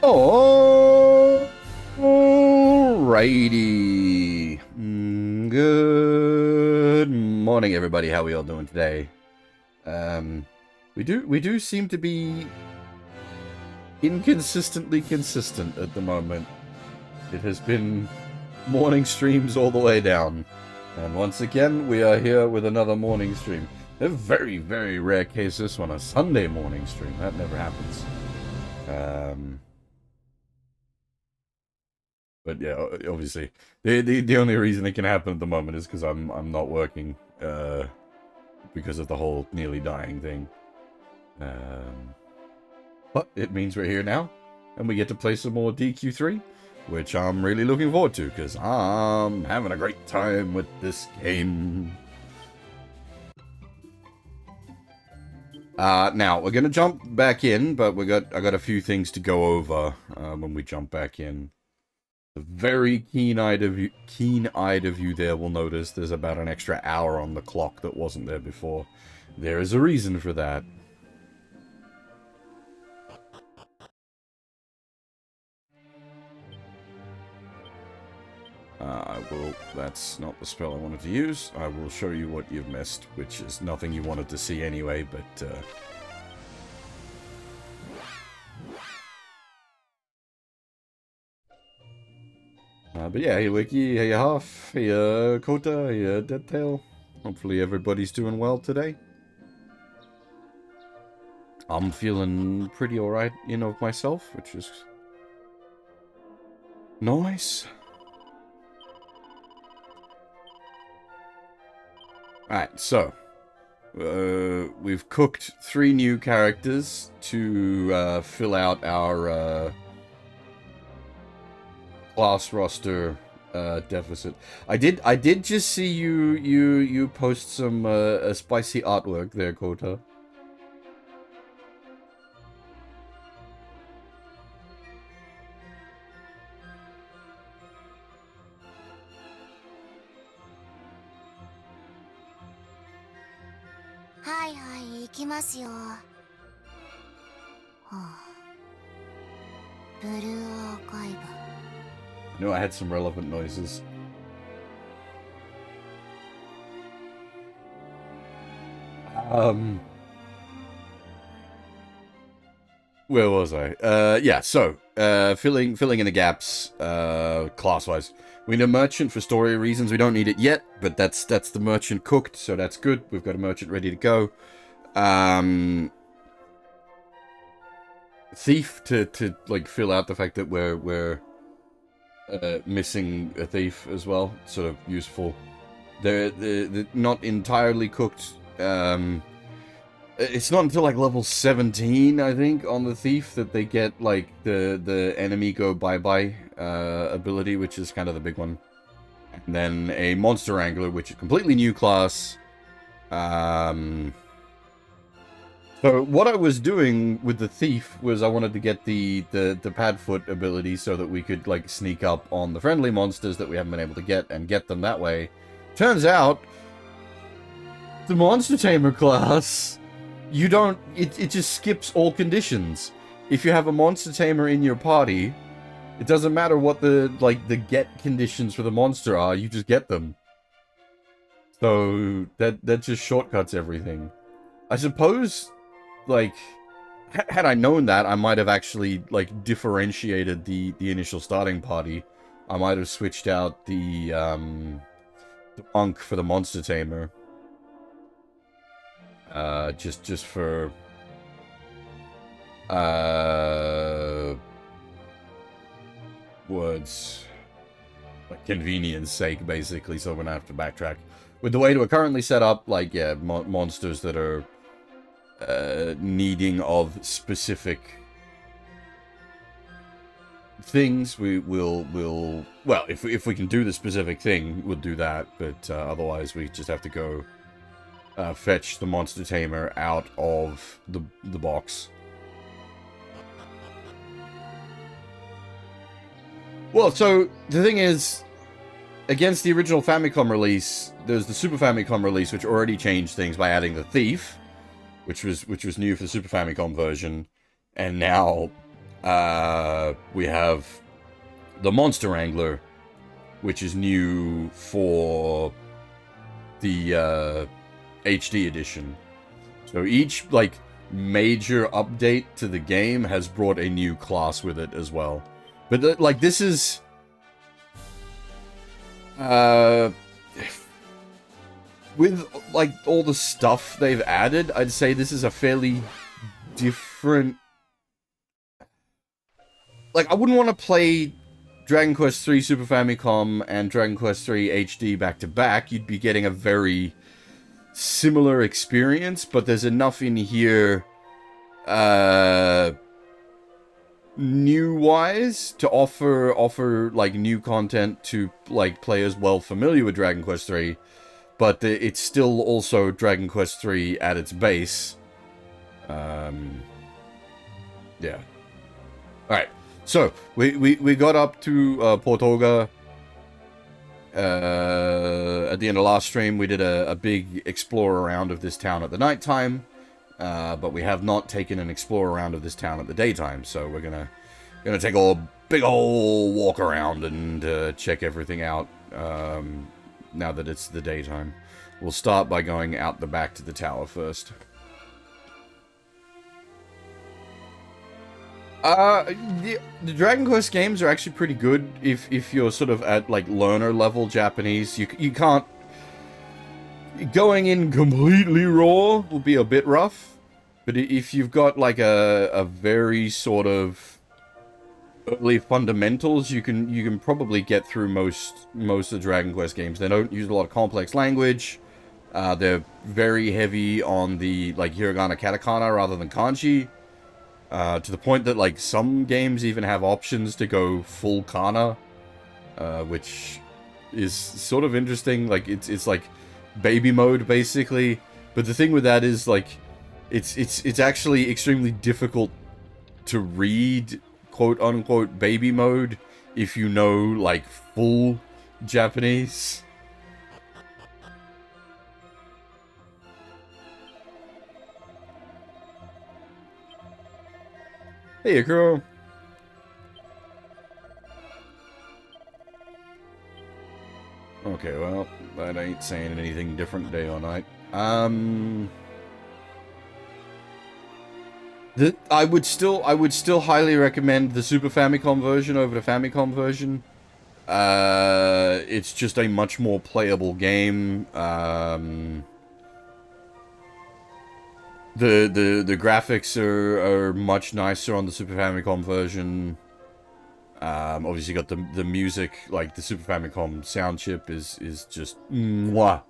Alrighty. Good morning, everybody. How are we all doing today? We do seem to be inconsistently consistent at the moment. It has been morning streams all the way down. And once again, we are here with another morning stream. A very, very rare case, this one, a Sunday morning stream. That never happens. But yeah, obviously, the only reason it can happen at the moment is because I'm not working, because of the whole nearly dying thing. But it means we're here now, and we get to play some more DQ3, which I'm really looking forward to, because I'm having a great time with this game. Now, we're gonna jump back in, but I got a few things to go over, when we jump back in. The very keen-eyed of you there will notice there's about an extra hour on the clock that wasn't there before. There is a reason for that. That's not the spell I wanted to use. I will show you what you've missed, which is nothing you wanted to see anyway, but, but yeah, hey Wiki, hey Huff, hey Kota, hey Deadtail. Hopefully everybody's doing well today. I'm feeling pretty alright in of myself, which is nice. Alright, so we've cooked 3 new characters to fill out our class roster deficit. I did just see you post some spicy artwork there, Kota. I knew I had some relevant noises. Where was I? Yeah, so, filling in the gaps, class-wise. We need a merchant for story reasons. We don't need it yet, but that's the merchant cooked, so that's good. We've got a merchant ready to go. Thief to like fill out the fact that we're missing a thief as well. Sort of useful. They're not entirely cooked. It's not until like level 17, I think, on the thief that they get like the enemy go bye-bye ability, which is kind of the big one. And then a monster wrangler, which is a completely new class. So what I was doing with the thief was I wanted to get the Padfoot ability so that we could like sneak up on the friendly monsters that we haven't been able to get and get them that way. Turns out the monster tamer class, you don't, it just skips all conditions. If you have a monster tamer in your party, it doesn't matter what the get conditions for the monster are, you just get them. So that just shortcuts everything. I suppose, like, had I known that, I might have actually, like, differentiated the initial starting party. I might have switched out the monk for the monster tamer. Just for words, like convenience sake, basically, so we're gonna have to backtrack. With the way we're currently set up, like, yeah, monsters that are needing of specific things, we'll well, if we can do the specific thing, we'll do that, but otherwise we just have to go fetch the monster tamer out of the box. Well, so the thing is, against the original Famicom release, there's the Super Famicom release, which already changed things by adding the thief, which was new for the Super Famicom version, and now We have the Monster Wrangler, which is new for the HD edition. So each, like, major update to the game has brought a new class with it as well. But, like, this is... with, like, all the stuff they've added, I'd say this is a fairly different... Like, I wouldn't want to play Dragon Quest III Super Famicom and Dragon Quest III HD back-to-back. You'd be getting a very similar experience, but there's enough in here, new-wise, to offer, like, new content to, like, players well familiar with Dragon Quest III, but it's still also Dragon Quest III at its base. Yeah. Alright, so, we got up to, Portoga. At the end of last stream, we did a big explore around of this town at the nighttime, but we have not taken an explore around of this town at the daytime, so we're gonna take a big ol' walk around and check everything out, now that it's the daytime. We'll start by going out the back to the tower first. The Dragon Quest games are actually pretty good if you're sort of at, like, learner level Japanese. You can't... Going in completely raw will be a bit rough, but if you've got, like, a very sort of early fundamentals, you can probably get through most of the Dragon Quest games. They don't use a lot of complex language. They're very heavy on the, like, hiragana katakana rather than kanji. To the point that, like, some games even have options to go full kana, which is sort of interesting. Like, it's like baby mode, basically. But the thing with that is, like, it's actually extremely difficult to read, quote-unquote, baby mode if you know, like, full Japanese. Hey, Akuro. Okay, well, that ain't saying anything different day or night. I would still highly recommend the Super Famicom version over the Famicom version. It's just a much more playable game. The graphics are much nicer on the Super Famicom version. Obviously you got the music, like the Super Famicom sound chip is just mwah.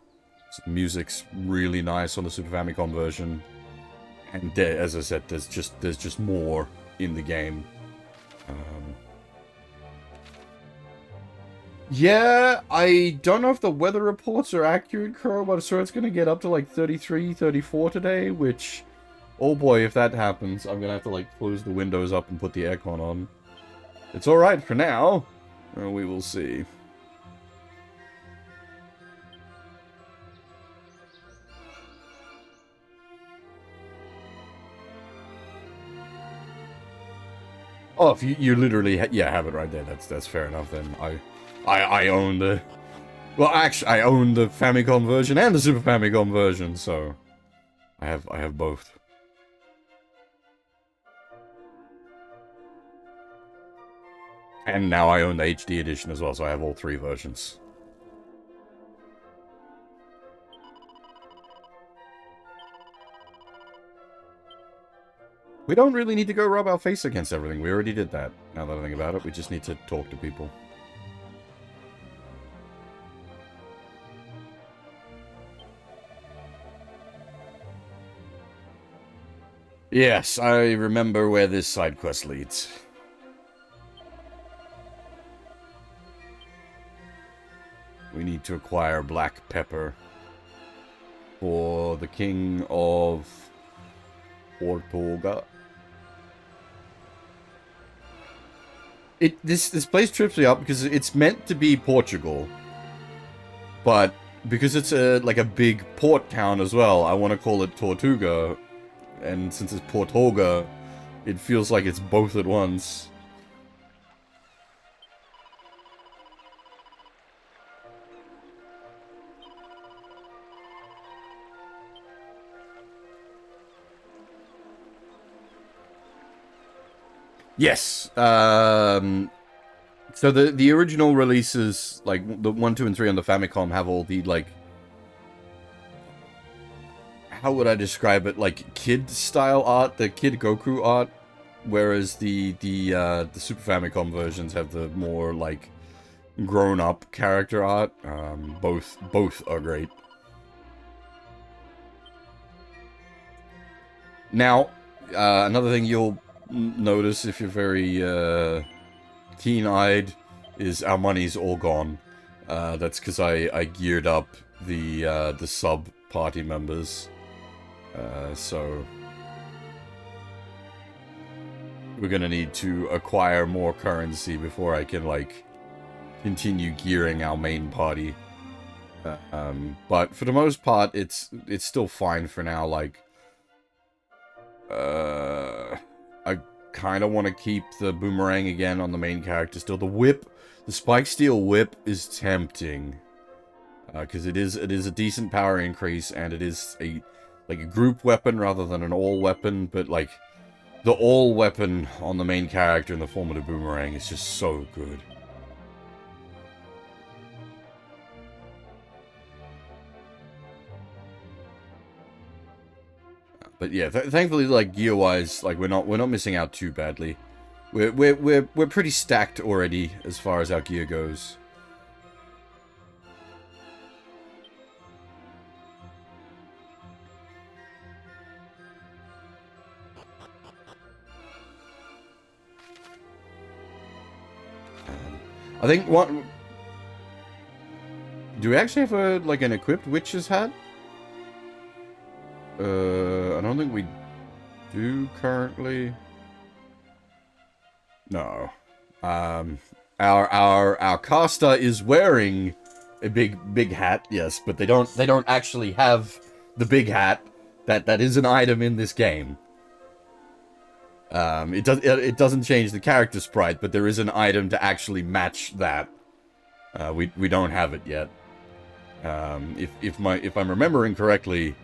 So the music's really nice on the Super Famicom version. And as I said, there's just more in the game. Yeah, I don't know if the weather reports are accurate, Kuro, but I'm sure it's going to get up to like 33, 34 today, which, oh boy, if that happens, I'm going to have to like close the windows up and put the aircon on. It's alright for now. We will see. Oh, if you literally have it right there, that's fair enough then. I own the... Well, actually, I own the Famicom version and the Super Famicom version, so... I have both. And now I own the HD edition as well, so I have all three versions. We don't really need to go rub our face against everything. We already did that. Now that I think about it, we just need to talk to people. Yes, I remember where this side quest leads. We need to acquire black pepper for the king of Portoga. This place trips me up because it's meant to be Portugal, but because it's like a big port town as well, I want to call it Tortuga, and since it's Portoga, it feels like it's both at once. Yes. So the original releases, like the 1, 2, and 3 on the Famicom, have all the like, how would I describe it? Like kid style art, the Kid Goku art, whereas the Super Famicom versions have the more like grown up character art. Both are great. Now, another thing you'll notice if you're very keen-eyed is our money's all gone. That's because I geared up the sub party members. So we're gonna need to acquire more currency before I can like continue gearing our main party. But for the most part, it's still fine for now. Like, I kind of want to keep the boomerang again on the main character still. The whip, the spike steel whip is tempting. Because it is a decent power increase, and it is a group weapon rather than an all weapon, but like the all weapon on the main character in the form of the boomerang is just so good. But yeah, thankfully, like gear-wise, like we're not missing out too badly. We're pretty stacked already as far as our gear goes. I think what... Do we actually have an equipped witch's hat? I don't think we do currently. No. Our caster is wearing a big hat, yes, but they don't actually have the big hat. That is an item in this game. It doesn't change the character sprite, but there is an item to actually match that. We don't have it yet. If I'm remembering correctly,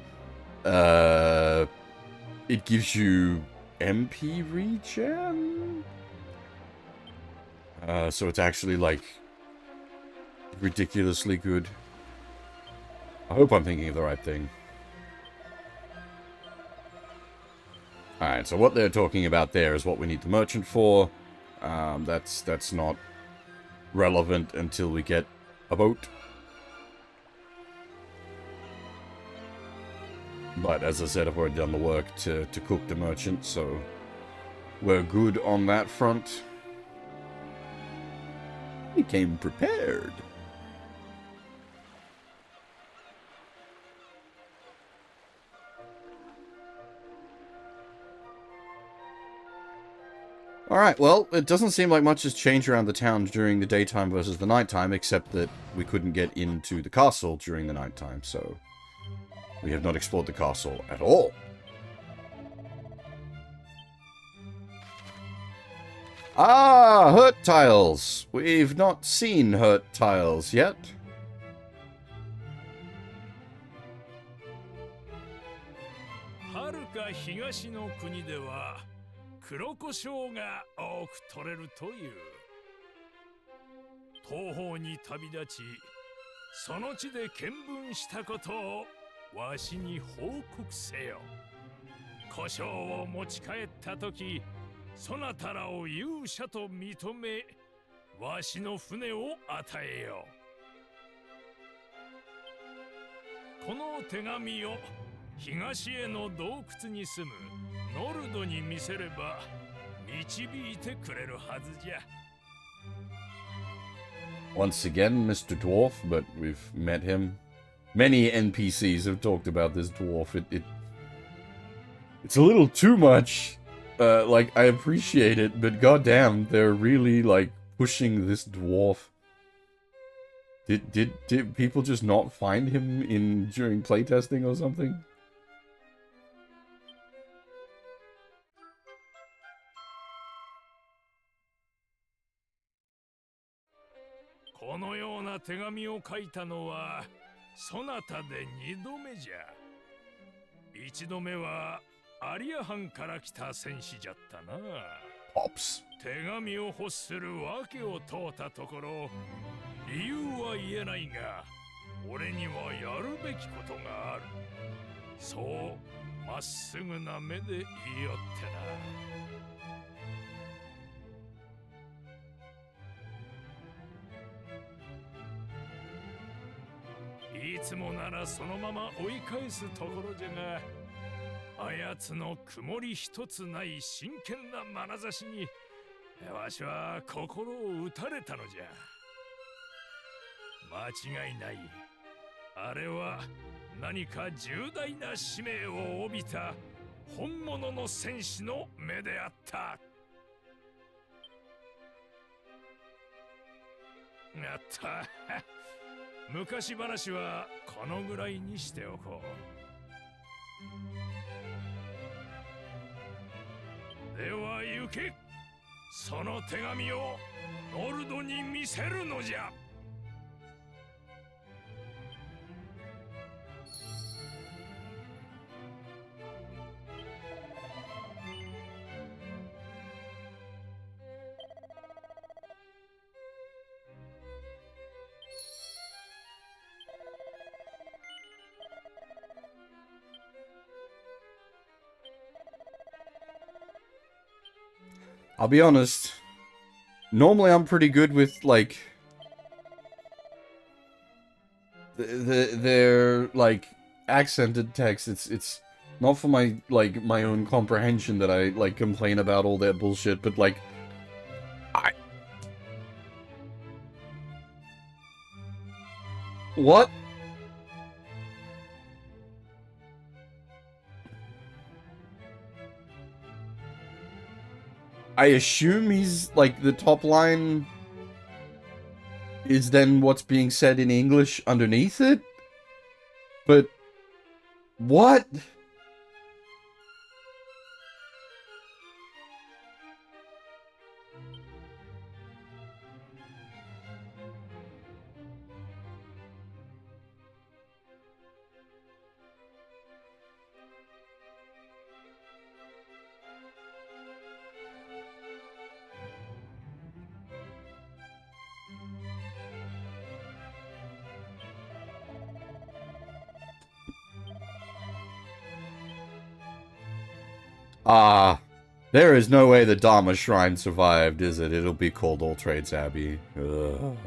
it gives you MP regen? So it's actually like ridiculously good. I hope I'm thinking of the right thing. Alright, so what they're talking about there is what we need the merchant for. That's not relevant until we get a boat. But as I said, I've already done the work to cook the merchant, so we're good on that front. We came prepared. Alright, well, it doesn't seem like much has changed around the town during the daytime versus the nighttime, except that we couldn't get into the castle during the nighttime, so we have not explored the castle at all. Ah, hurt tiles! We've not seen hurt tiles yet. Once again, Mr. Dwarf, but we've met him. Many NPCs have talked about this dwarf. It's a little too much. Like, I appreciate it, but goddamn, they're really, like, pushing this dwarf. Did people just not find him during playtesting or something? このような手紙を書いたのはそなたで2度目じゃ。1度目はアリア藩から来た戦士じゃったな。Pops. 手紙を欲する訳を問うたところ、理由は言えないが俺にはやるべきことがある。そうまっすぐな目で言いよってな。いつもならそのまま追い返すところじゃが、あやつの曇り一つない真剣な眼差しにわしは心を打たれたのじゃ。間違いない。あれは何か重大な使命を帯びた本物の戦士の目であった。やった昔話はこのぐらいにしておこう。では行け。その手紙をノルドに見せるのじゃ。I'll be honest. Normally, I'm pretty good with like their like accented text. It's not for my like my own comprehension that I like complain about all their bullshit, but like what? I assume he's, like, the top line is then what's being said in English underneath it? But, what? There is no way the Dharma Shrine survived, is it? It'll be called All Trades Abbey. Ugh.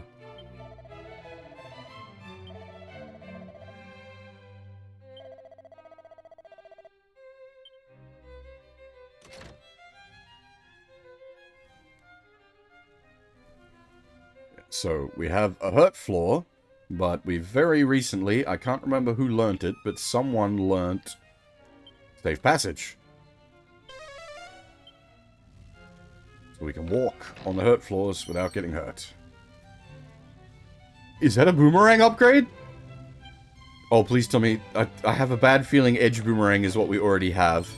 So, we have a hurt floor, but we very recently, I can't remember who learnt it, but someone learnt Safe Passage. So we can walk on the hurt floors without getting hurt. Is that a boomerang upgrade? Oh, please tell me. I have a bad feeling Edge Boomerang is what we already have.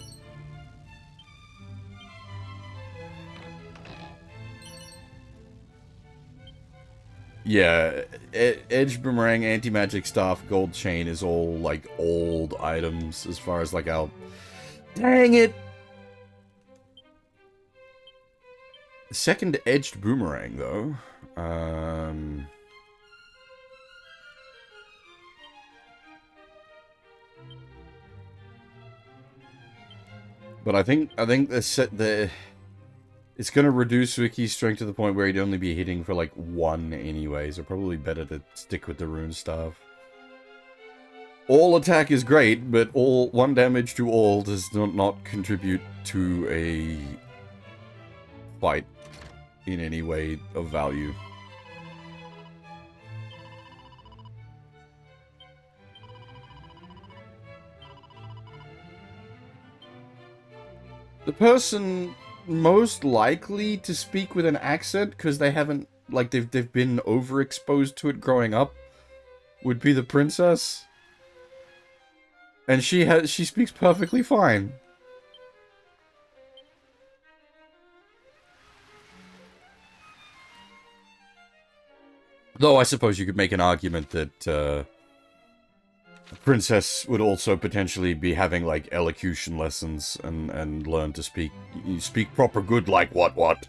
Yeah, Edge Boomerang, Anti-Magic Staff, Gold Chain is all, like, old items as far as, like, our... Dang it! Second Edged Boomerang, though. But I think it's gonna reduce Wiki's strength to the point where he'd only be hitting for like 1 anyway, so probably better to stick with the rune staff. All attack is great, but 1 damage to all does not contribute to a fight in any way of value. The person most likely to speak with an accent, because they haven't, like, they've been overexposed to it growing up, would be the princess. And she speaks perfectly fine. Though I suppose you could make an argument that Princess would also potentially be having like elocution lessons and learn to speak proper good like what.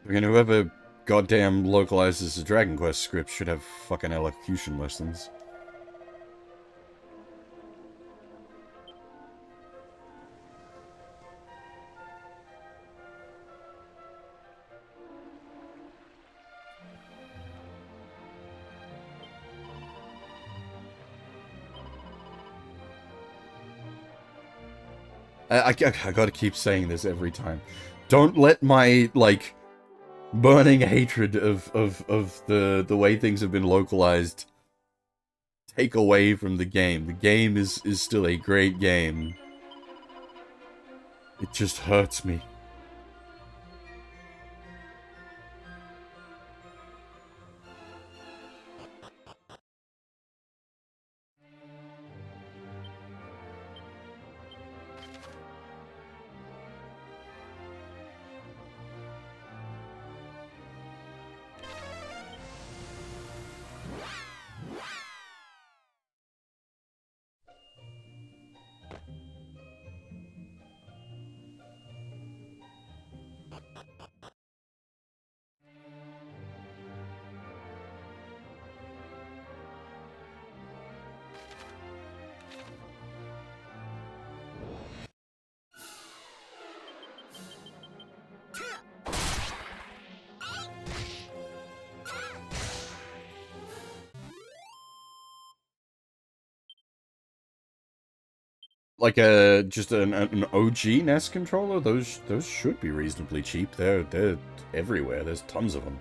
I mean, whoever goddamn localizes the Dragon Quest script should have fucking elocution lessons. I gotta keep saying this every time. Don't let my, like, burning hatred of the way things have been localized take away from the game. The game is still a great game. It just hurts me. Like just an OG NES controller, those should be reasonably cheap. They're everywhere. There's tons of them.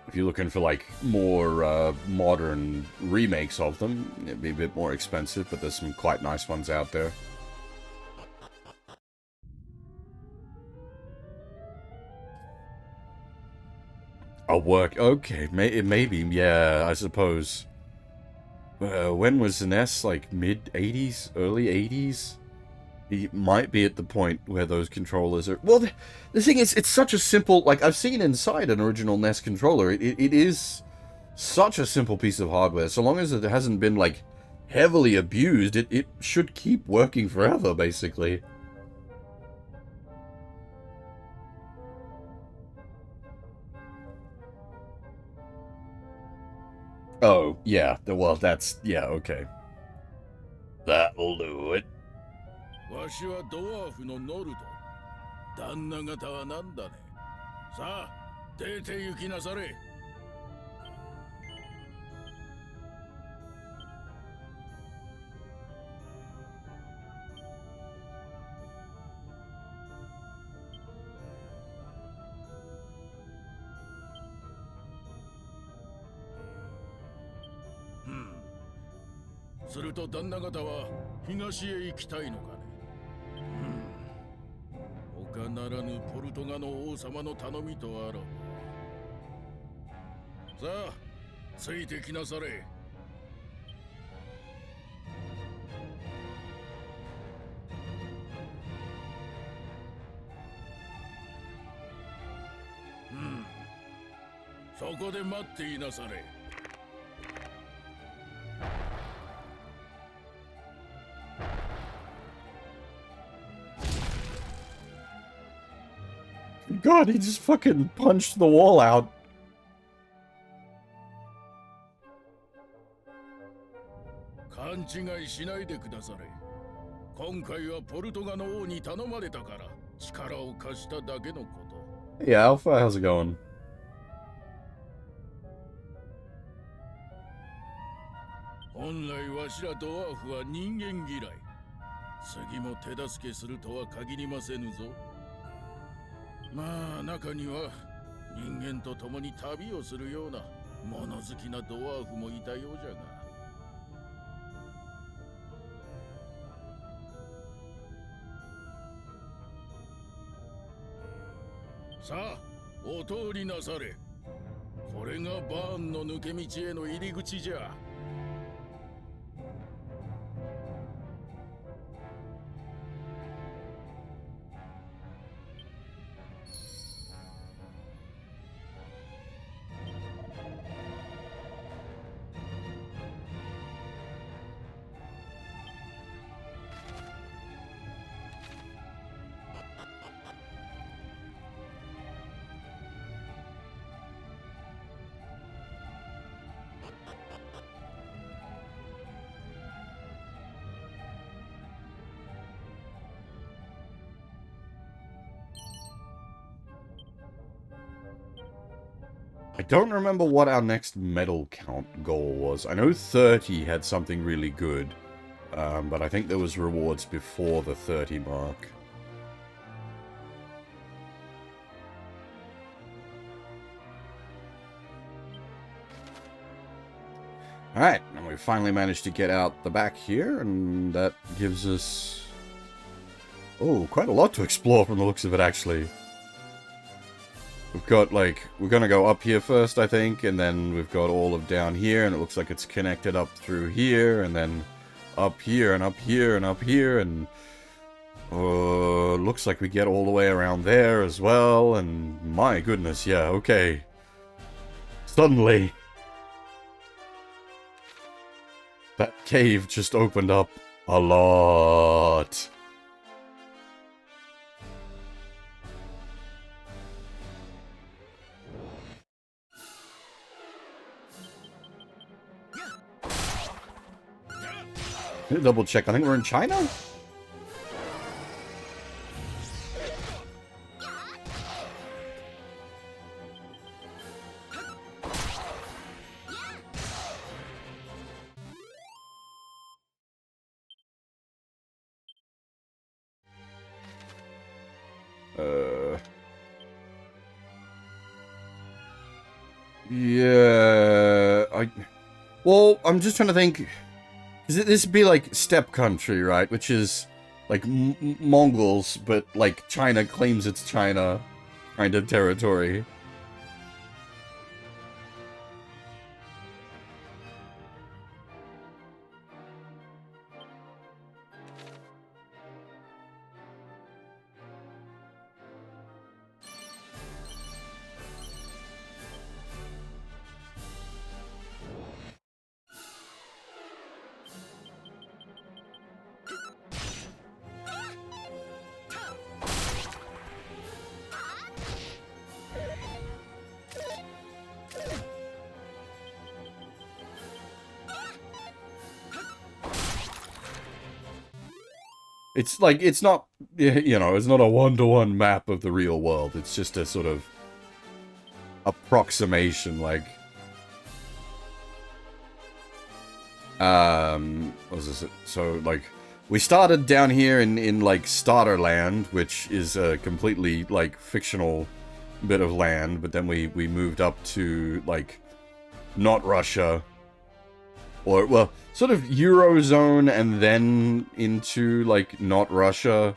If you're looking for like more modern remakes of them, it'd be a bit more expensive, but there's some quite nice ones out there. A work, okay, maybe, yeah, I suppose. When was the NES? Like mid-80s? Early 80s? It might be at the point where those controllers are... Well, the thing is, it's such a simple... Like, I've seen inside an original NES controller. It is such a simple piece of hardware. So long as it hasn't been, like, heavily abused, it should keep working forever, basically. Oh, yeah. Well, that's... Yeah, okay. That'll do it. わしはドワーフのノルド。旦那方は何だね。さあ、出て行きなされ。すると旦那方は東へ行きたいのかね。他ならぬポルトガの王様の頼みとあら。さあ、ついてきなされ。そこで待っていなされ。God, he just fucking punched the wall out. 勘違いしないでくだされ。今回はポルトガの王に頼まれたから力を貸しただけのこと。Yeah, Alpha, how's it going? 本来わしらドワーフは人間嫌い。次も手助けするとは限りませぬぞ。まあ中には人間と共に旅をするような物好きなドワーフもいたようじゃが。さあ、お通りなされ。これがバーンの抜け道への入り口じゃ。I don't remember what our next medal count goal was. I know 30 had something really good, but I think there was rewards before the 30 mark. Alright, and we finally managed to get out the back here, and that gives us... oh, quite a lot to explore from the looks of it, actually. We've got, like, we're gonna go up here first, I think, and then we've got all of down here, and it looks like it's connected up through here, and then up here, and up here, and up here, and... looks like we get all the way around there as well, and my goodness, yeah, okay. Suddenly... that cave just opened up a lot. Double check. I think we're in China? Yeah, well, I'm just trying to think. This would be like steppe country, right? Which is like Mongols, but like China claims it's China kind of territory. It's like, it's not, you know, it's not a one-to-one map of the real world. It's just a sort of approximation, like... what was this? So, like, we started down here in like, Starterland, which is a completely, like, fictional bit of land, but then we moved up to, like, not Russia. Or, well, sort of Eurozone and then into, like, not Russia.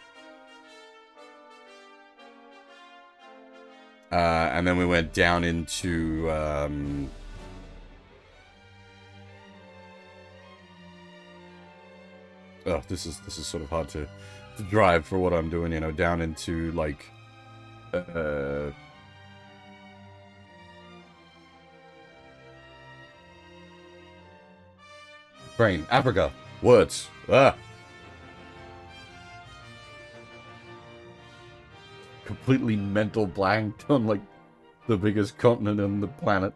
And then we went down into, oh, this is sort of hard to drive for what I'm doing, you know, down into, like, brain. Africa. Words. Ah. Completely mental blanked on, like, the biggest continent on the planet.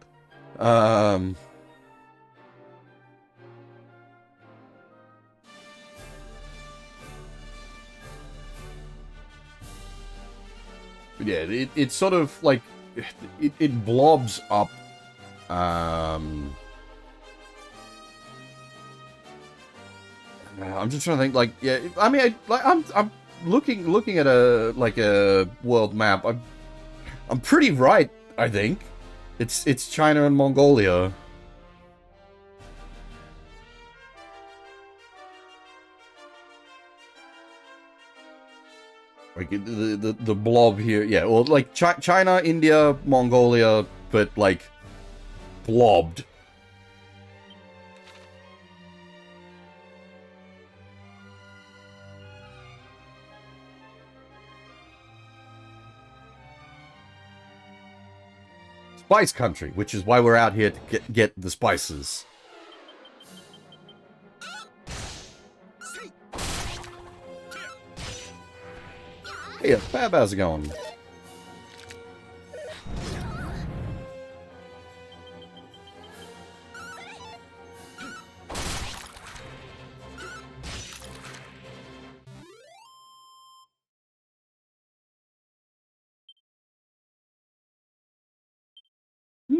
Yeah, it's sort of, like, it blobs up, I'm just trying to think, like, yeah, I mean, I'm looking at a world map. I'm pretty right, I think. It's China and Mongolia. Like, the blob here, yeah, well, like, China, India, Mongolia, but, like, blobbed. Spice country, which is why we're out here to get the spices. Hey, Fab, how's it going?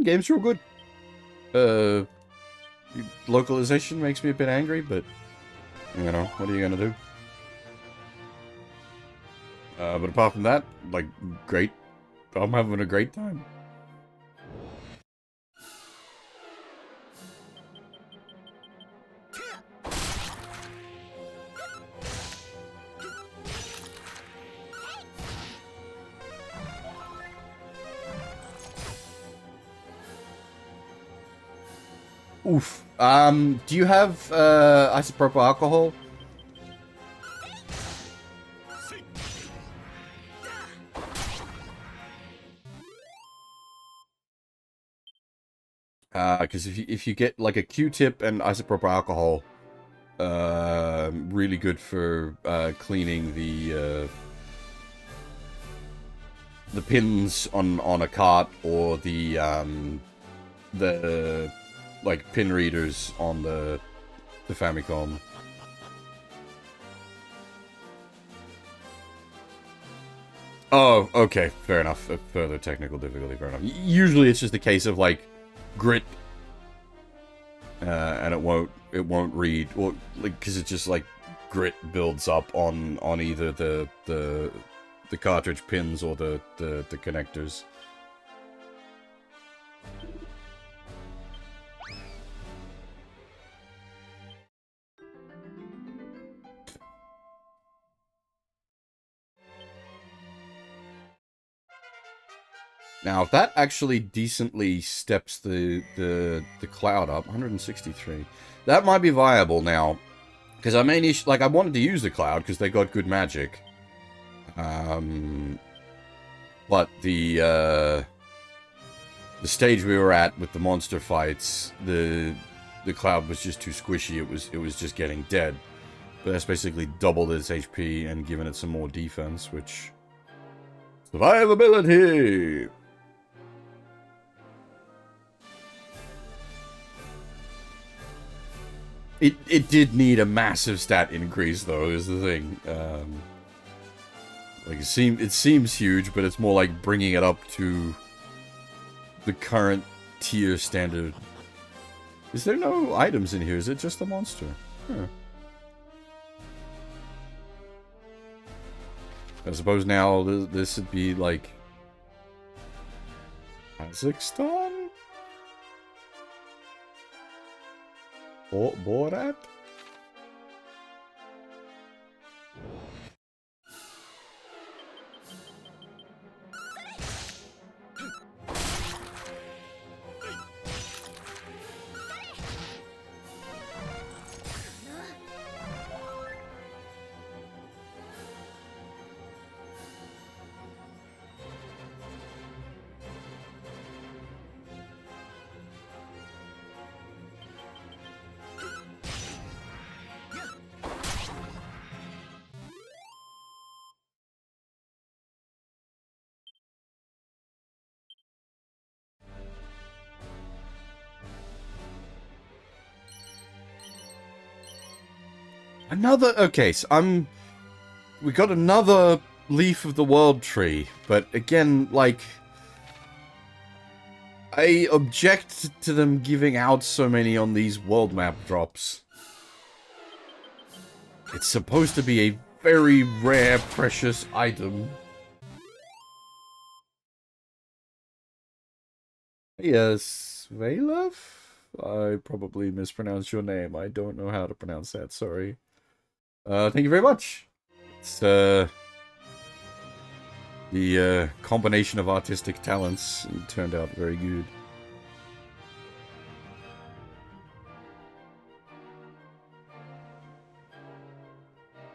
Game's real good. Localization makes me a bit angry, but, you know, what are you gonna do? But apart from that, like, great. I'm having a great time. Oof. Do you have, isopropyl alcohol? Because if you get, like, a Q-tip and isopropyl alcohol, really good for, cleaning the pins on a cart, or the, like, pin readers on the Famicom. Oh, okay, fair enough. Further technical difficulty, fair enough. Usually it's just a case of, like, grit, and it won't read, or, like, because it's just, like, grit builds up on either the cartridge pins or the connectors. Now, if that actually decently steps the cloud up, 163, that might be viable now. Because I may need, like, I wanted to use the cloud because they got good magic. But the stage we were at with the monster fights, the cloud was just too squishy. It was just getting dead. But that's basically doubled its HP and given it some more defense, which... Survivability! It did need a massive stat increase, though, is the thing. Like, it seems huge, but it's more like bringing it up to the current tier standard. Is there no items in here? Is it just a monster? Huh. I suppose now this would be like Kazakhstan? Or Borat? Another, okay, so we got another Leaf of the World tree, but again, like, I object to them giving out so many on these world map drops. It's supposed to be a very rare, precious item. Yes, Veilov? I probably mispronounced your name. I don't know how to pronounce that, sorry. Thank you very much. It's, The combination of artistic talents turned out very good.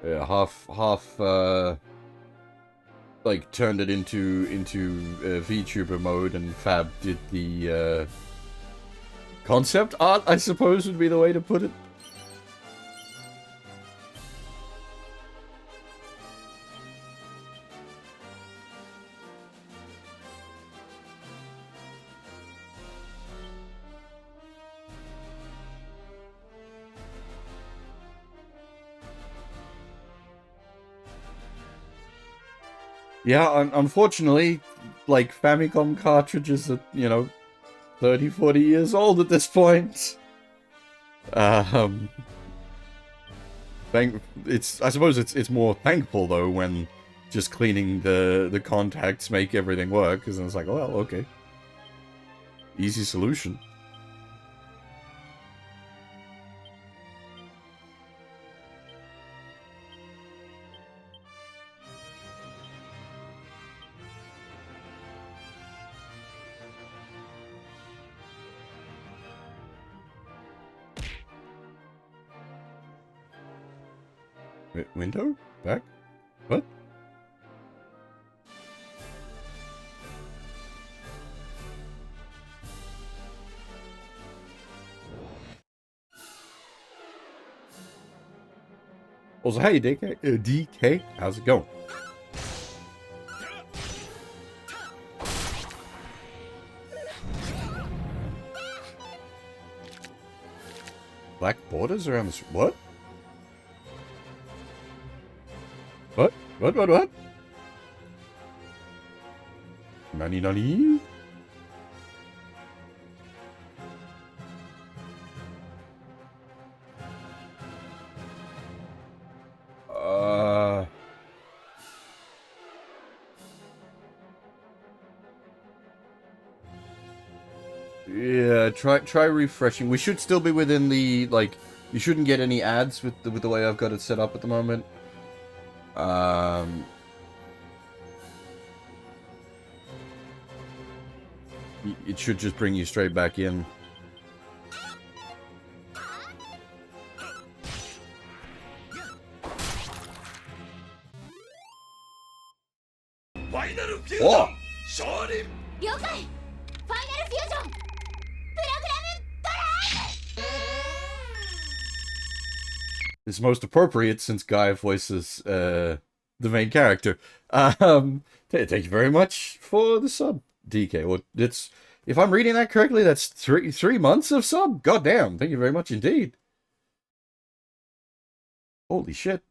Yeah, half like turned it into VTuber mode, and Fab did the concept art, I suppose would be the way to put it. Yeah, unfortunately, like, Famicom cartridges are, you know, 30, 40 years old at this point. I suppose it's more thankful, though, when just cleaning the contacts make everything work, because it's like, well, okay. Easy solution. Window? Back? What? Also, hey, DK, how's it going? Black borders around this... What? What? Nani? Yeah, try refreshing. We should still be within the, like, you shouldn't get any ads with the way I've got it set up at the moment. It should just bring you straight back in. Oh! It's most appropriate since Guy voices the main character. Thank you very much for the sub, DK. Well, it's, if I'm reading that correctly, that's three months of sub. God damn! Thank you very much indeed. Holy shit!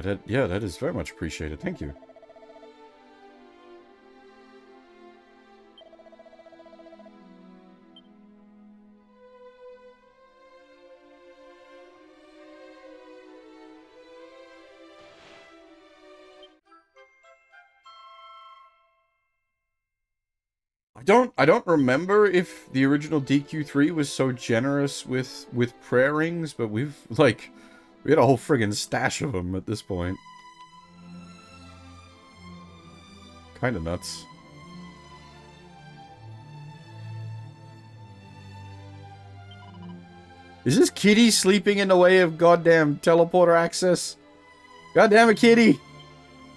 That is very much appreciated. Thank you. I don't remember if the original DQ3 was so generous with prayer rings, but we had a whole friggin' stash of them at this point. Kinda nuts. Is this kitty sleeping in the way of goddamn teleporter access? Goddamn it, kitty!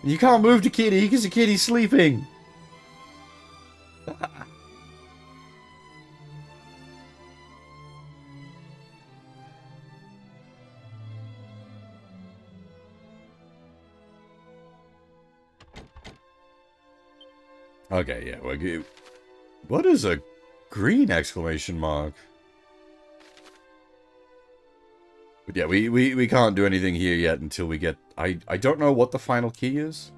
You can't move the kitty because the kitty's sleeping! Okay, yeah, we're good. What is a green exclamation mark? But yeah, we can't do anything here yet until we get... I don't know what the final key is.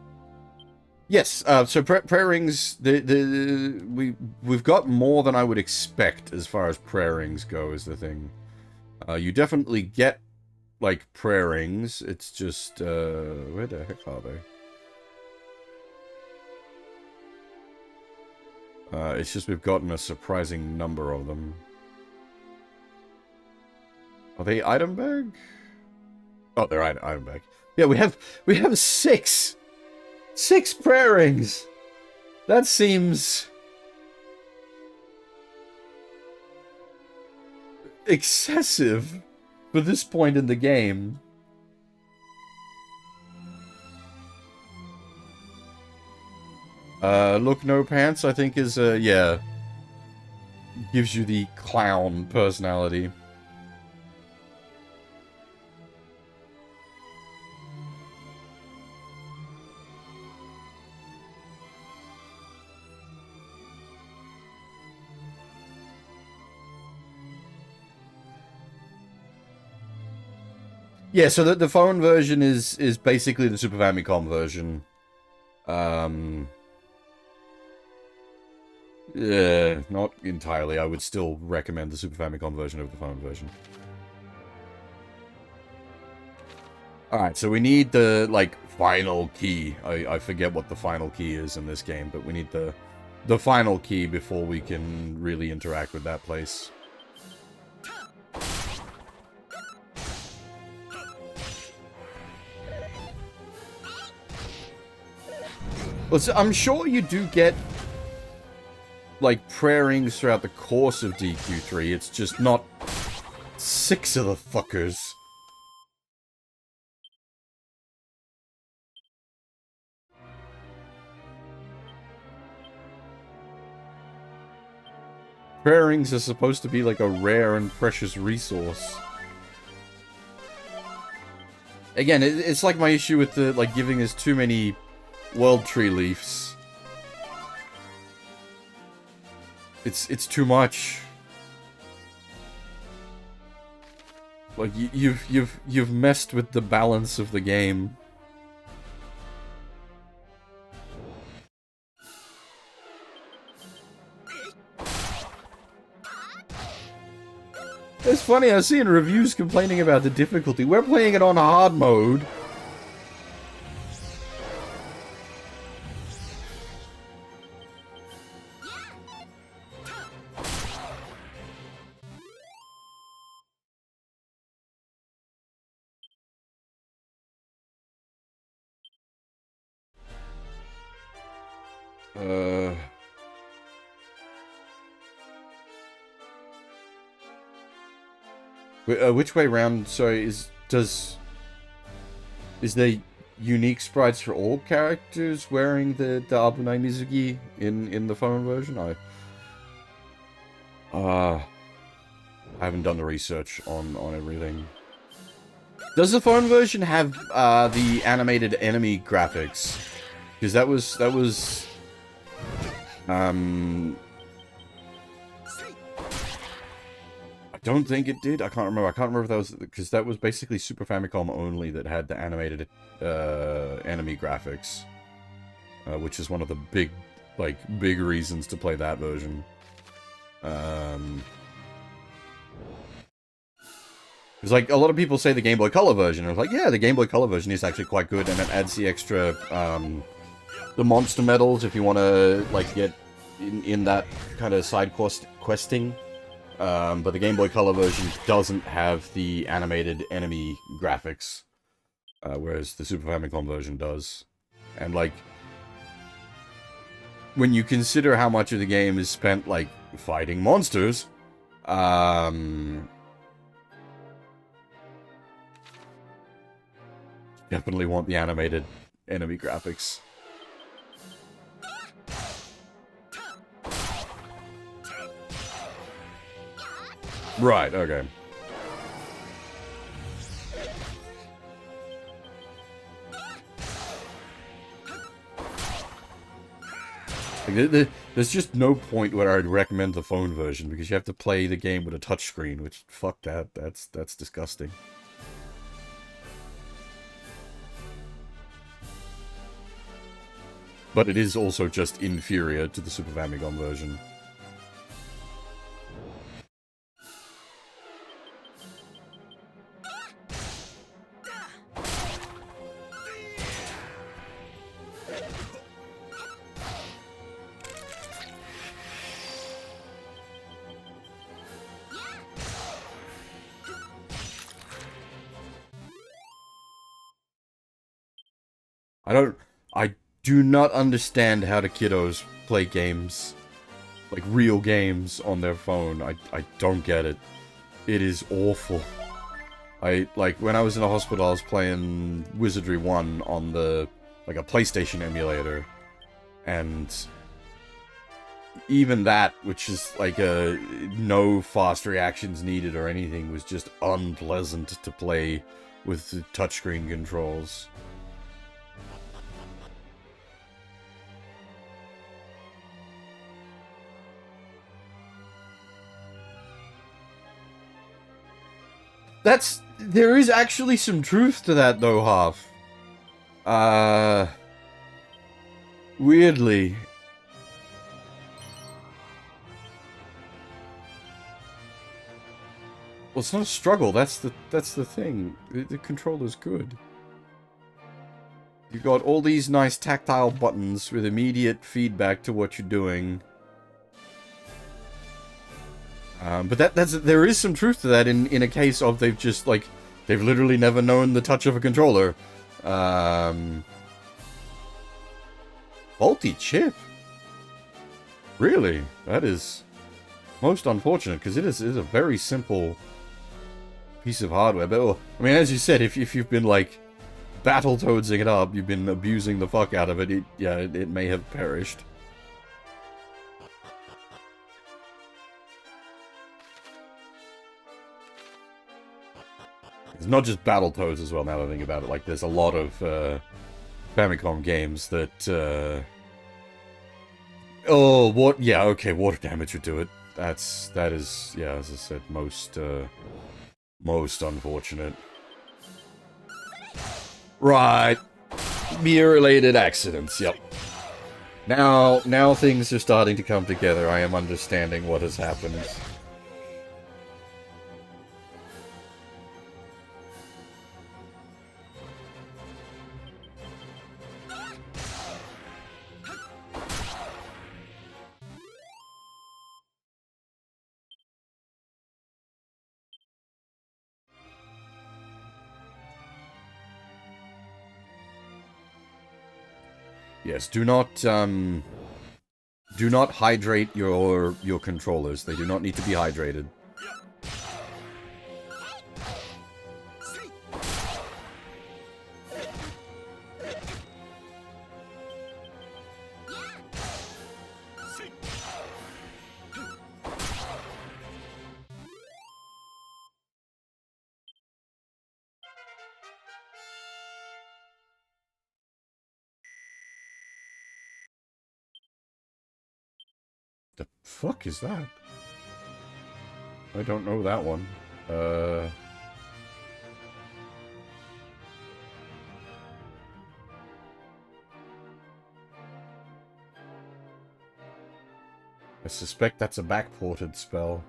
Yes, so prayer rings, we've got more than I would expect as far as prayer rings go, is the thing. You definitely get, like, prayer rings. It's just, where the heck are they? It's just we've gotten a surprising number of them. Are they item bag? Oh, they're item bag. Yeah, we have 6! 6 prayer rings! That seems excessive for this point in the game. Look no pants, I think is, yeah. Gives you the clown personality. Yeah, so the phone version is basically the Super Famicom version. Yeah, not entirely. I would still recommend the Super Famicom version over the phone version. Alright, so we need the, like, final key. I forget what the final key is in this game, but we need the final key before we can really interact with that place. Well, so I'm sure you do get, like, prayer rings throughout the course of DQ3. It's just not 6 of the fuckers. Prayer rings are supposed to be like a rare and precious resource. Again, it's like my issue with the, like, giving us too many World Tree Leafs. It's too much. Like, you've messed with the balance of the game. It's funny, I was seeing reviews complaining about the difficulty. We're playing it on hard mode. Which way round? Sorry, is there unique sprites for all characters wearing the Abunai Mizugi in the phone version? I haven't done the research on everything. Does the phone version have the animated enemy graphics? Because that was I don't think it did. I can't remember. I can't remember if that was, because that was basically Super Famicom only that had the animated enemy graphics, which is one of the big reasons to play that version. It's like a lot of people say the Game Boy Color version. I was like, yeah, the Game Boy Color version is actually quite good, and it adds the extra the monster medals if you want to like get in that kind of side questing. But the Game Boy Color version doesn't have the animated enemy graphics, whereas the Super Famicom version does. And, like, when you consider how much of the game is spent, like, fighting monsters, definitely want the animated enemy graphics. Right, okay. There's just no point where I'd recommend the phone version, because you have to play the game with a touchscreen, which, fuck that, that's disgusting. But it is also just inferior to the Super Famicom version. I do not understand how the kiddos play games, like real games on their phone. I don't get it. It is awful. Like, when I was in the hospital, I was playing Wizardry 1 on like a PlayStation emulator. And even that, which is like no fast reactions needed or anything, was just unpleasant to play with the touchscreen controls. There is actually some truth to that, though, Half. Weirdly. Well, it's not a struggle, that's the thing. The controller's good. You've got all these nice tactile buttons with immediate feedback to what you're doing. But there is some truth to that in a case of they've literally never known the touch of a controller. Faulty chip? Really? That is most unfortunate, because it is a very simple piece of hardware. But, I mean, as you said, if you've been, like, battletoadsing it up, you've been abusing the fuck out of it, it may have perished. It's not just Battletoads as well, now that I think about it. Like, there's a lot of Famicom games that... Oh, what? Yeah, okay, water damage would do it. That is, yeah, as I said, most unfortunate. Right. Beer-related accidents, yep. Now things are starting to come together. I am understanding what has happened. Yes, do not hydrate your controllers. They do not need to be hydrated. The fuck is that? I don't know that one. I suspect that's a backported spell.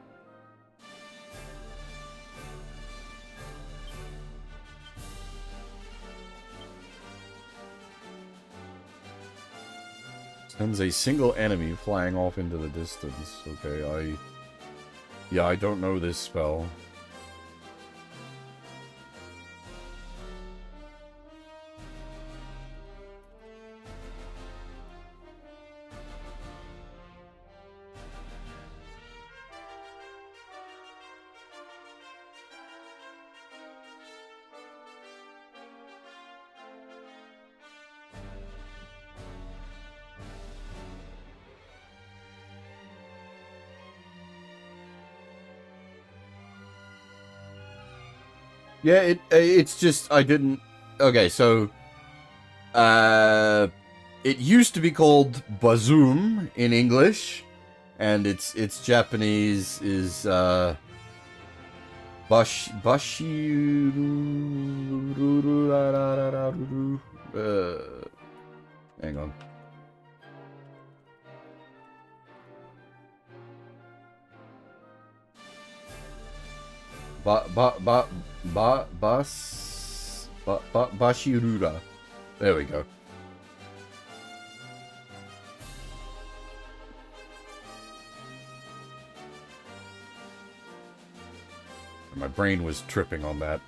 Sends a single enemy flying off into the distance. Okay, I don't know this spell. Yeah, it's just, I didn't... Okay, so... it used to be called Bazoom in English, and its Japanese is, hang on. Bashirura. There we go. My brain was tripping on that.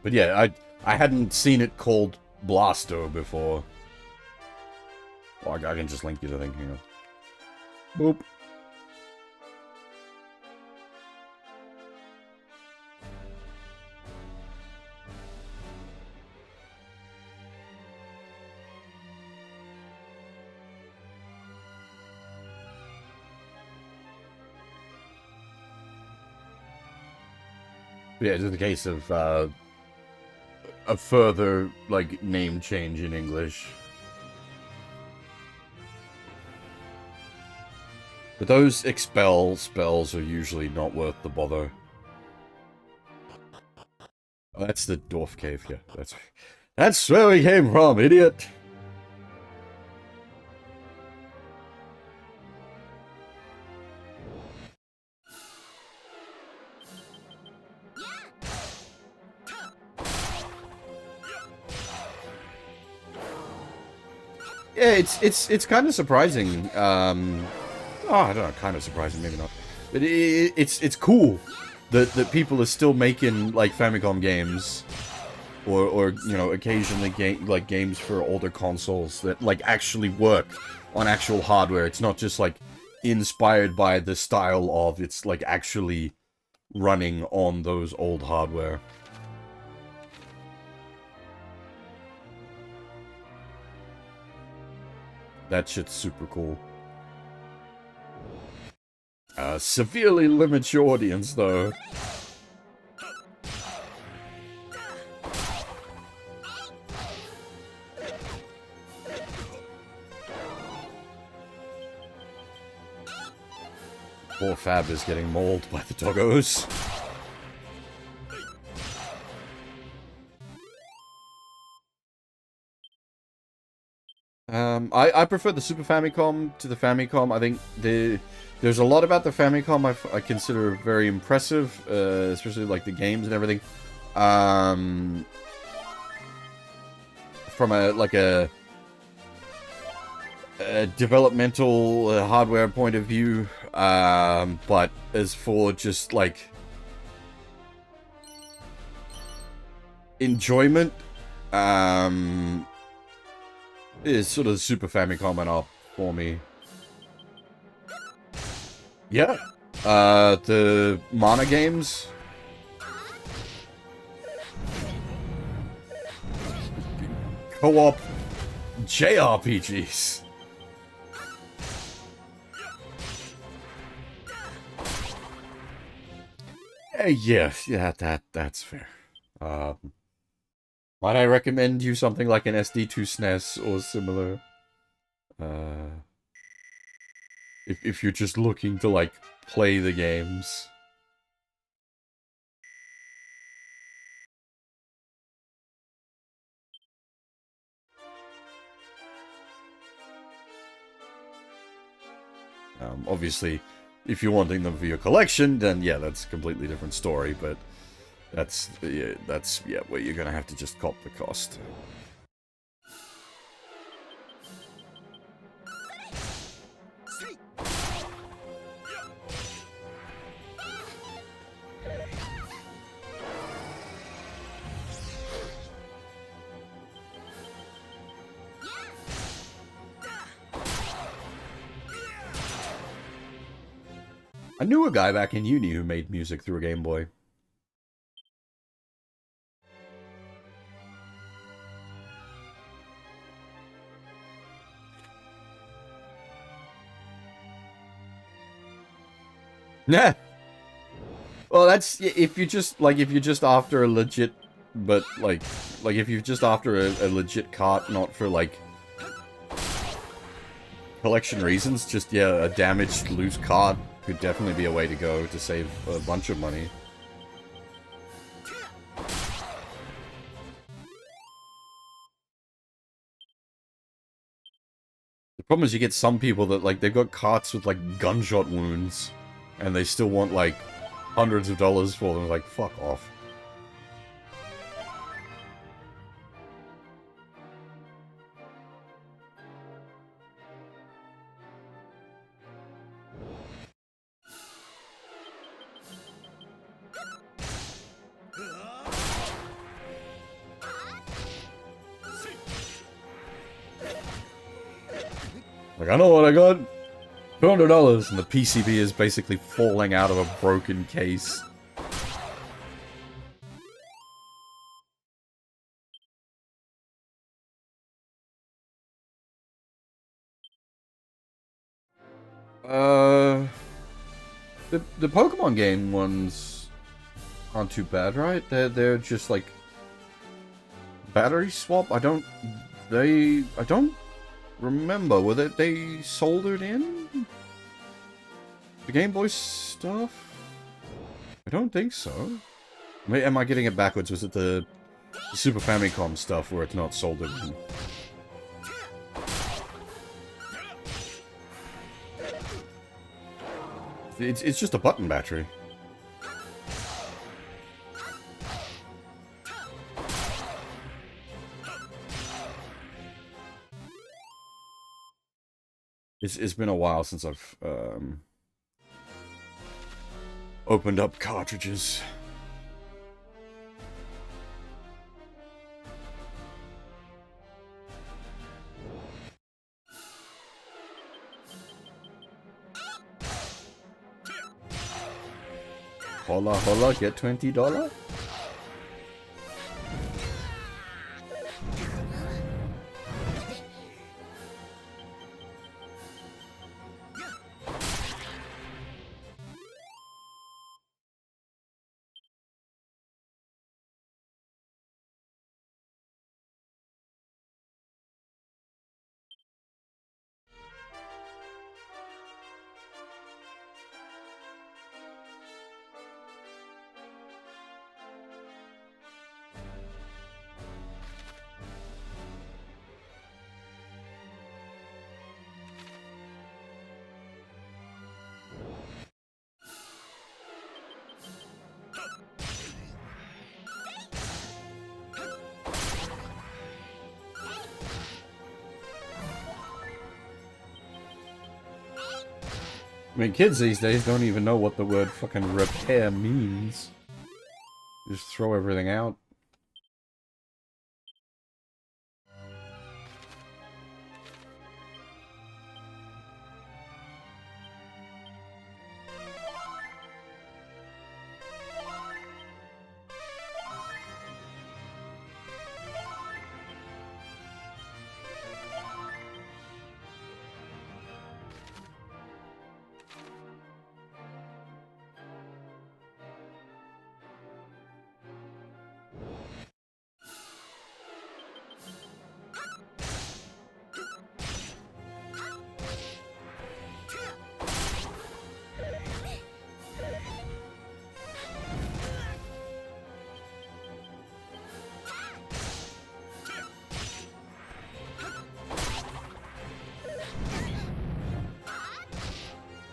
But yeah, I hadn't seen it called Blasto before. Oh, I can just link you the thing here. Boop. Yeah, it's just a case of a further, like, name change in English. But those expel spells are usually not worth the bother. Oh, that's the dwarf cave, yeah. That's where we came from, idiot! Yeah, it's kind of surprising. I don't know, kind of surprising, maybe not. But it's cool that people are still making like Famicom games, or you know, occasionally games for older consoles that like actually work on actual hardware. It's not just like inspired by the style of, it's like actually running on those old hardware. That shit's super cool. Severely limits your audience, though. Poor Fab is getting mauled by the doggos. I prefer the Super Famicom to the Famicom. I think there's a lot about the Famicom I consider very impressive, especially like the games and everything. From a developmental hardware point of view, but as for just like enjoyment, is sort of the Super Famicom and up for me. Yeah. The Mana games. Co-op JRPGs. Yeah, that's fair. Might I recommend you something like an SD2 SNES or similar? If you're just looking to, like, play the games. Obviously, if you're wanting them for your collection, then yeah, that's a completely different story, but that's where you're gonna have to just cop the cost. I knew a guy back in uni who made music through a Game Boy. Nah. Well, that's if you're just after a legit, but like if you're just after a legit cart, not for like collection reasons, just yeah, a damaged loose cart could definitely be a way to go to save a bunch of money. The problem is you get some people that like they've got carts with like gunshot wounds, and they still want like hundreds of dollars for them. Like, fuck off. Like, I know what I got. $200, and the PCB is basically falling out of a broken case. The Pokemon game ones aren't too bad, right? They're just like battery swap. I don't remember. Were they soldered in? The Game Boy stuff? I don't think so. Am I getting it backwards? Was it the Super Famicom stuff where it's not soldered in? It's just a button battery. It's been a while since I've opened up cartridges. Hola, hola, get $20? I mean, kids these days don't even know what the word fucking repair means. Just throw everything out.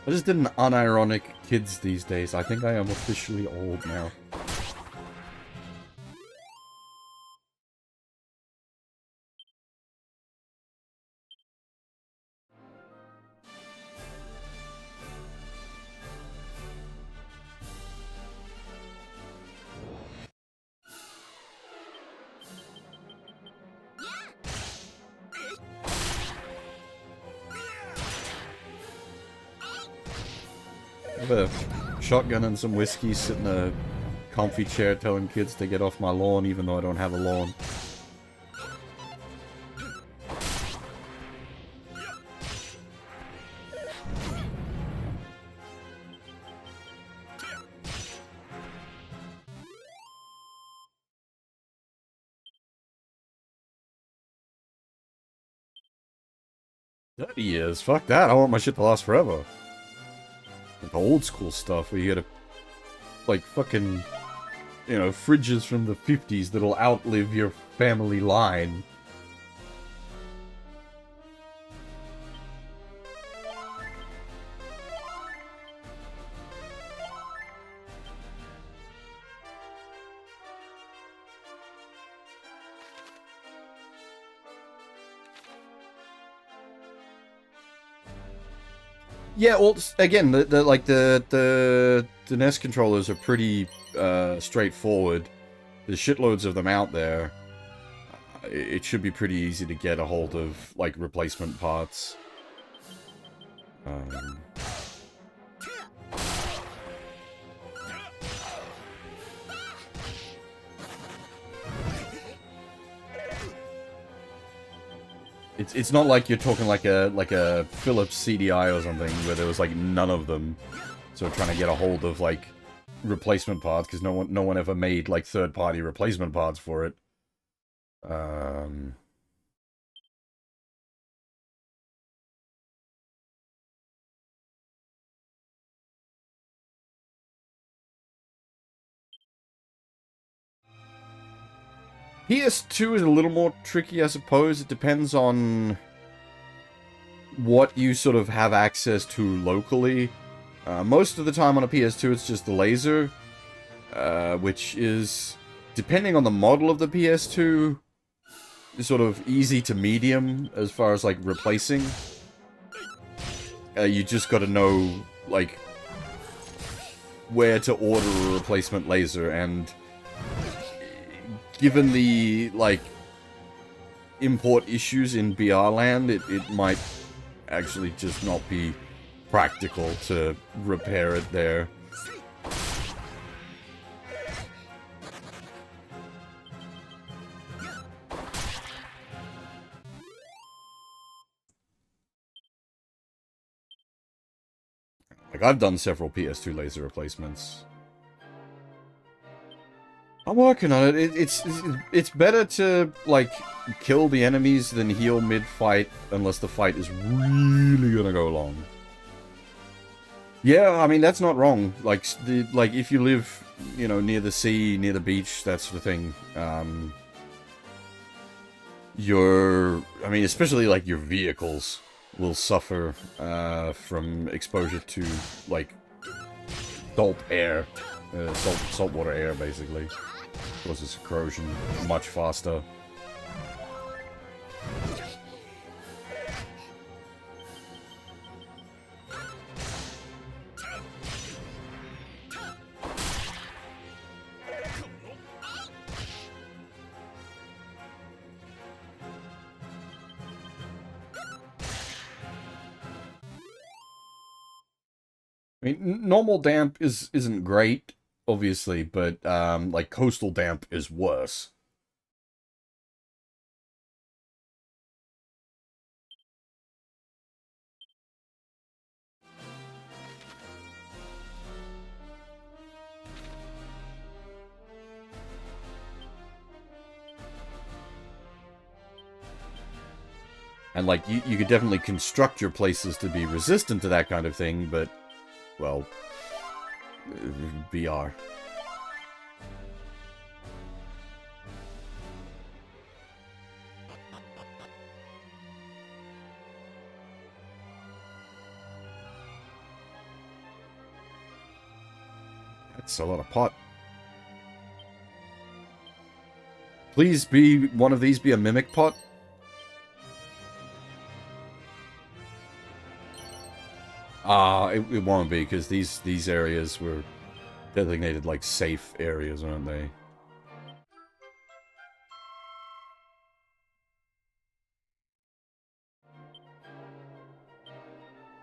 I just did an unironic kids these days. I think I am officially old now. I have a shotgun and some whiskey, sit in a comfy chair telling kids to get off my lawn even though I don't have a lawn. "30 years? Fuck that, I want my shit to last forever." Like the old school stuff where you gotta, like, fucking, you know, fridges from the 50s that'll outlive your family line. Yeah, well, again, the NES controllers are pretty straightforward. There's shitloads of them out there. It should be pretty easy to get a hold of, like, replacement parts. Um, it's not like you're talking like a Philips CDI or something where there was like none of them. So trying to get a hold of like replacement parts because no one ever made like third-party replacement parts for it. PS2 is a little more tricky, I suppose. It depends on what you sort of have access to locally. Most of the time on a PS2, it's just the laser, which is, depending on the model of the PS2, is sort of easy to medium as far as, like, replacing. You just gotta know, like, where to order a replacement laser, and given the, like, import issues in BR land, it might actually just not be practical to repair it there. Like, I've done several PS2 laser replacements. I'm working on it. It's better to, like, kill the enemies than heal mid-fight, unless the fight is really gonna go long. Yeah, I mean, that's not wrong. Like, if you live, you know, near the sea, near the beach, that sort of thing, I mean, especially, like, your vehicles will suffer, from exposure to, like, salt air. Saltwater air, basically. Causes corrosion much faster. I mean, normal damp isn't great, obviously, but, like, coastal damp is worse. And, like, you could definitely construct your places to be resistant to that kind of thing, but, well, VR. That's a lot of pot. Please be one of these be a mimic pot. It won't be, because these areas were designated, like, safe areas, aren't they?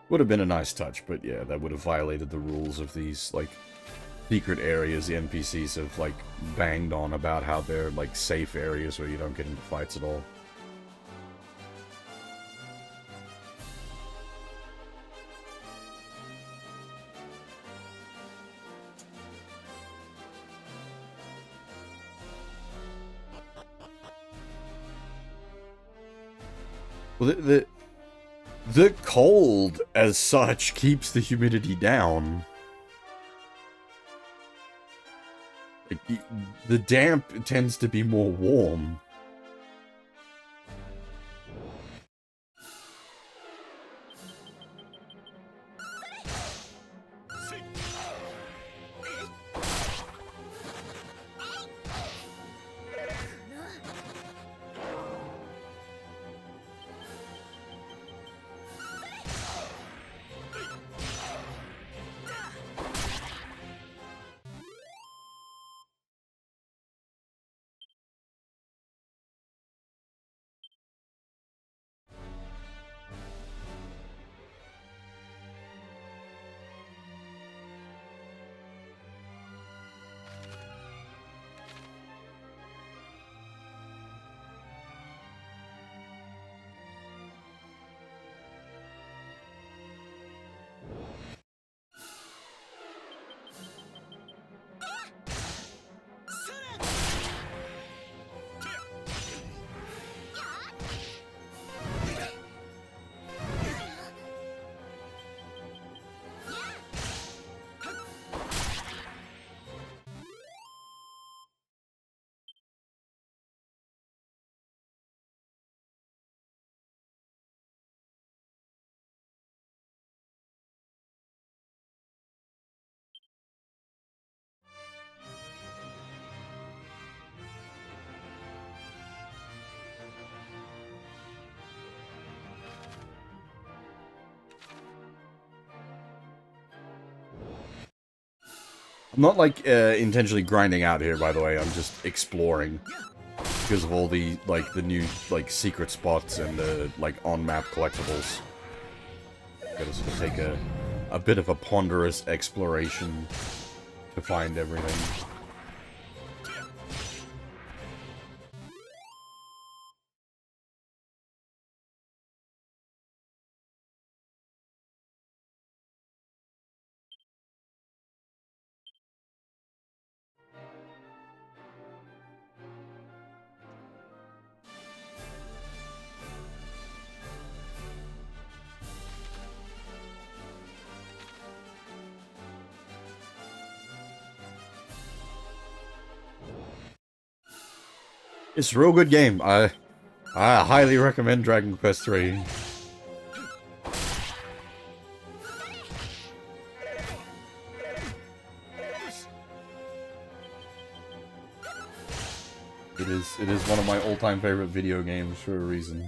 Would have been a nice touch, but yeah, that would have violated the rules of these, like, secret areas the NPCs have, like, banged on about how they're, like, safe areas where you don't get into fights at all. Well, the cold, as such, keeps the humidity down. Like, the damp tends to be more warm. I'm not, like, intentionally grinding out here, by the way. I'm just exploring. Because of all the, like, the new, like, secret spots and the, like, on-map collectibles. Gotta sort of take a bit of a ponderous exploration to find everything. It's a real good game. I highly recommend Dragon Quest III. It is one of my all-time favorite video games for a reason.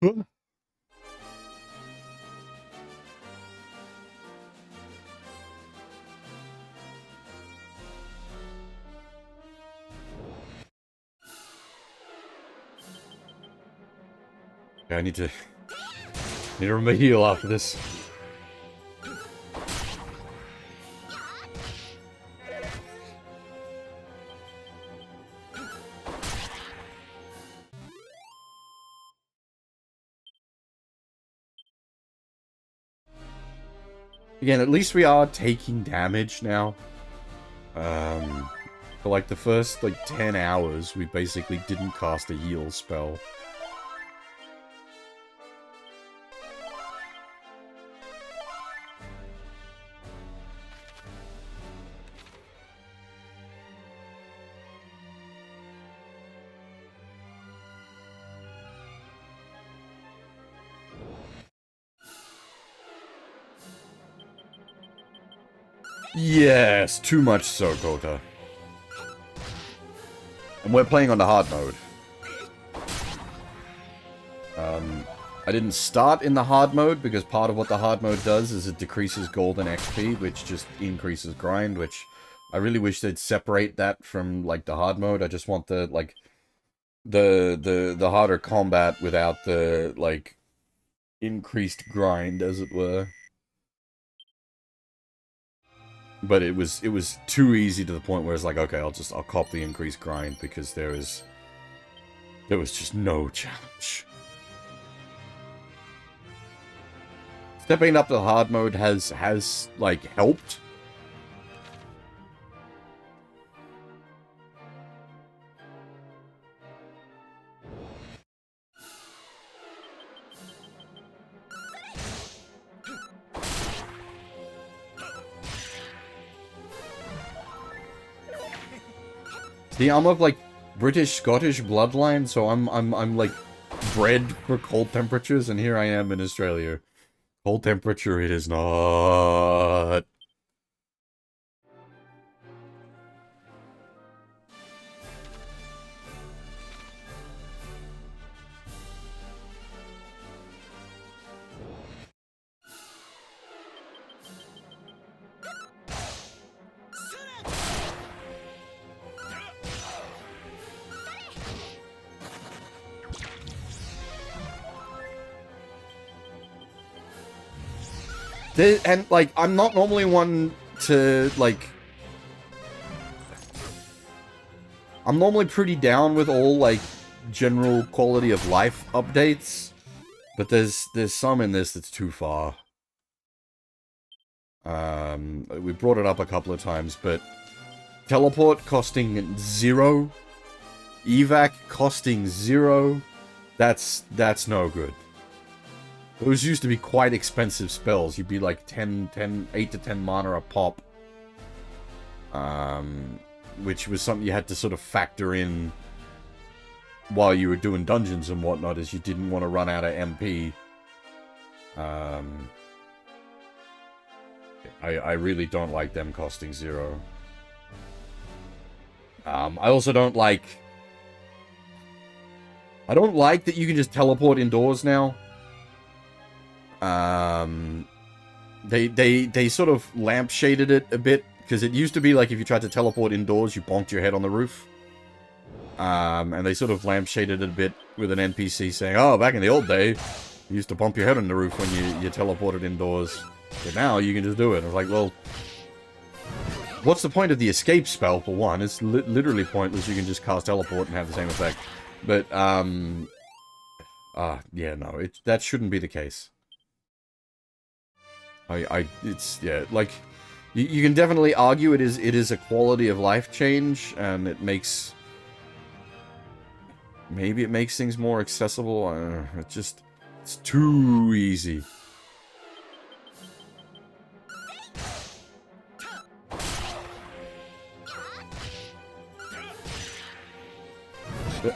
Huh? Yeah, I need to remedial after this. Again, at least we are taking damage now. For like the first, like, 10 hours, we basically didn't cast a heal spell. Yes, too much so, Kota. And we're playing on the hard mode. I didn't start in the hard mode, because part of what the hard mode does is it decreases gold and XP, which just increases grind, which I really wish they'd separate that from, like, the hard mode. I just want the, like, the harder combat without the, like, increased grind, as it were. But it was too easy to the point where it's like, okay, I'll cop the increased grind, because there was just no challenge. Stepping up to hard mode has like helped. See, I'm of like British Scottish bloodline, so I'm like bred for cold temperatures, and here I am in Australia. Cold temperature it is not. And, like, I'm not normally one to, like... I'm normally pretty down with all, like, general quality of life updates. But there's some in this that's too far. We brought it up a couple of times, but... Teleport costing 0. Evac costing 0. That's no good. Those used to be quite expensive spells. You'd be like 8 to 10 mana a pop. Which was something you had to sort of factor in while you were doing dungeons and whatnot, as you didn't want to run out of MP. I really don't like them costing 0. I also don't like... I don't like that you can just teleport indoors now. They sort of lampshaded it a bit, because it used to be like if you tried to teleport indoors, you bonked your head on the roof. And they sort of lampshaded it a bit with an NPC saying, oh, back in the old day, you used to bump your head on the roof when you teleported indoors. But now you can just do it. I was like, well, what's the point of the escape spell, for one? It's literally pointless. You can just cast teleport and have the same effect. But, yeah, no, that shouldn't be the case. It's, yeah, like, you can definitely argue it is a quality of life change, and it makes, maybe it makes things more accessible. It's too easy.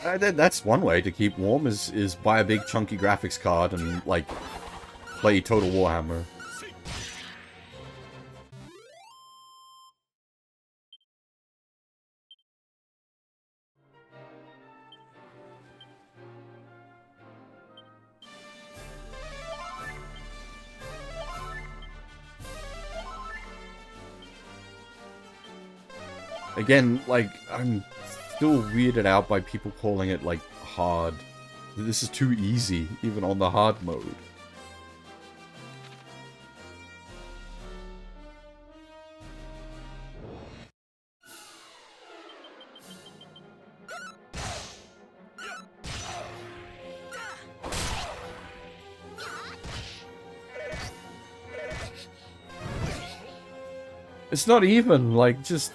That's one way to keep warm, is buy a big chunky graphics card and, like, play Total Warhammer. Again, like, I'm still weirded out by people calling it, like, hard. This is too easy, even on the hard mode. It's not even, like, just...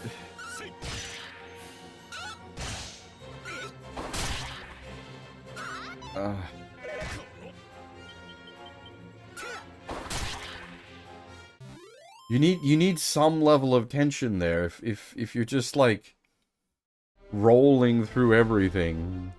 You need some level of tension there if you're just, like, rolling through everything.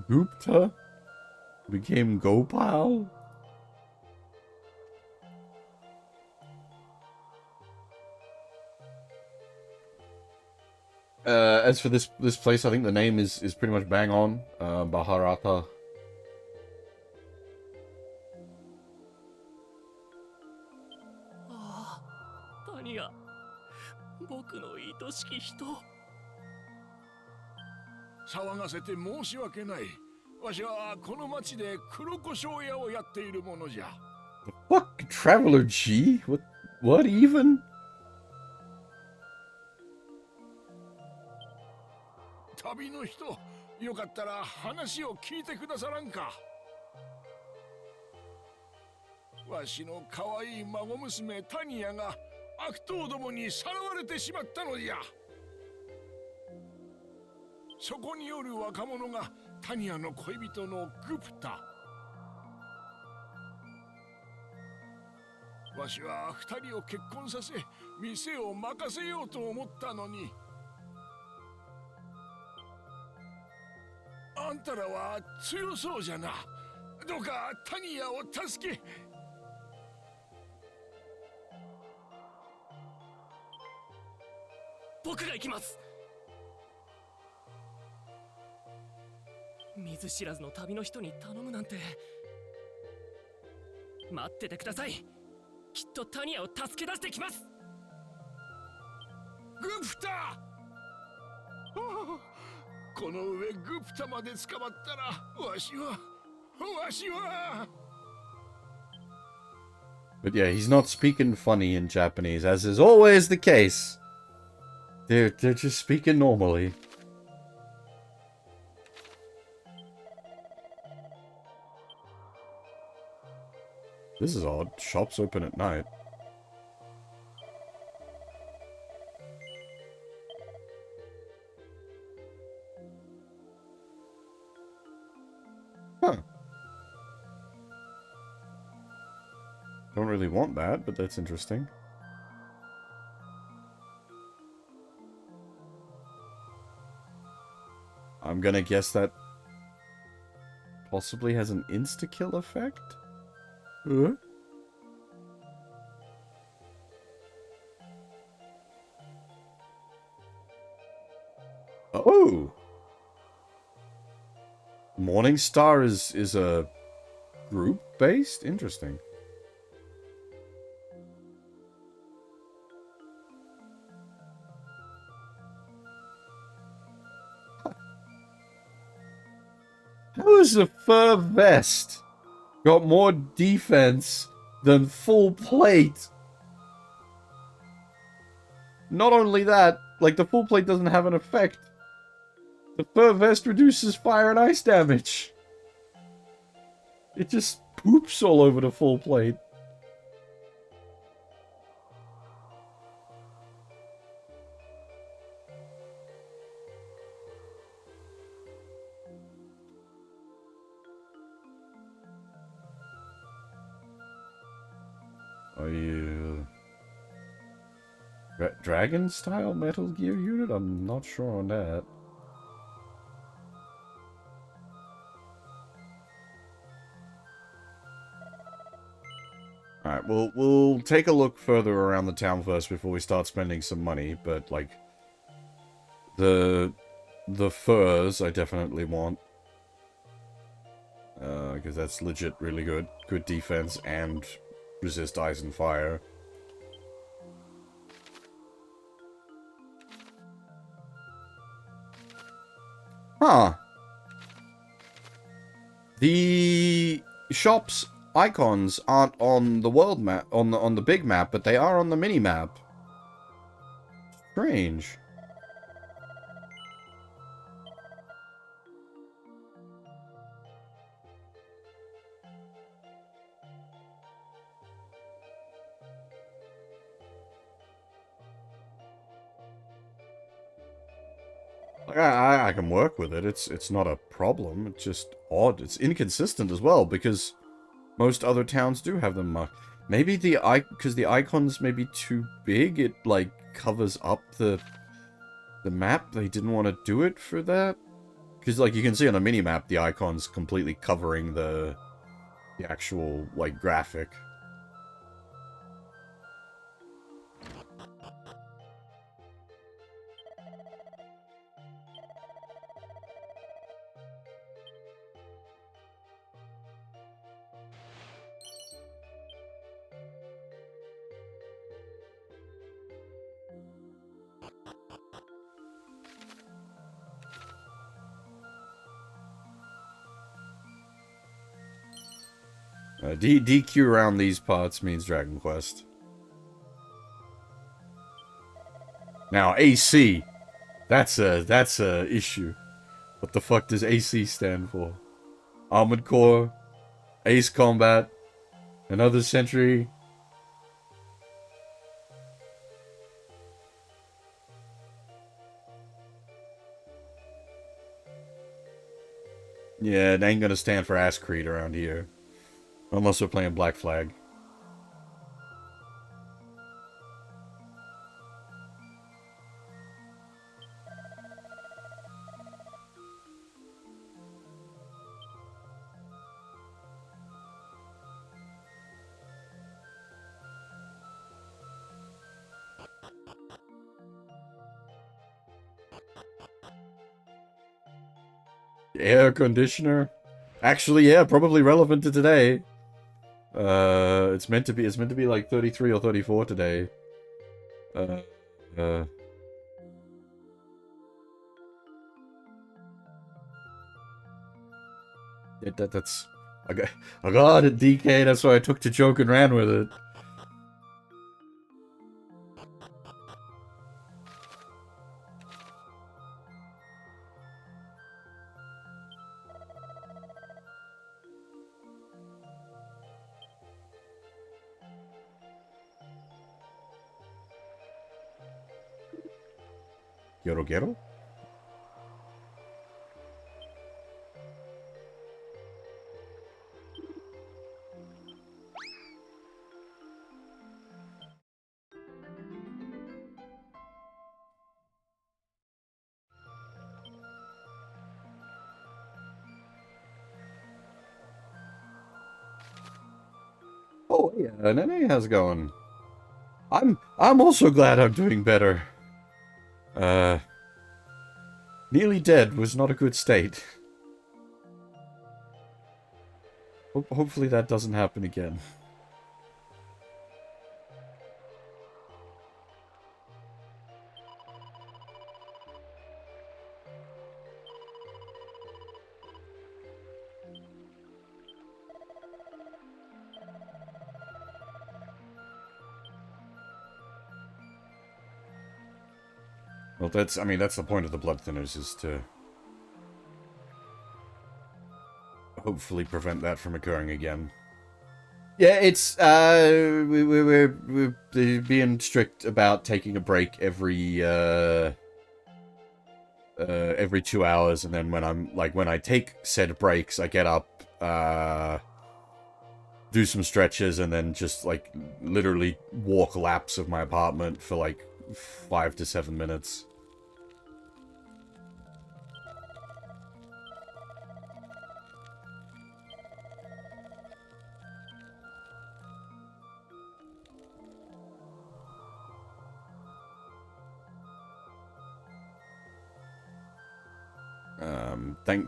Gupta became Gopal? As for this place, I think the name is pretty much bang on. Bharata. Tanya, 僕の愛しき人。騒がせて申し訳ない。わしはこの町で黒胡椒屋をやっているものじゃ。Fuck, Traveler G? What even? 旅の人、よかったら話を聞いてくださらんか。わしの可愛い孫娘タニアが悪党どもにさらわれてしまったのじゃ。そこによる若者がタニアの恋人のグプタ。わしは二人を結婚させ店を任せようと思ったのに、あんたらは強そうじゃな。どうかタニアを助け。僕が行きます。見ず知らずの旅の人に頼むなんて。待っててください。きっとタニアを助け出してきます。グプタ！この上グプタまで捕まったらわしは。But yeah, he's not speaking funny in Japanese, as is always the case. They're just speaking normally. This is odd. Shops open at night. Huh. Don't don't really want that, but that's interesting. I'm gonna guess that possibly has an insta-kill effect? Huh? Oh! Morningstar is a group-based? Interesting. How is a fur vest got more defense than full plate? Not only that, like, the full plate doesn't have an effect. The fur vest reduces fire and ice damage. It just poops all over the full plate. Are you... Dragon-style Metal Gear unit? I'm not sure on that. Alright, we'll take a look further around the town first before we start spending some money, but, like, the furs I definitely want. Because that's legit really good. Good defense and resist ice and fire. Huh. The shop's icons aren't on the world map, on the big map, but they are on the mini map. Strange. Like, I can work with it. It's not a problem. It's just odd. It's inconsistent as well, because most other towns do have them marked. Maybe because the icons may be too big, it, like, covers up the map. They didn't want to do it for that. Because, like, you can see on the mini-map, the icon's completely covering the actual, like, graphic. DQ around these parts means Dragon Quest. Now, AC. That's a issue. What the fuck does AC stand for? Armored Core, Ace Combat, another Century. Yeah, it ain't gonna stand for Ass Creed around here. Unless we're playing Black Flag. Air conditioner? Actually, yeah, probably relevant to today. It's meant to be like 33 or 34 today. Yeah, that's... I got it, DK, that's why I took the joke and ran with it. Gero? Oh, yeah, Nene, how's it going? I'm also glad I'm doing better. Nearly dead was not a good state. Hopefully that doesn't happen again. Well, that's the point of the blood thinners, is to hopefully prevent that from occurring again. Yeah, it's, we're being strict about taking a break every 2 hours, and then when I take said breaks, I get up, do some stretches, and then just, like, literally walk laps of my apartment for, like, 5 to 7 minutes.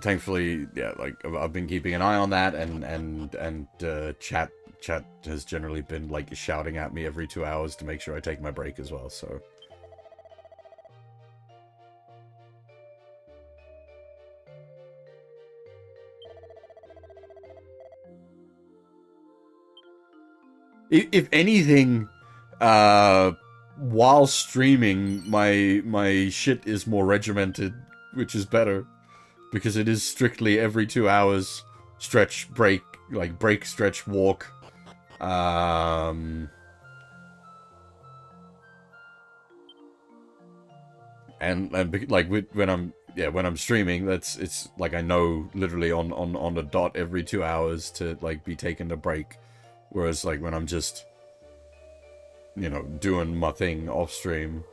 Thankfully, yeah, like, I've been keeping an eye on that, and chat has generally been, like, shouting at me every 2 hours to make sure I take my break as well, so. If anything, while streaming, my shit is more regimented, which is better. Because it is strictly every 2 hours, stretch, break, like, break, stretch, walk. And like, when I'm streaming, it's like, I know literally on the dot every 2 hours to, like, be taking a break. Whereas, like, when I'm just, you know, doing my thing off stream,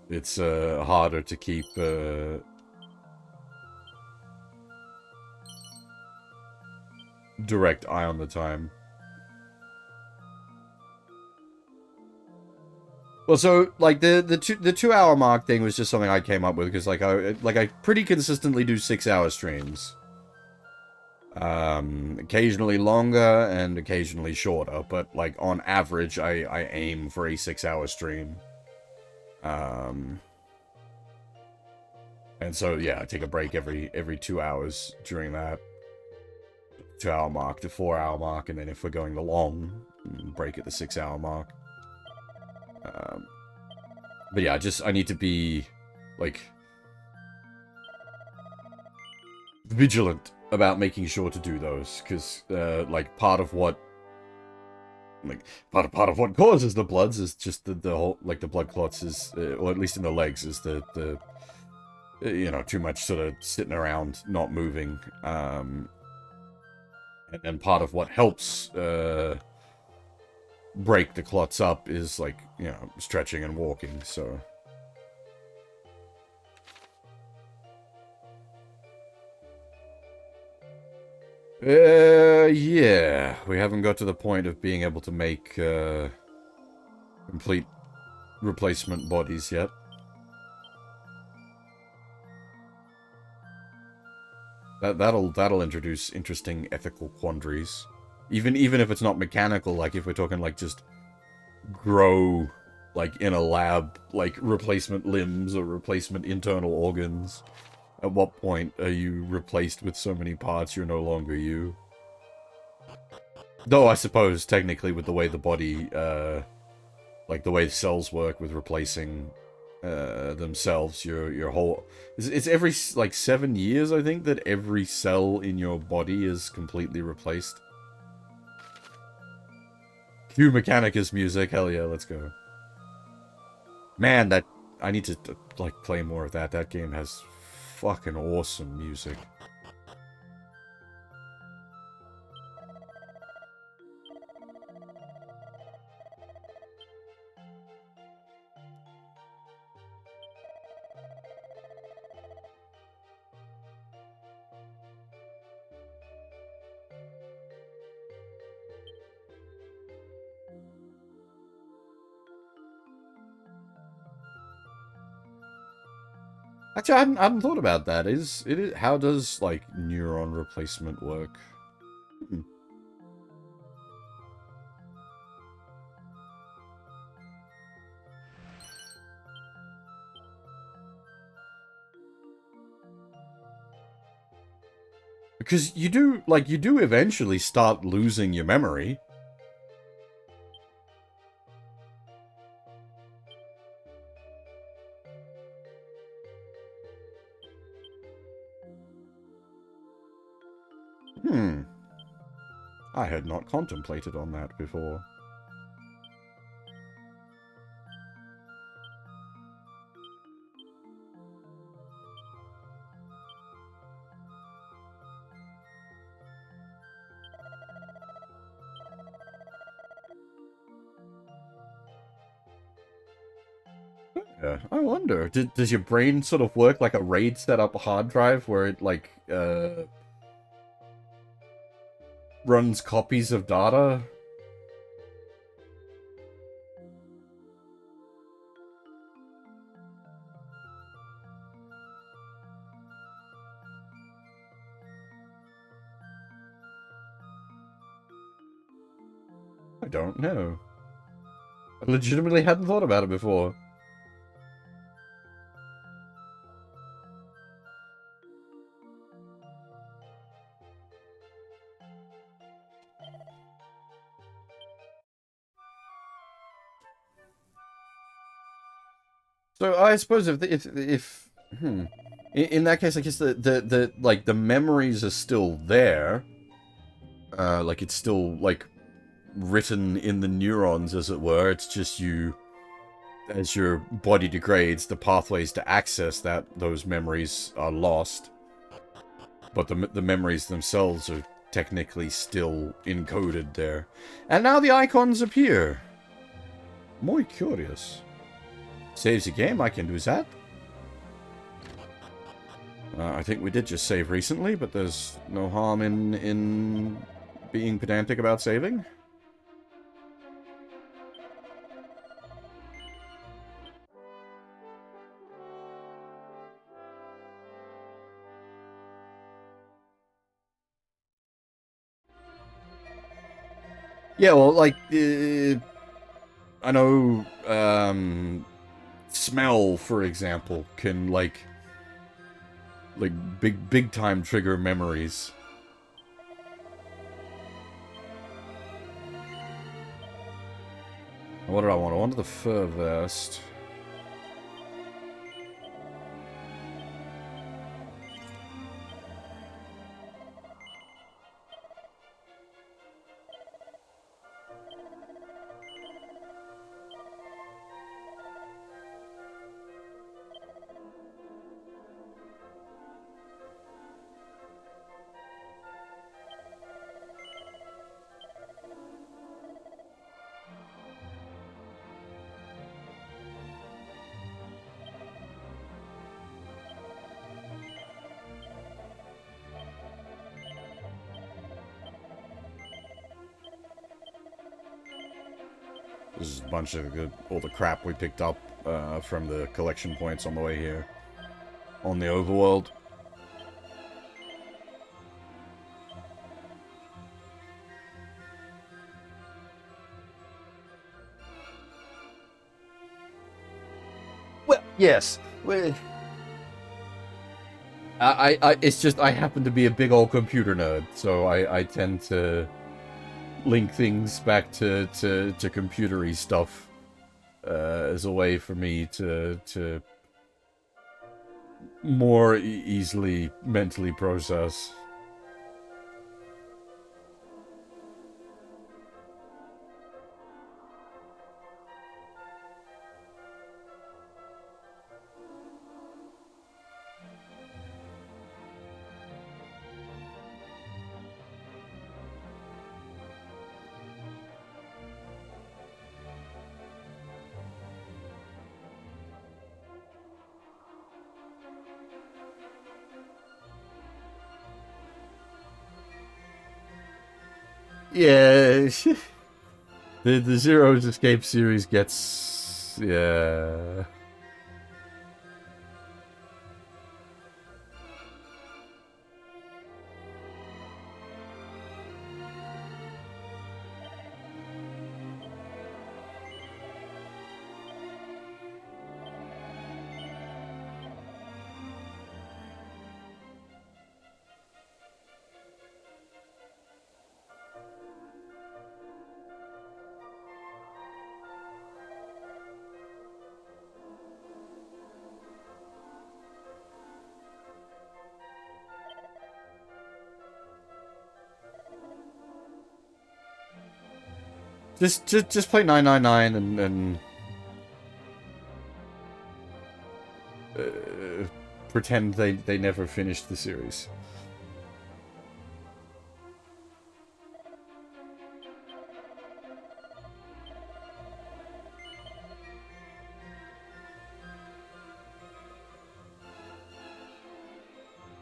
it's harder to keep direct eye on the time. Well, so, like, the 2 hour mark thing was just something I came up with, because, like, I pretty consistently do 6 hour streams. Occasionally longer and occasionally shorter, but, like, on average, I aim for a 6 hour stream. And so, yeah, I take a break every 2 hours during that 2 hour mark to 4 hour mark, and then if we're going the long, break at the 6 hour mark. But yeah, I need to be, like, vigilant about making sure to do those, because, like, part of what causes the bloods is just the whole, like, the blood clots is, or at least in the legs, is the you know, too much sort of sitting around, not moving, and then part of what helps, break the clots up is, like, you know, stretching and walking, so. Yeah, we haven't got to the point of being able to make, complete replacement bodies yet. That'll introduce interesting ethical quandaries. Even if it's not mechanical, like, if we're talking, like, just grow, like, in a lab, like, replacement limbs or replacement internal organs. At what point are you replaced with so many parts you're no longer you? Though I suppose, technically, with the way the body, like, the way cells work with replacing themselves, your whole... It's every, like, 7 years, I think, that every cell in your body is completely replaced. Cue Mechanicus music, hell yeah, let's go. Man, I need to, like, play more of that. That game has fucking awesome music. Actually, I hadn't thought about that. How does, like, neuron replacement work? Hmm. Because you do eventually start losing your memory. I had not contemplated on that before. Yeah, I wonder, does your brain sort of work like a RAID setup hard drive where it, like, runs copies of data? I don't know. I legitimately hadn't thought about it before. So I suppose if in that case, I guess the memories are still there. Like it's still like written in the neurons, as it were. It's just as your body degrades, the pathways to access those memories are lost. But the memories themselves are technically still encoded there. And now the icons appear. Muy curious. Saves the game, I can do that. I think we did just save recently, but there's no harm in being pedantic about saving. Yeah, well, like, I know, smell, for example, can, like big time trigger memories. What did I want? I wanted the fur vest. This is a bunch of all the crap we picked up from the collection points on the way here. On the overworld. Well, yes. It's just I happen to be a big old computer nerd, so I tend to link things back to computery stuff as a way for me to more easily mentally process. Yeah, the Zero's Escape series gets, yeah. Just play 999 and pretend they never finished the series.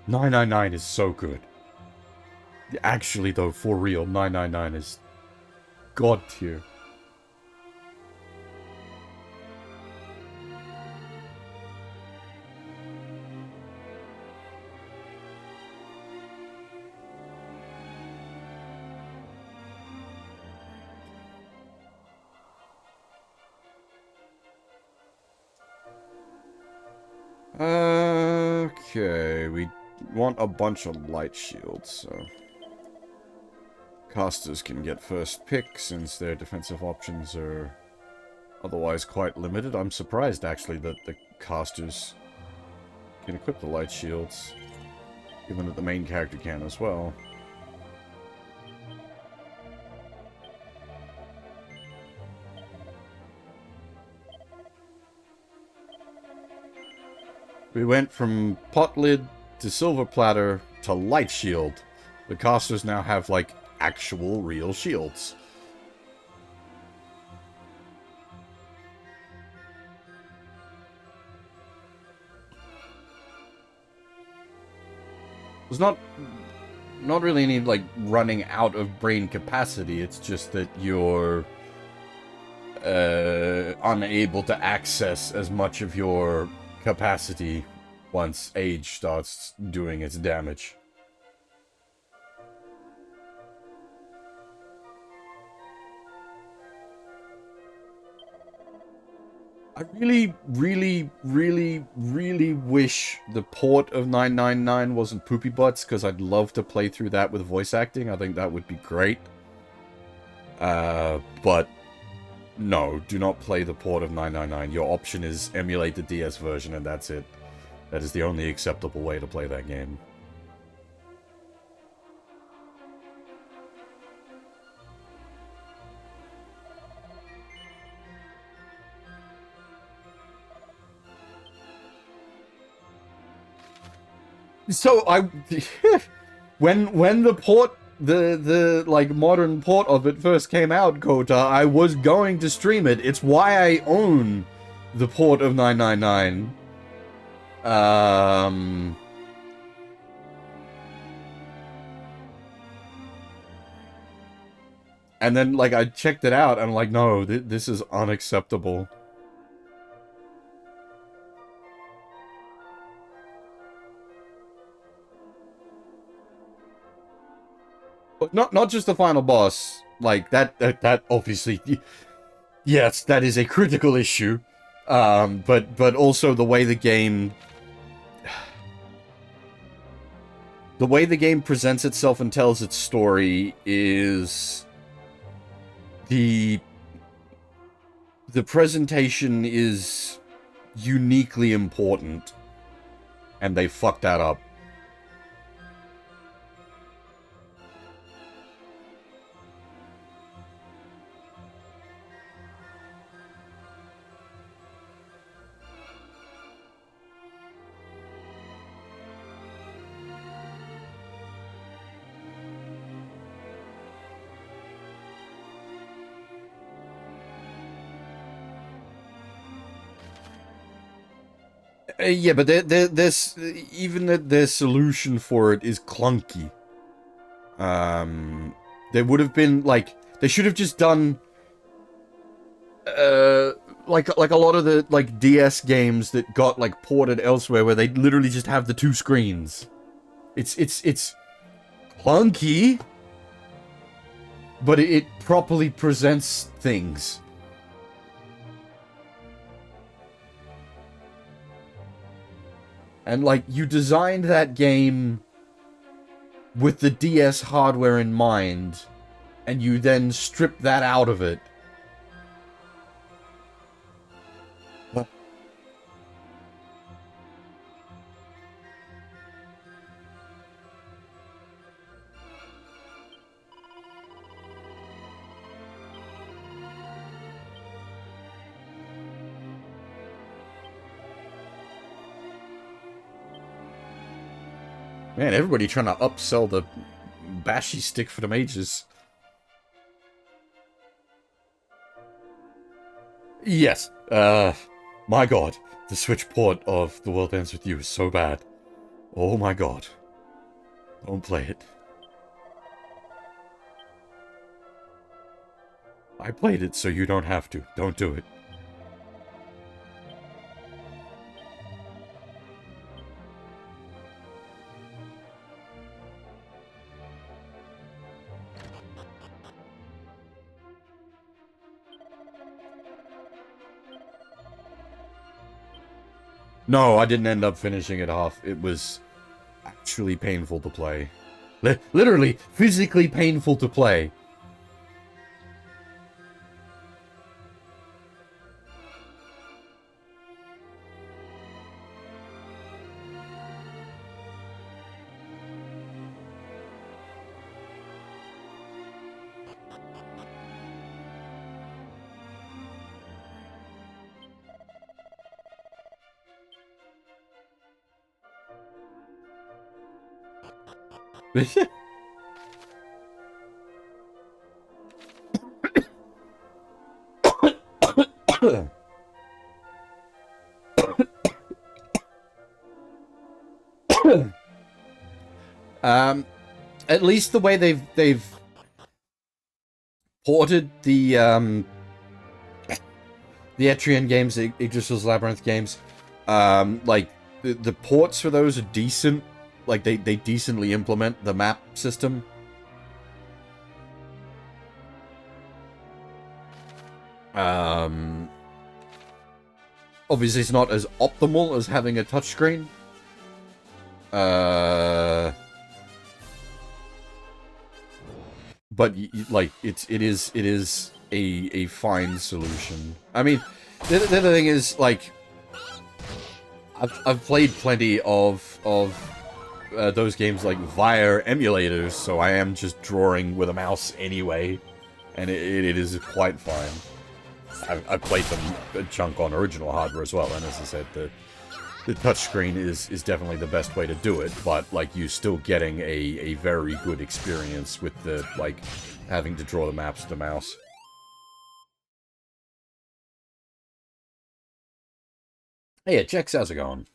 "999 is so good. Actually, though, for real, 999 is god tier." Okay, we want a bunch of light shields, so casters can get first pick since their defensive options are otherwise quite limited. I'm surprised, actually, that the casters can equip the light shields, given that the main character can as well. We went from pot lid to silver platter to light shield. The casters now have, like, actual real shields. There's not really any, like, running out of brain capacity. It's just that you're unable to access as much of your capacity once age starts doing its damage. I really, really, really, really wish the port of 999 wasn't Poopy Butts, because I'd love to play through that with voice acting. I think that would be great. But no, do not play the port of 999. Your option is emulate the DS version, and that's it. That is the only acceptable way to play that game. So when the port, the like modern port of it first came out, Kota, I was going to stream it. It's why I own the port of 999. And then, like, I checked it out, and I'm like, no, this is unacceptable. But not just the final boss. Like, that obviously, yes, that is a critical issue. But also the way the game... The way the game presents itself and tells its story is... The presentation is uniquely important, and they fucked that up. Yeah, but there's even their solution for it is clunky. There would have been, like, they should have just done like a lot of the, like, DS games that got, like, ported elsewhere, where they literally just have the two screens. It's clunky, but it properly presents things. And, like, you designed that game with the DS hardware in mind, and you then strip that out of it. What? Man, everybody trying to upsell the bashy stick for the mages. Yes, my god, the Switch port of The World Ends With You is so bad. Oh my god. Don't play it. I played it so you don't have to. Don't do it. No, I didn't end up finishing it off. It was actually painful to play. Literally, physically painful to play. At least the way they've ported the Etrian games, the Yggdrasil's Labyrinth games, like the ports for those are decent. Like they decently implement the map system. Obviously it's not as optimal as having a touchscreen. But like it is a fine solution. I mean, the other thing is like I've played plenty of those games like via emulators, so I am just drawing with a mouse anyway, and it is quite fine. I've played them a chunk on original hardware as well, and as I said, the touchscreen is definitely the best way to do it, but like you're still getting a very good experience with the like having to draw the maps with the mouse. Hey, yeah, Jex, how's it going?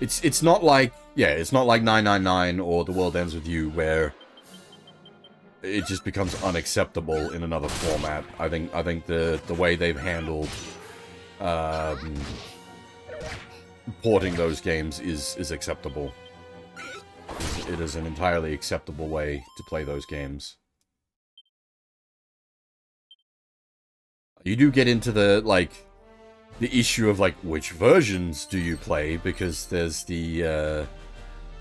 It's not like, yeah, it's not like 999 or The World Ends With You where it just becomes unacceptable in another format. I think the way they've handled porting those games is acceptable. It is an entirely acceptable way to play those games. You do get into the issue of like which versions do you play, because there's the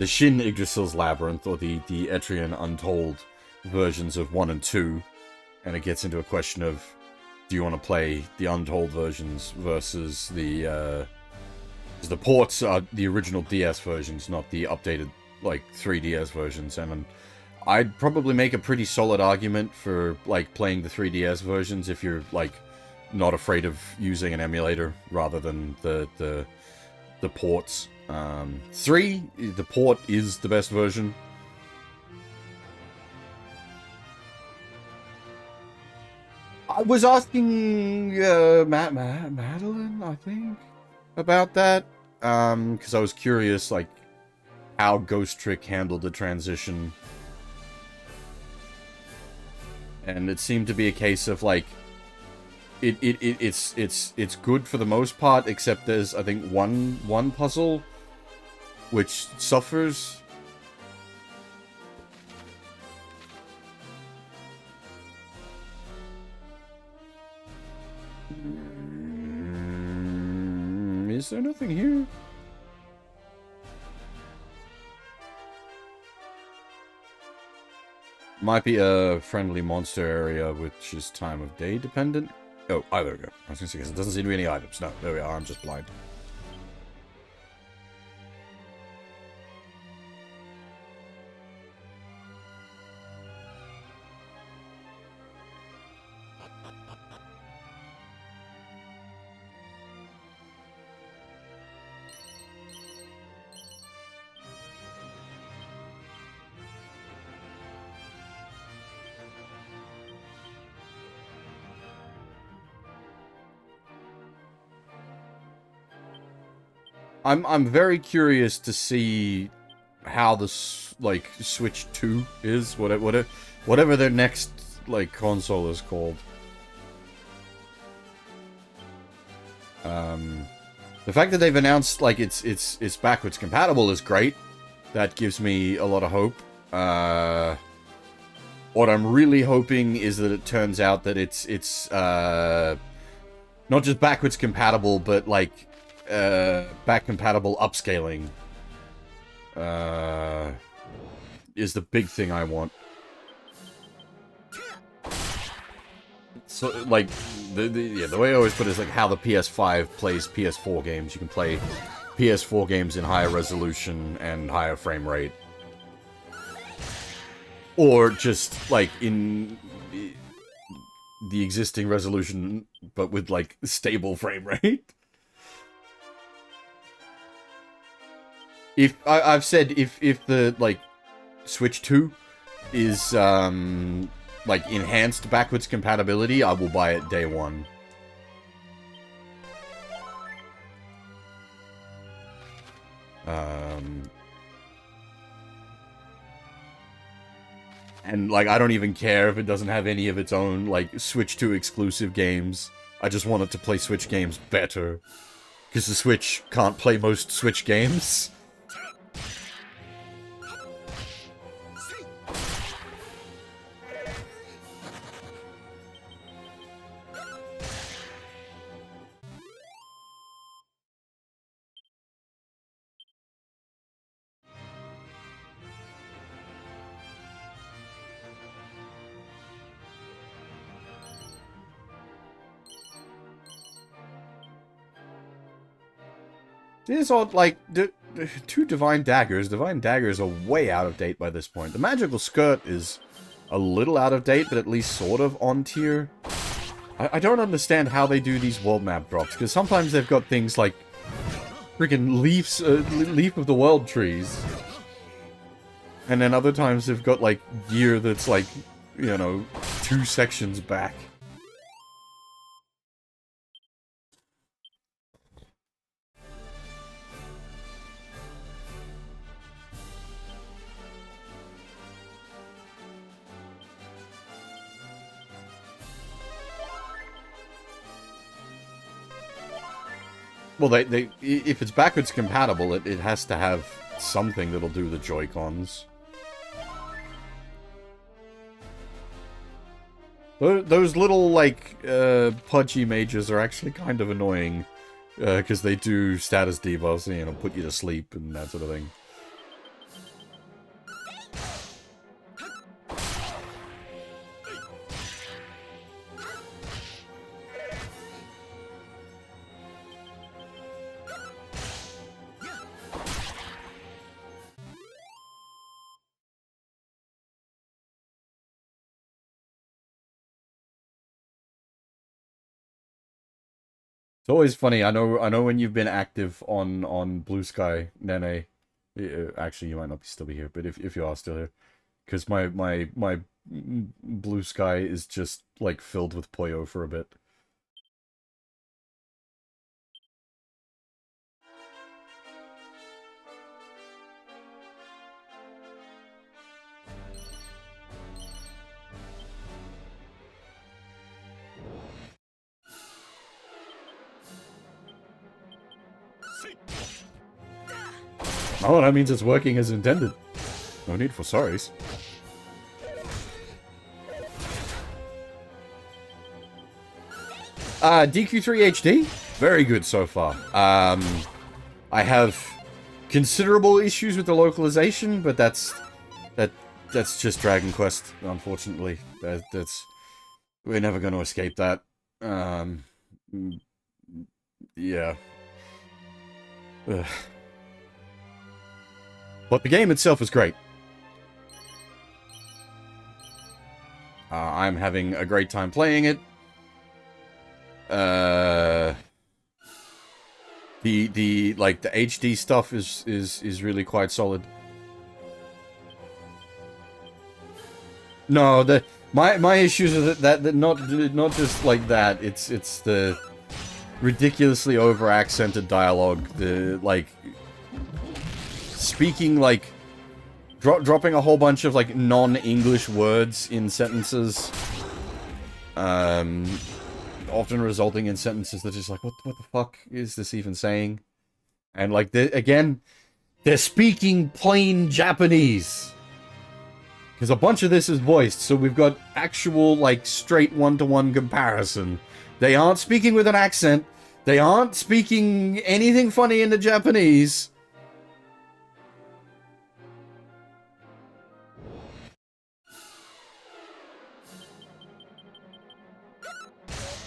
Shin Yggdrasil's Labyrinth or the Etrian Untold versions of 1 and 2, and it gets into a question of do you want to play the Untold versions versus the ports are the original DS versions, not the updated like 3DS versions, and I'd probably make a pretty solid argument for like playing the 3DS versions if you're like not afraid of using an emulator rather than the ports. 3, the port is the best version. I was asking Madeline, I think, about that, because I was curious, like, how Ghost Trick handled the transition. And it seemed to be a case of, like, it's good for the most part, except there's, I think, one puzzle which suffers. Is there nothing here? Might be a friendly monster area, which is time of day dependent. Oh, there we go. I was gonna say, 'cause it doesn't seem to be any items. No, there we are. I'm just blind. I'm very curious to see how this like Switch 2 is, whatever their next like console is called. The fact that they've announced like it's backwards compatible is great. That gives me a lot of hope. What I'm really hoping is that it turns out that it's not just backwards compatible, but like back compatible upscaling is the big thing I want. So like the way I always put it is like how the PS5 plays PS4 games. You can play PS4 games in higher resolution and higher frame rate. Or just, like, in the existing resolution, but with, like, stable frame rate. I've said, if the, like, Switch 2 is, like, enhanced backwards compatibility, I will buy it day one. And, like, I don't even care if it doesn't have any of its own, like, Switch 2 exclusive games. I just want it to play Switch games better. Because the Switch can't play most Switch games. These are, like, two Divine Daggers. Divine Daggers are way out of date by this point. The Magical Skirt is a little out of date, but at least sort of on tier. I don't understand how they do these world map drops, because sometimes they've got things like freaking leaves, Leaf of the World trees. And then other times they've got, like, gear that's, like, you know, 2 sections back. Well, if it's backwards compatible, it has to have something that'll do the Joy-Cons. Those little, like, pudgy mages are actually kind of annoying, because they do status debuffs, you know, put you to sleep and that sort of thing. It's always funny. I know when you've been active on Blue Sky, Nene. Actually, you might not still be here, but if you are still here, because my Blue Sky is just like filled with Poyo for a bit. Oh, that means it's working as intended. No need for sorries. DQ3 HD? Very good so far. I have considerable issues with the localization, but that's just Dragon Quest, unfortunately. We're never going to escape that. Yeah. Ugh. But the game itself is great. I'm having a great time playing it. The HD stuff is really quite solid. No, my issues are that not just like that. It's the ridiculously over-accented dialogue. The, like, speaking, like, dropping a whole bunch of, like, non-English words in sentences. Often resulting in sentences that are just like, what the fuck is this even saying? And, like, again, they're speaking plain Japanese. Because a bunch of this is voiced, so we've got actual, like, straight one-to-one comparison. They aren't speaking with an accent. They aren't speaking anything funny in the Japanese.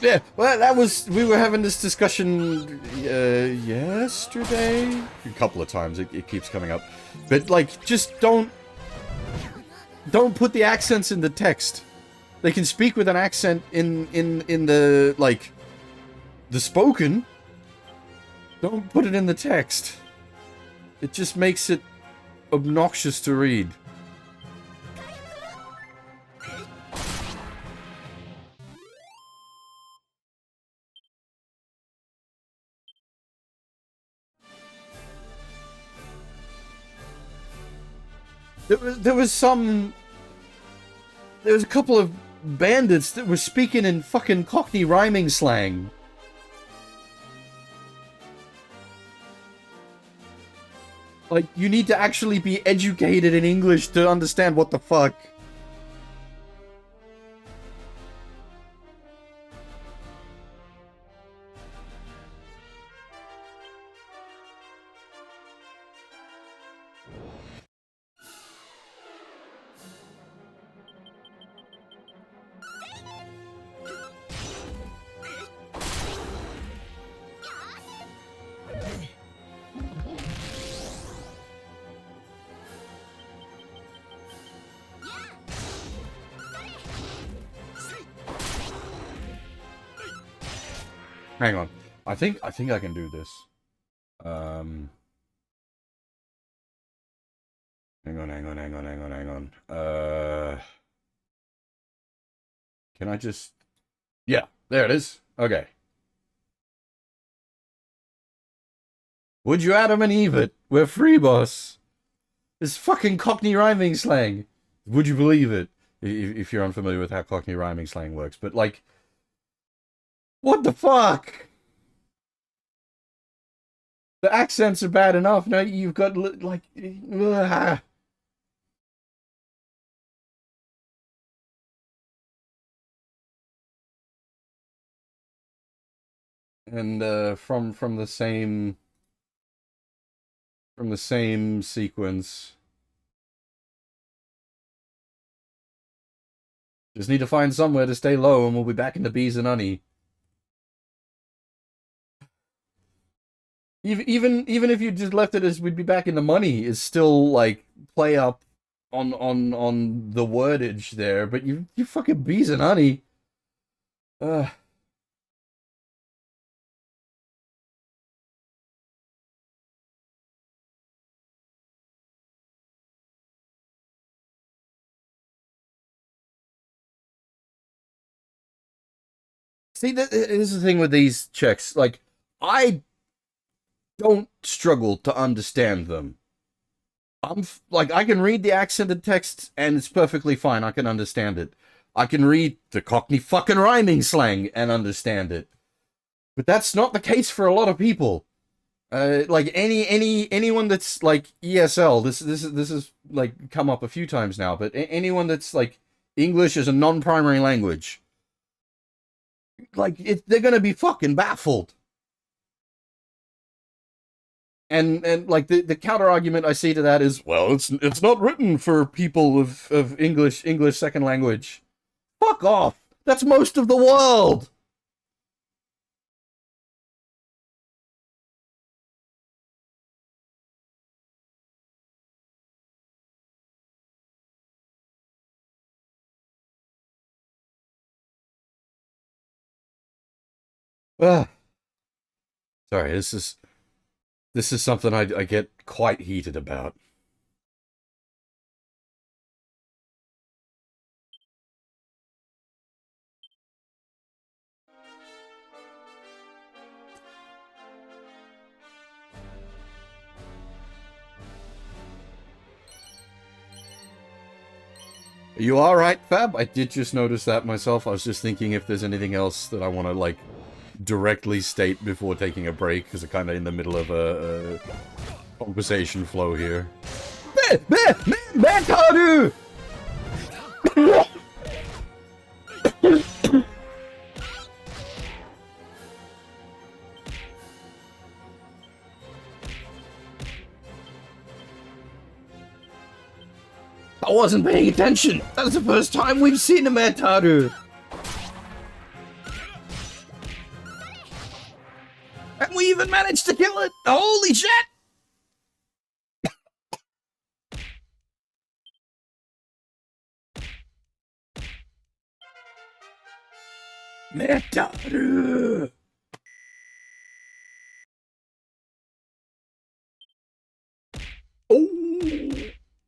Yeah, well, that was... We were having this discussion yesterday? A couple of times, it keeps coming up. But, like, just don't put the accents in the text. They can speak with an accent in the, like, the spoken. Don't put it in the text. It just makes it obnoxious to read. There was a couple of bandits that were speaking in fucking Cockney rhyming slang. Like, you need to actually be educated in English to understand what the fuck. Hang on. I think I can do this. Hang on. Can I just... Yeah, there it is. Okay. Would you Adam and Eve it? We're free, boss. It's fucking Cockney rhyming slang. Would you believe it? If you're unfamiliar with how Cockney rhyming slang works. But, like... What the fuck? The accents are bad enough. Now you've got, like... Ugh. And, from the same... From the same sequence. Just need to find somewhere to stay low and we'll be back into bees and honey. Even if you just left it as we'd be back in the money is still like play up on the wordage there, but you fucking bees and honey. See, this is the thing with these checks. Like, I don't struggle to understand them. Like, I can read the accented text and it's perfectly fine. I can understand it. I can read the Cockney fucking rhyming slang and understand it. But that's not the case for a lot of people. Like anyone that's like ESL, this is like come up a few times now, but anyone that's like English as a non-primary language, like they're gonna be fucking baffled. And like the counter argument I see to that is, well, it's not written for people of English second language. Fuck off. That's most of the world. Sorry, this is something I get quite heated about. You are right, Fab. I did just notice that myself. I was just thinking if there's anything else that I want to, like, directly state before taking a break, because I'm kind of in the middle of a conversation flow here. Metaru! I wasn't paying attention. That's the first time we've seen a Metaru. And we even managed to kill it. Holy shit! Metaru! Oh!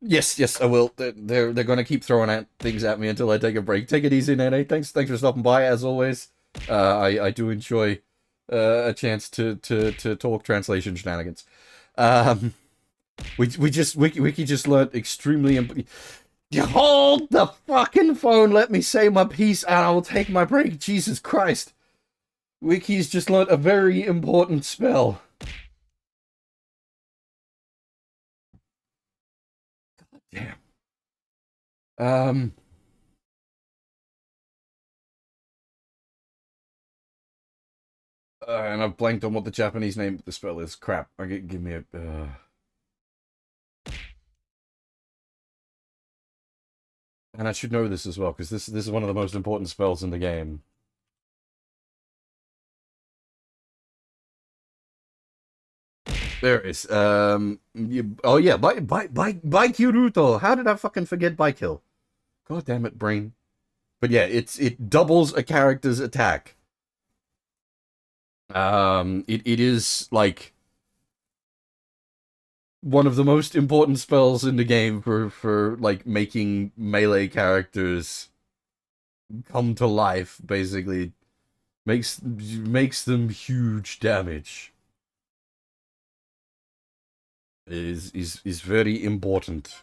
Yes, I will. They're gonna keep throwing out things at me until I take a break. Take it easy, Nene. Thanks for stopping by as always. I do enjoy a chance to talk translation shenanigans. Wiki just learned extremely. Hold the fucking phone. Let me say my piece, and I will take my break. Jesus Christ. Wiki's just learned a very important spell. Damn. And I've blanked on what the Japanese name of the spell is. Crap. Give me a. And I should know this as well, because this is one of the most important spells in the game. There it is. Oh yeah, by Kiruto. How did I fucking forget by kill? God damn it, brain. But yeah, it doubles a character's attack. It is like one of the most important spells in the game for like making melee characters come to life. Basically, makes them huge damage. Is very important.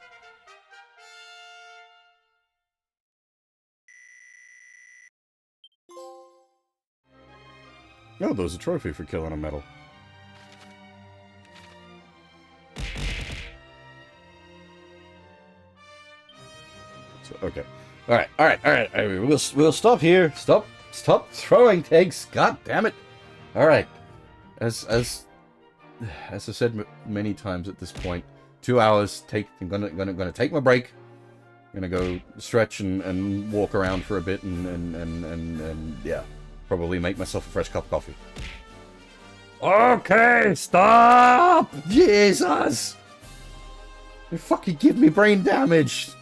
Oh, there's a trophy for killing a metal. So, okay. All right. We'll stop here. Stop throwing eggs. God damn it. All right. As I've said many times at this point, 2 hours. I'm gonna take my break. I'm gonna go stretch and walk around for a bit and yeah, probably make myself a fresh cup of coffee. Okay, stop! Jesus! You fucking give me brain damage.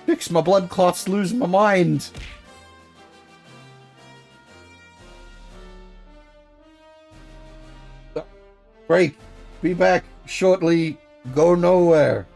Fix my blood clots, lose my mind. Break. Be back shortly. Go nowhere.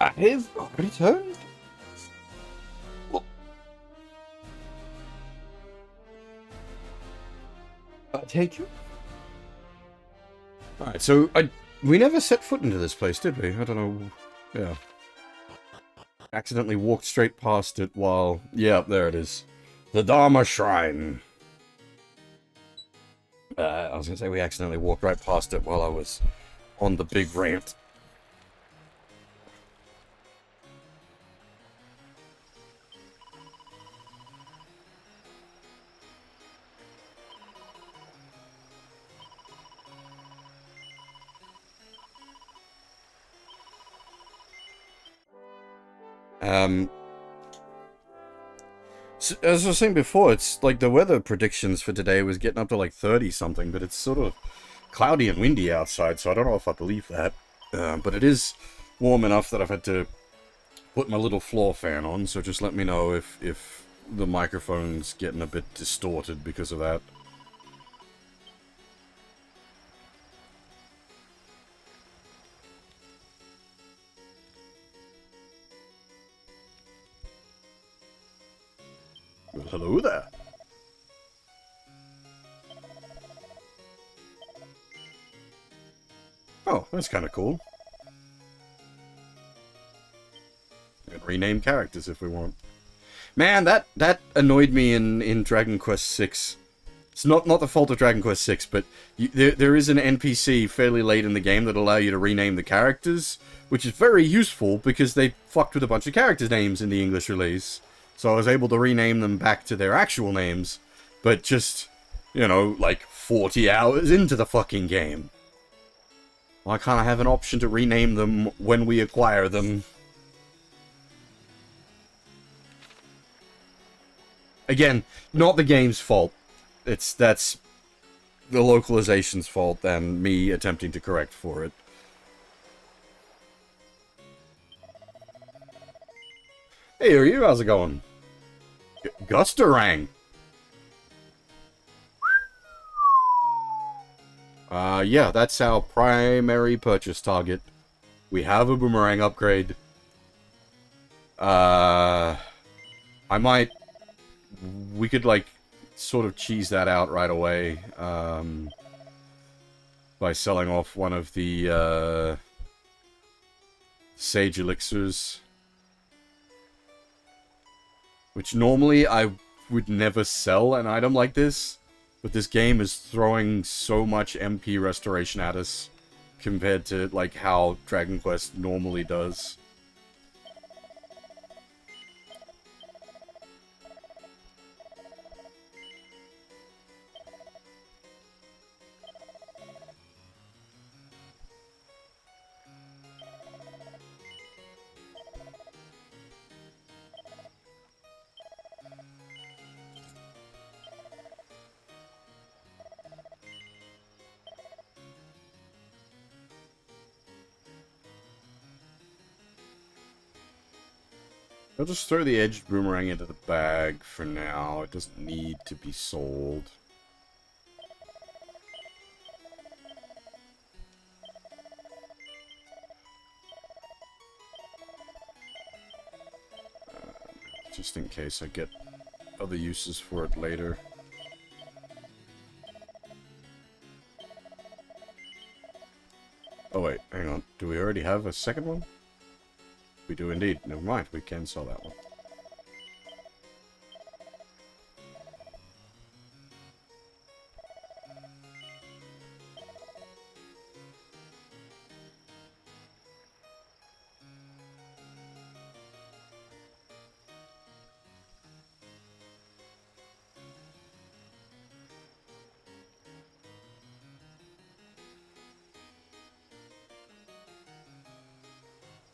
I have returned. I take you. Alright, so we never set foot into this place, did we? I don't know. Yeah. Accidentally walked straight past it while... Yeah, there it is. The Dharma Shrine. I was gonna say we accidentally walked right past it while I was on the big rant. So, as I was saying before, it's like the weather predictions for today was getting up to like 30 something, but it's sort of cloudy and windy outside, so I don't know if I believe that. But it is warm enough that I've had to put my little floor fan on, so just let me know if the microphone's getting a bit distorted because of that. Well, hello there. Oh, that's kind of cool. We can rename characters if we want. Man, that annoyed me in Dragon Quest VI. It's not the fault of Dragon Quest VI, but there is an NPC fairly late in the game that allow you to rename the characters, which is very useful because they fucked with a bunch of character names in the English release. So I was able to rename them back to their actual names, but just, you know, like 40 hours into the fucking game. Why can't I have an option to rename them when we acquire them? Again, not the game's fault. That's the localization's fault and me attempting to correct for it. Hey, are you? How's it going? Gustarang. Yeah, that's our primary purchase target. We have a boomerang upgrade. We could, like, sort of cheese that out right away, by selling off one of the, Sage Elixirs. Which normally I would never sell an item like this, but this game is throwing so much MP restoration at us compared to, like, how Dragon Quest normally does. I'll just throw the edged boomerang into the bag for now. It doesn't need to be sold. Just in case I get other uses for it later. Oh wait, hang on. Do we already have a second one? We do indeed. Never mind, we can sell that one.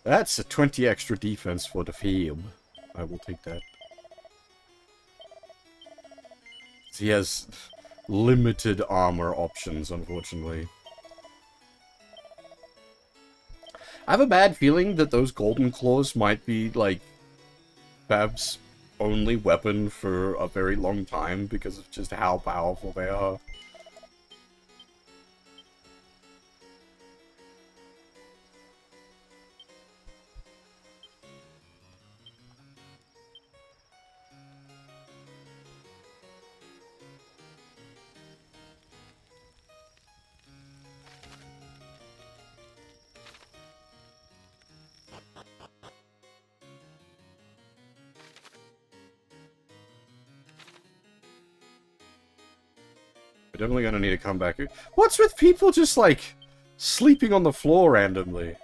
That's a 20 extra defense for the field. I will take that. He has limited armor options, unfortunately. I have a bad feeling that those golden claws might be, like, Bab's only weapon for a very long time because of just how powerful they are. definitely gonna need to come back. What's with people just, like, sleeping on the floor randomly?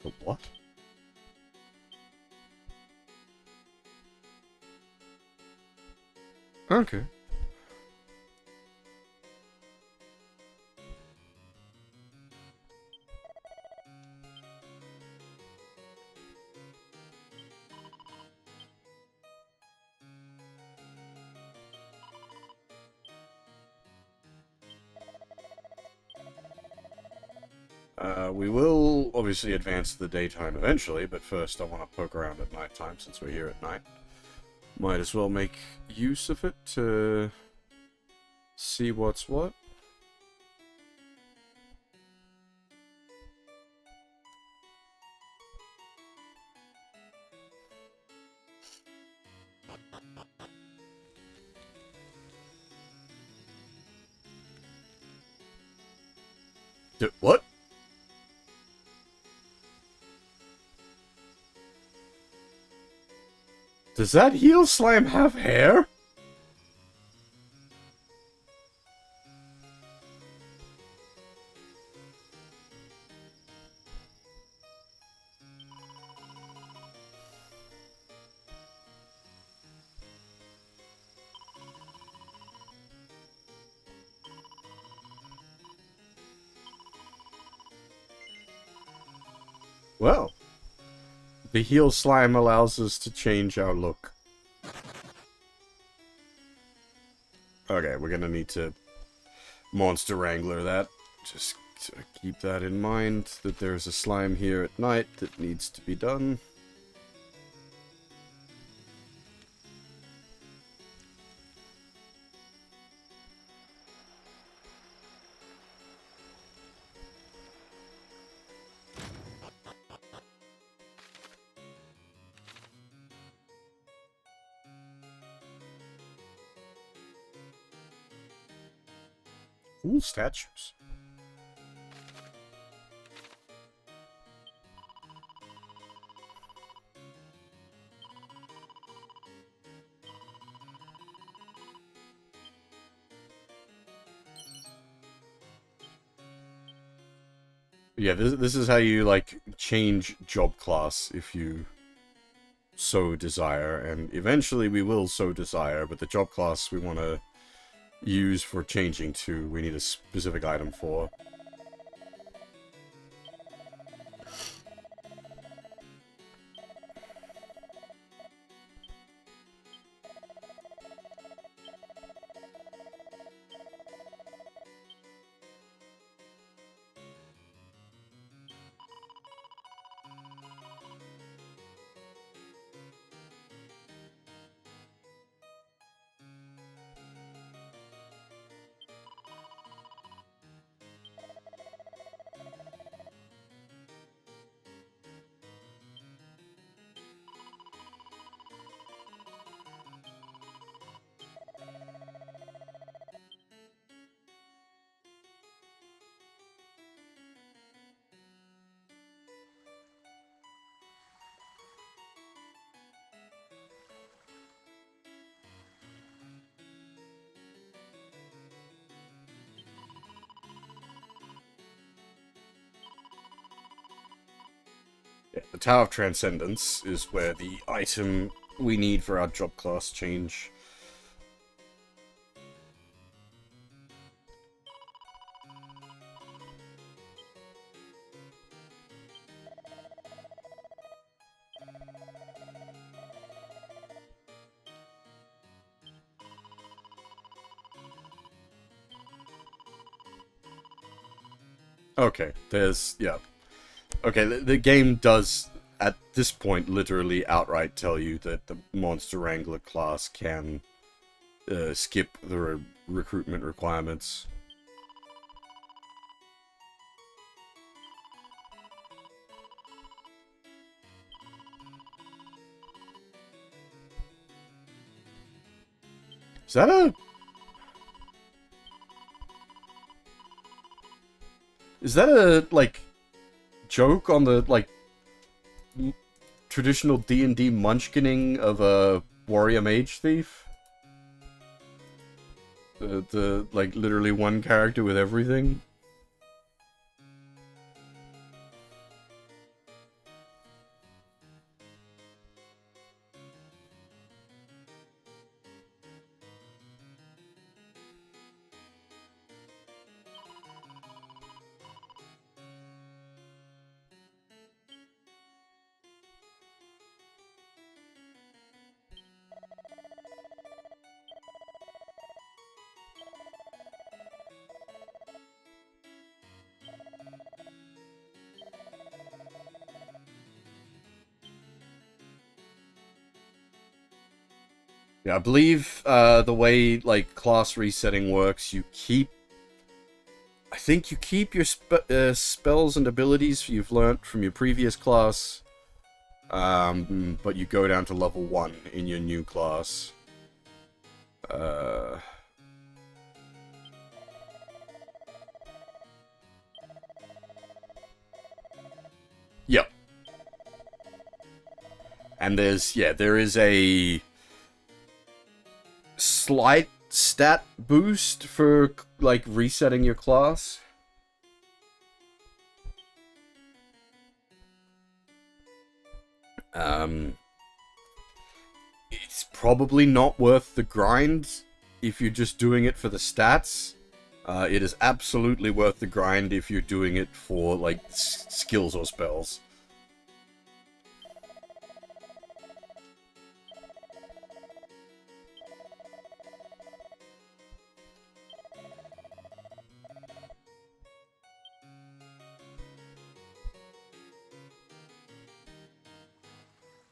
The what? Okay. We will obviously advance to the daytime eventually, but first I want to poke around at nighttime since we're here at night. Might as well make use of it to see what's what. What? Does that heel slime have hair? Well, the heel slime allows us to change our look. Okay, we're gonna need to monster wrangler that. Just to keep that in mind, that there's a slime here at night that needs to be done. Cool statues. Yeah, this is how you, like, change job class if you so desire, and eventually we will so desire, but the job class we want to use for changing to, we need a specific item for. The Tower of Transcendence is where the item we need for our job class change. Okay, yeah. Okay, the game does, at this point, literally outright tell you that the Monster Wrangler class can skip the recruitment requirements. Is that a... Is that a, like, joke on the, like, traditional D&D munchkining of a warrior mage thief? The like, literally one character with everything? Yeah, I believe the way, like, class resetting works, I think you keep your spells and abilities you've learnt from your previous class, but you go down to level 1 in your new class. Yep. And there is a slight stat boost for, like, resetting your class. It's probably not worth the grind if you're just doing it for the stats. It is absolutely worth the grind if you're doing it for, like, skills or spells.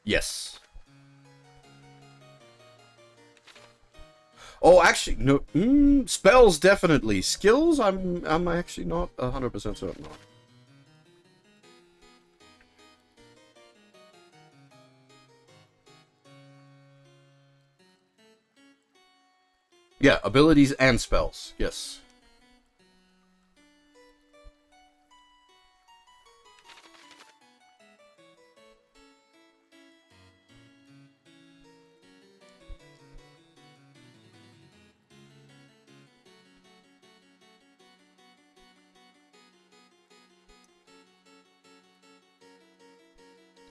Yes. Oh, actually, no. Spells definitely. Skills, I'm actually not 100% certain on. Yeah, abilities and spells. Yes.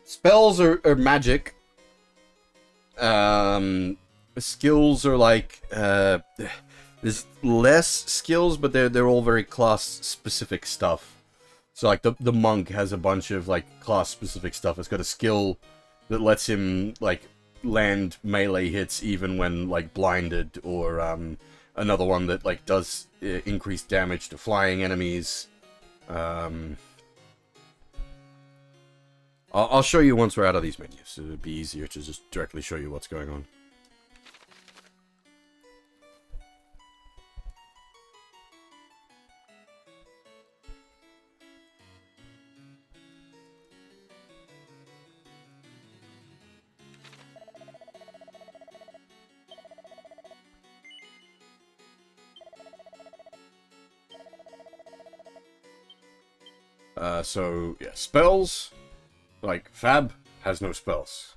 Spells are magic. Skills are like, there's less skills, but they're all very class-specific stuff. So, like, the monk has a bunch of, like, class-specific stuff. It's got a skill that lets him, like, land melee hits even when, like, blinded, or, another one that, like, does increase damage to flying enemies. I'll show you once we're out of these menus. It'd be easier to just directly show you what's going on. So, yeah, spells. Like, Fab has no spells.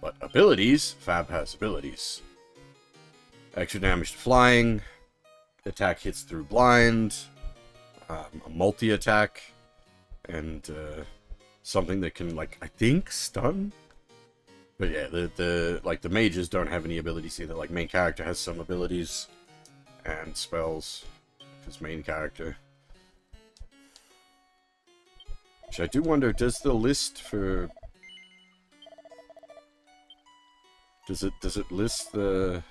But abilities, Fab has abilities. Extra damage to flying. Attack hits through blind. A multi-attack. And, something that can, like, I think, stun? But yeah, the mages don't have any abilities either. Like, main character has some abilities. And spells. His main character. Which I do wonder, does the list for... Does it list the...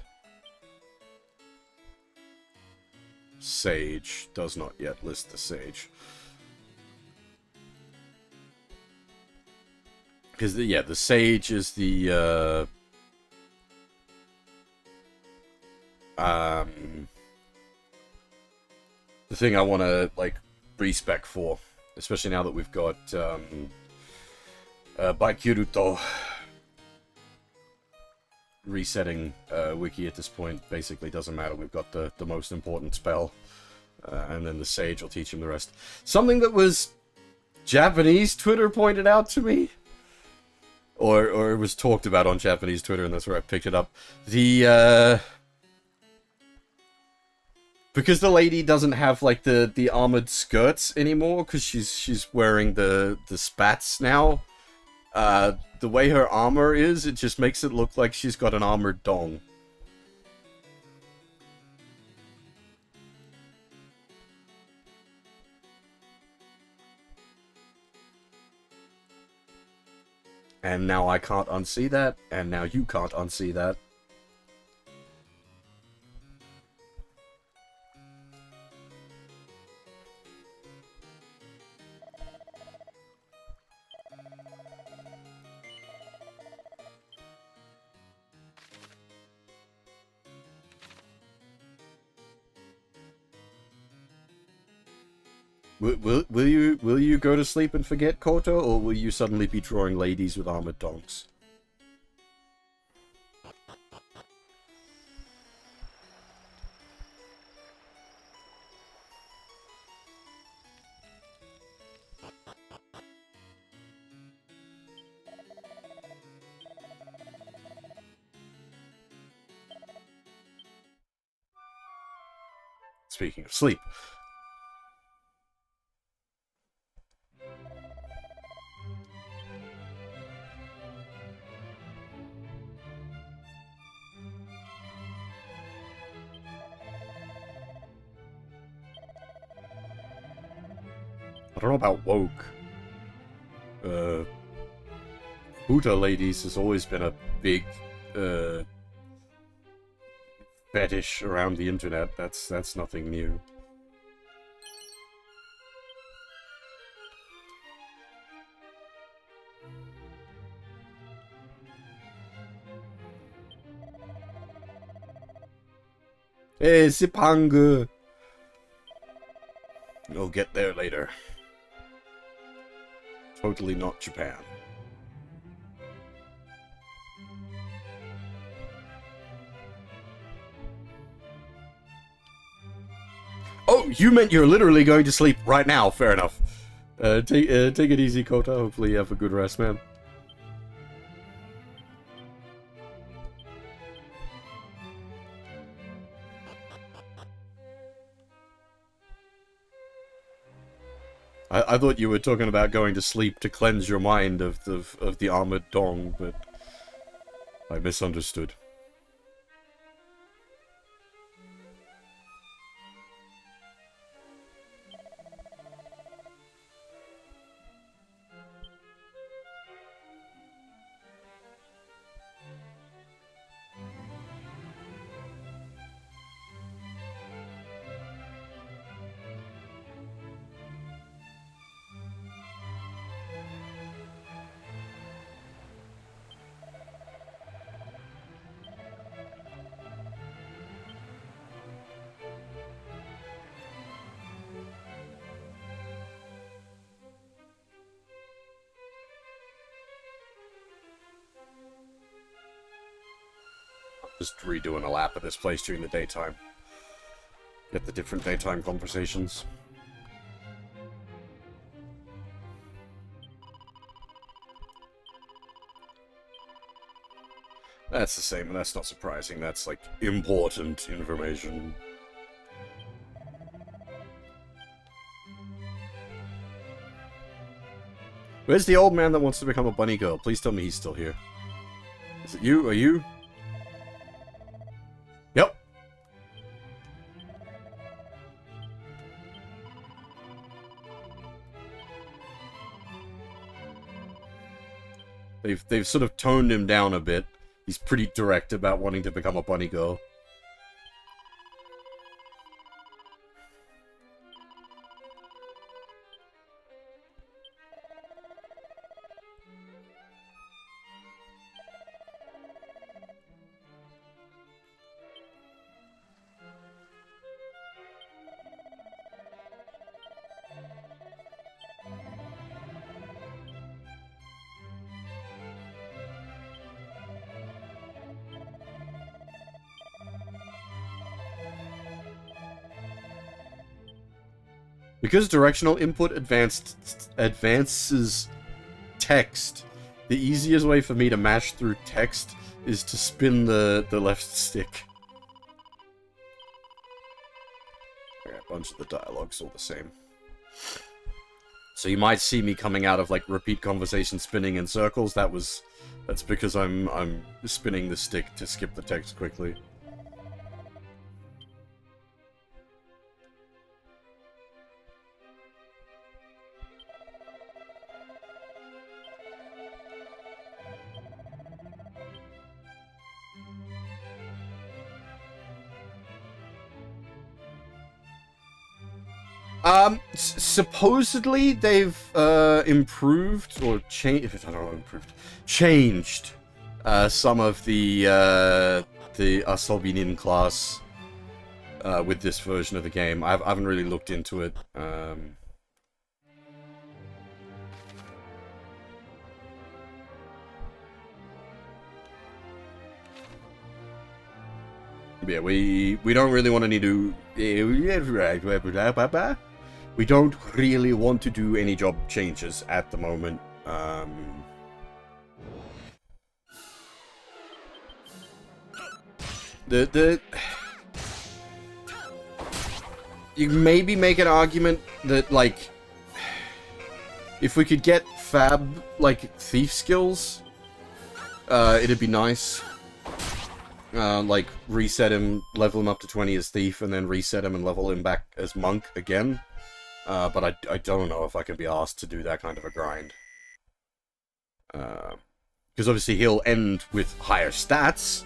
Sage? Does not yet list the Sage. Because, yeah, the Sage is the, the thing I want to, like, respec for. Especially now that we've got, Baikyuruto resetting, wiki at this point. Basically doesn't matter, we've got the most important spell. And then the sage will teach him the rest. Something that was Japanese Twitter pointed out to me. Or it was talked about on Japanese Twitter, and that's where I picked it up. Because the lady doesn't have, like, the armored skirts anymore, because she's wearing the spats now. The way her armor is, it just makes it look like she's got an armored dong. And now I can't unsee that, and now you can't unsee that. Will you go to sleep and forget Koto, or will you suddenly be drawing ladies with armored donks? Speaking of sleep. I don't know about woke. Buddha ladies has always been a big, fetish around the internet. That's nothing new. Hey, Sipang! We'll get there later. Totally not Japan. Oh, you meant you're literally going to sleep right now. Fair enough. Take it easy, Kota. Hopefully you have a good rest, man. I thought you were talking about going to sleep to cleanse your mind of the armored dong, but I misunderstood. Just redoing a lap of this place during the daytime. Get the different daytime conversations. That's the same, and that's not surprising. That's, like, important information. Where's the old man that wants to become a bunny girl? Please tell me he's still here. Is it you? Are you? Yep. They've sort of toned him down a bit. He's pretty direct about wanting to become a bunny girl. Because directional input advances text, the easiest way for me to mash through text is to spin the left stick. Okay, a bunch of the dialogue's all the same. So you might see me coming out of like repeat conversation spinning in circles. That's because I'm spinning the stick to skip the text quickly. Supposedly they've improved or changed. I don't know, changed some of the Asobinin class with this version of the game. I haven't really looked into it. Yeah, we don't really want to need to. We don't really want to do any job changes at the moment. You maybe make an argument that, like, if we could get fab, like, thief skills, it'd be nice. Like, reset him, level him up to 20 as thief, and then reset him and level him back as monk again. But I don't know if I can be asked to do that kind of a grind. Because obviously he'll end with higher stats,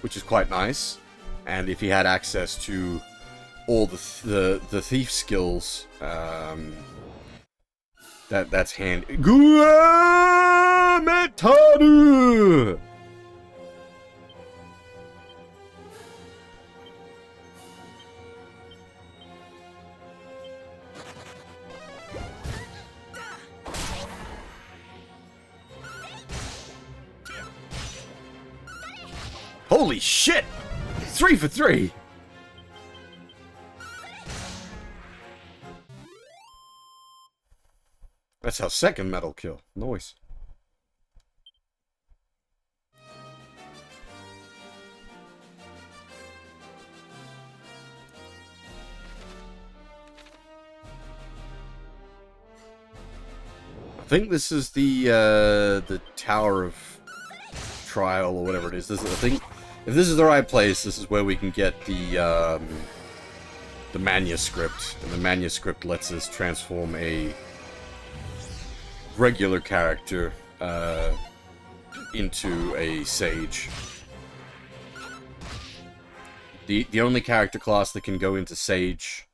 which is quite nice. And if he had access to all the thief skills, that's handy. Guametaru! Holy shit! 3 for 3! That's our second metal kill. Nice. I think this is the Tower of Trial or whatever it is. I think if this is the right place, this is where we can get the manuscript, and the manuscript lets us transform a regular character into a sage. The only character class that can go into sage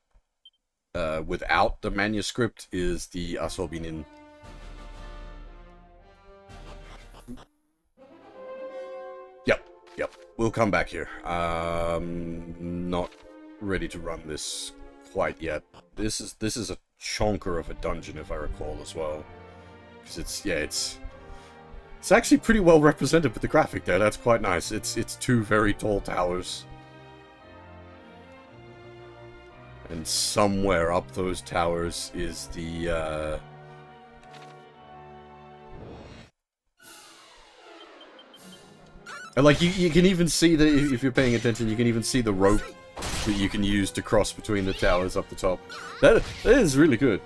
without the manuscript is the Asobinin. Yep, we'll come back here. Not ready to run this quite yet. This is a chonker of a dungeon, if I recall, as well. Because it's actually pretty well represented with the graphic there. That's quite nice. It's two very tall towers. And somewhere up those towers is the and like you can even see that if you're paying attention, you can even see the rope that you can use to cross between the towers up the top. That is really good.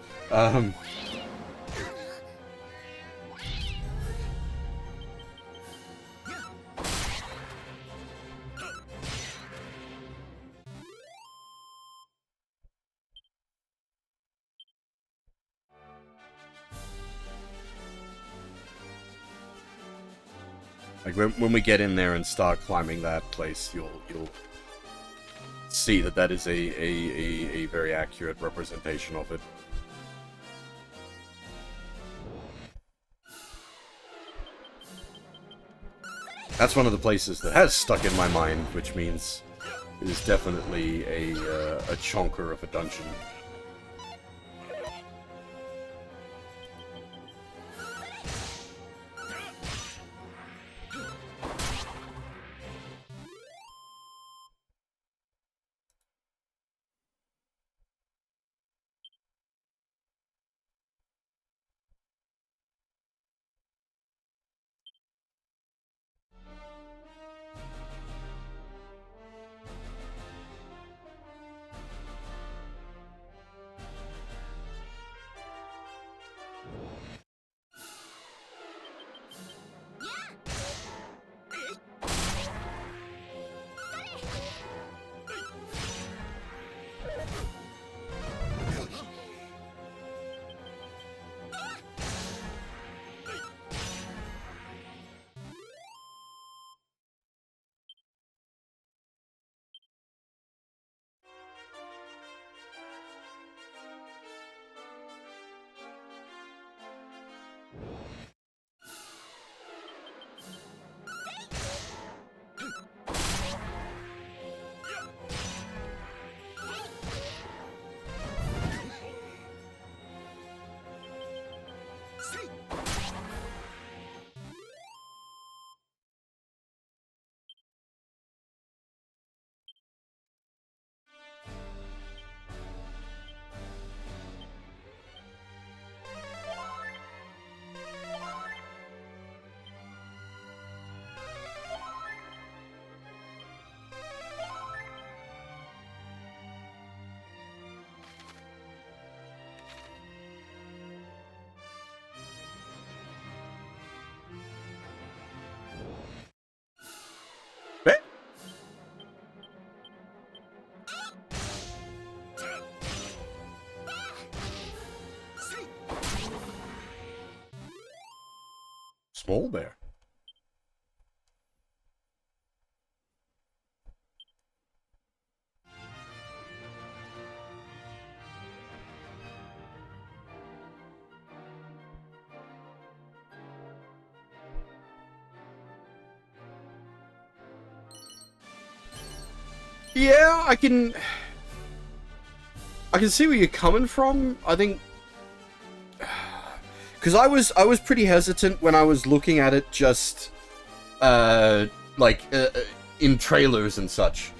Like when we get in there and start climbing that place, you'll see that is a very accurate representation of it. That's one of the places that has stuck in my mind, which means it is definitely a chonker of a dungeon. small bear. Yeah, I can see where you're coming from. I think because I was pretty hesitant when I was looking at it just like in trailers and such.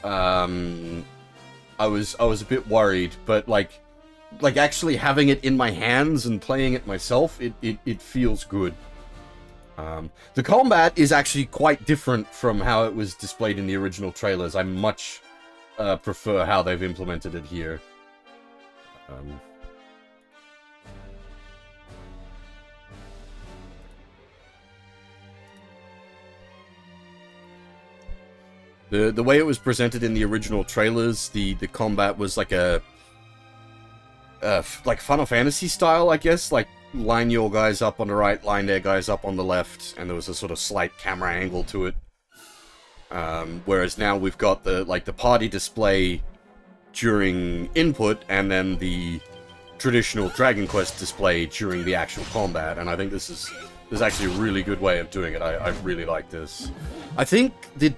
I was a bit worried, but like actually having it in my hands and playing it myself, it feels good. The combat is actually quite different from how it was displayed in the original trailers. I much prefer how they've implemented it here. The way it was presented in the original trailers, the combat was like a like Final Fantasy style, I guess, like line your guys up on the right, line their guys up on the left, and there was a sort of slight camera angle to it. Whereas now we've got the party display during input, and then the traditional Dragon Quest display during the actual combat. And I think this is actually a really good way of doing it. I really like this. I think the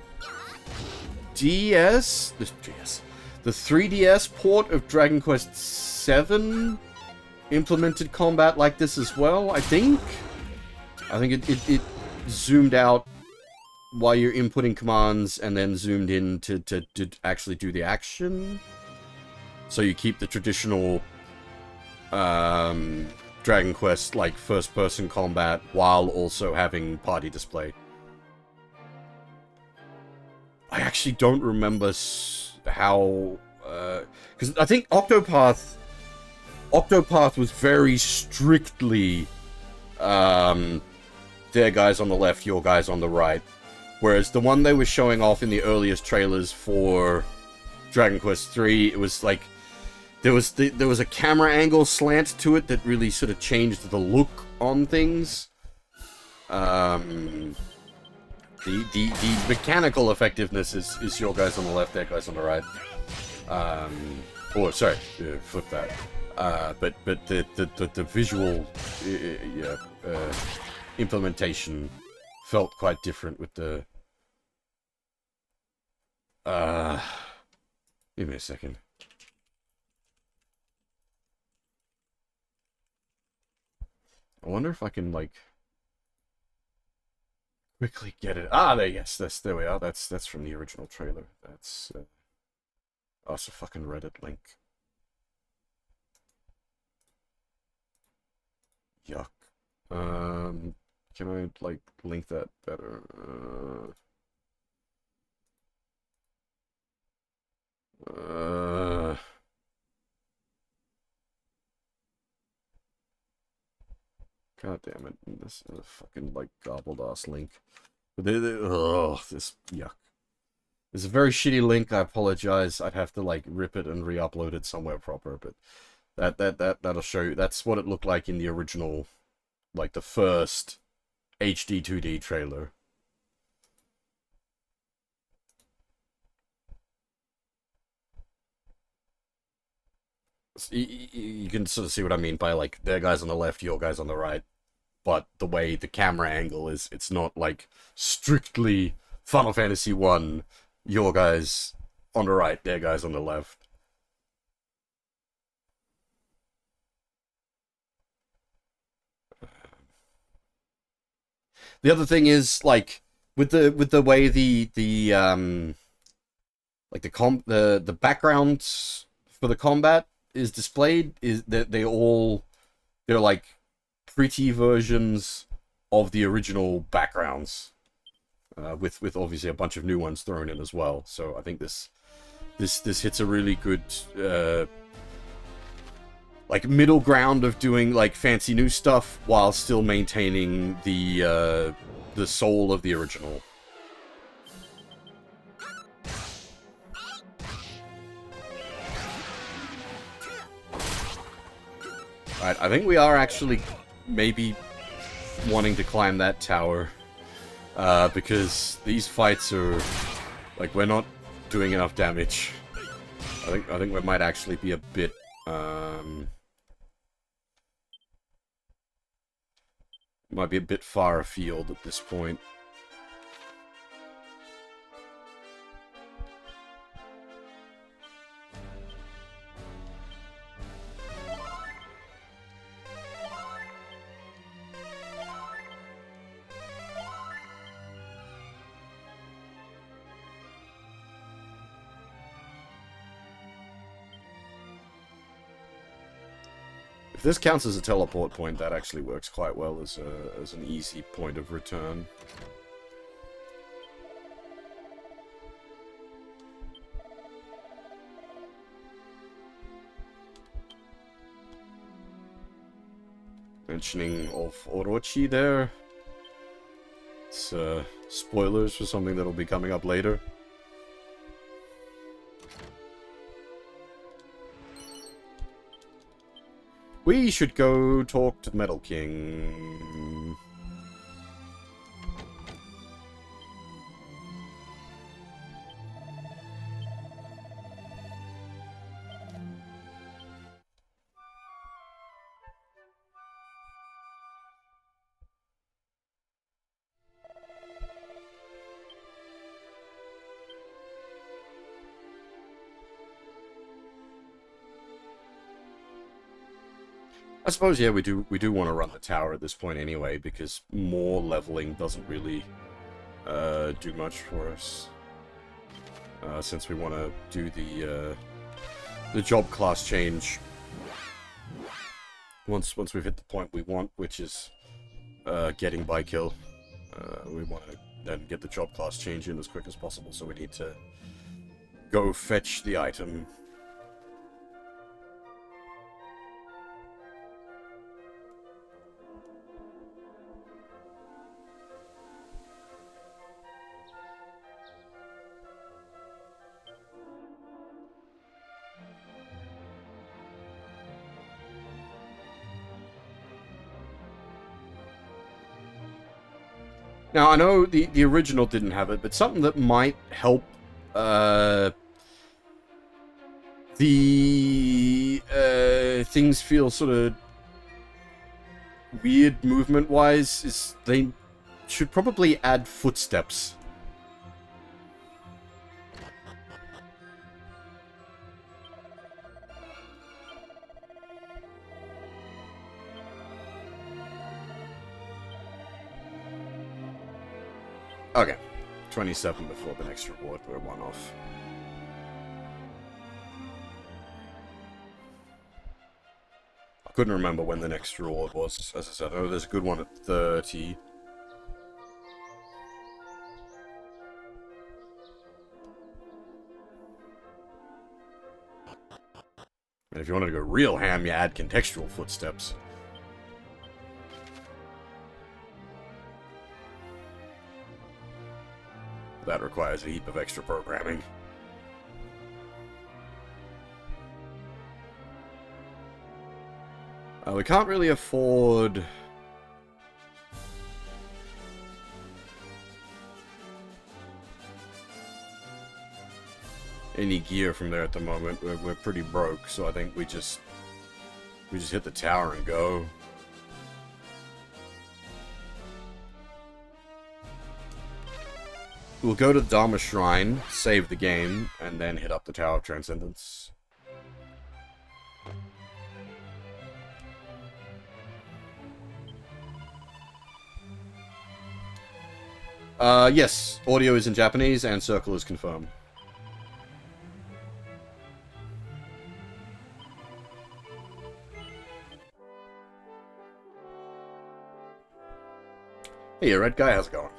3DS port of Dragon Quest VII implemented combat like this as well, I think. It zoomed out while you're inputting commands and then zoomed in to actually do the action. So you keep the traditional Dragon Quest like first-person combat while also having party display. I actually don't remember how... because I think Octopath was very strictly their guys on the left, your guys on the right. Whereas the one they were showing off in the earliest trailers for Dragon Quest III, it was like there was a camera angle slant to it that really sort of changed the look on things. The mechanical effectiveness is your guys on the left, their guys on the right. Sorry, flip that. But the visual implementation felt quite different with the... give me a second. I wonder if I can, like, quickly get it. There we are. That's from the original trailer. That's it's a fucking Reddit link. Yuck. Can I, like, link that better? God damn it. This is a fucking, like, gobbled ass link. This yuck. It's a very shitty link, I apologize. I'd have to, like, rip it and re-upload it somewhere proper, but that'll show you. That's what it looked like in the original, like, the first HD-2D trailer. You can sort of see what I mean by, like, their guys on the left, your guys on the right. But the way the camera angle is, it's not, like, strictly Final Fantasy 1, your guys on the right, their guys on the left. The other thing is, like, with the way the backgrounds for the combat is displayed, is that they're like pretty versions of the original backgrounds, with obviously a bunch of new ones thrown in as well. So I think this hits a really good like middle ground of doing like fancy new stuff while still maintaining the soul of the original. Right, I think we are actually maybe wanting to climb that tower. Because these fights are... like, we're not doing enough damage. I think we might actually be a bit, might be a bit far afield at this point. If this counts as a teleport point, that actually works quite well as an easy point of return. Mentioning of Orochi there. It's spoilers for something that'll be coming up later. We should go talk to the Metal King. I suppose, yeah, we do want to run the tower at this point anyway, because more leveling doesn't really do much for us. Since we want to do the job class change once we've hit the point we want, which is getting by kill. We want to then get the job class change in as quick as possible, so we need to go fetch the item. Now, I know the original didn't have it, but something that might help things feel sort of weird movement-wise is they should probably add footsteps. Okay, 27 before the next reward, we're one off. I couldn't remember when the next reward was, as I said. Oh, there's a good one at 30. And if you wanted to go real ham, you add contextual footsteps. That requires a heap of extra programming. We can't really afford... any gear from there at the moment. We're pretty broke, so I think we just hit the tower and go. We'll go to the Dharma Shrine, save the game, and then hit up the Tower of Transcendence. Yes, audio is in Japanese, and circle is confirmed. Hey, red guy, how's it going?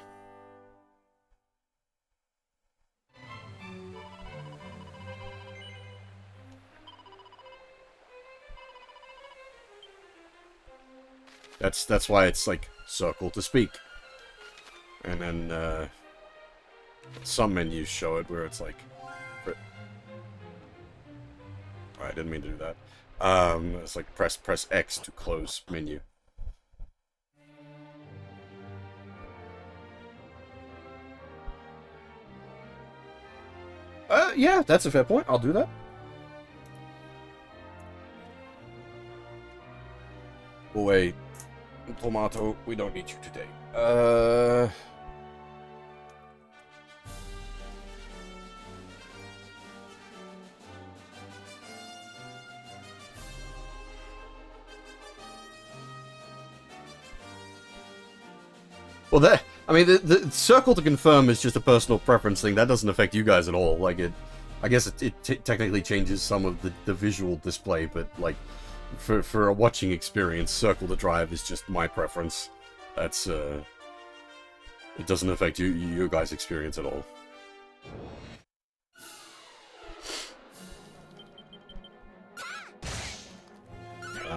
That's why it's like circle to speak. And then some menus show it where it's like I didn't mean to do that. It's like press X to close menu. Yeah, that's a fair point. I'll do that. Oh, wait. Tomato, we don't need you today. Well, that, I mean, the circle to confirm is just a personal preference thing. That doesn't affect you guys at all. Like, I guess it technically changes some of the visual display, but, like, for a watching experience, circle to drive is just my preference. That's, it doesn't affect your guys' experience at all.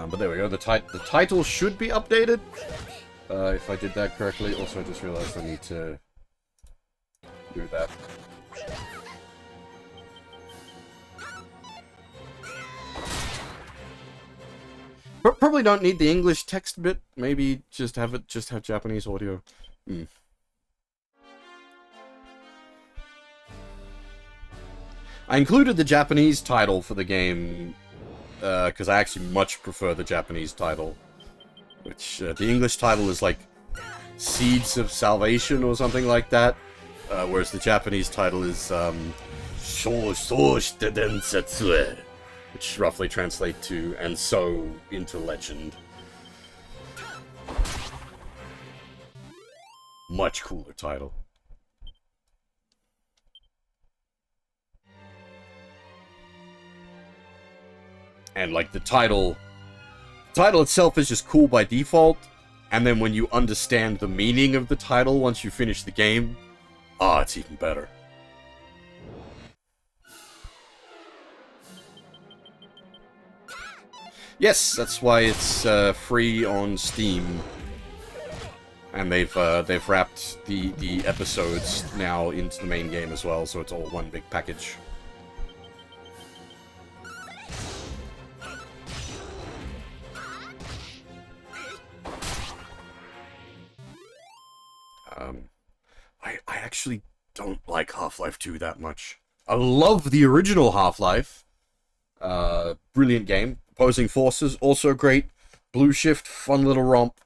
But there we go, the title should be updated. If I did that correctly. Also, I just realized I need to do that. Probably don't need the English text bit. Maybe just have Japanese audio. I included the Japanese title for the game because I actually much prefer the Japanese title. Which, the English title is like Seeds of Salvation or something like that. Whereas the Japanese title is soして伝説へ, which roughly translates to "and so into legend." Much cooler title. And like the title itself is just cool by default, and then when you understand the meaning of the title once you finish the game, it's even better. Yes, that's why it's free on Steam, and they've wrapped the episodes now into the main game as well, so it's all one big package. I actually don't like Half-Life 2 that much. I love the original Half-Life. Brilliant game. Opposing Forces, also great. Blue Shift, fun little romp.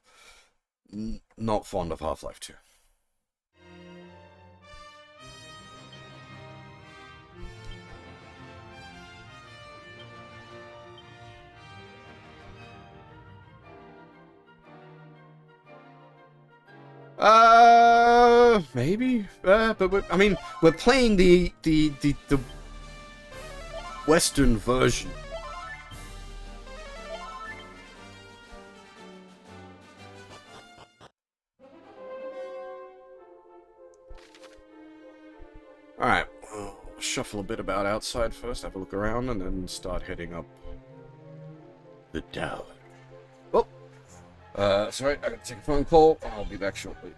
Not fond of Half-Life 2. Maybe. But we're playing the Western version. Alright, we'll shuffle a bit about outside first, have a look around, and then start heading up the tower. Oh! Sorry, I gotta take a phone call. I'll be back shortly.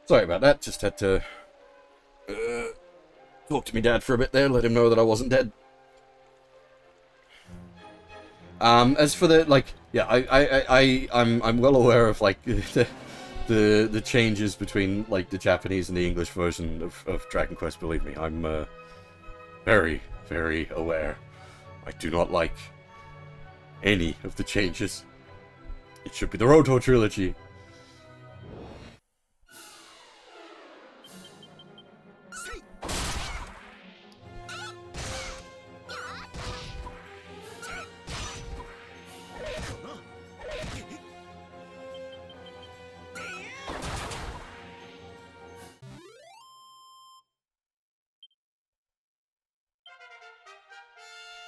Sorry about that. Just had to talk to me dad for a bit there, let him know that I wasn't dead. As for the, like, yeah, I'm well aware of, like, the changes between, like, the Japanese and the English version of Dragon Quest, believe me. I'm, very, very aware. I do not like any of the changes. It should be the Roto trilogy.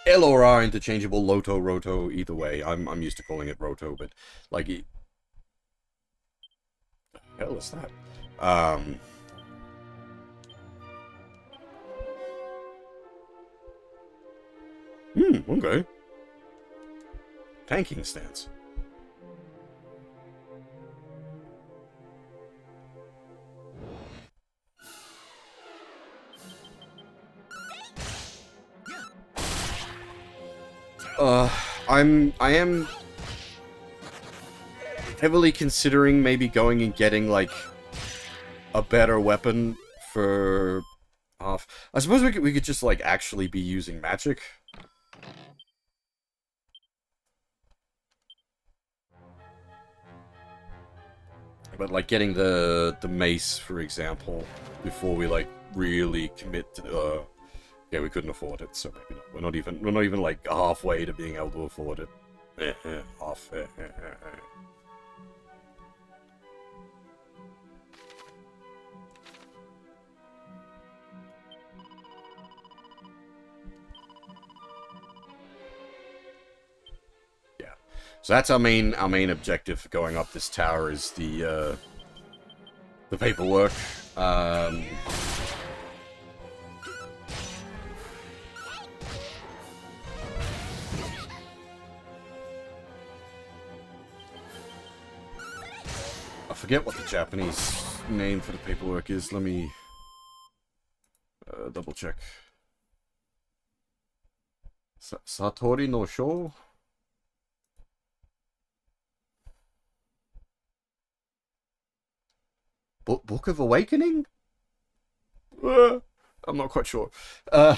L or R interchangeable, Loto, Roto, either way. I'm used to calling it Roto, but like the hell is that? Okay. Tanking stance. I am heavily considering maybe going and getting, like, a better weapon for off. I suppose we could just, like, actually be using magic. But, like, getting the mace, for example, before we, like, really commit to the, yeah, we couldn't afford it, so maybe not. We're not even like halfway to being able to afford it. Half. Yeah. So that's our main objective for going up this tower is the paperwork. I forget what the Japanese name for the paperwork is. Let me double check. Satori no Sho? Book of Awakening? I'm not quite sure. Hey,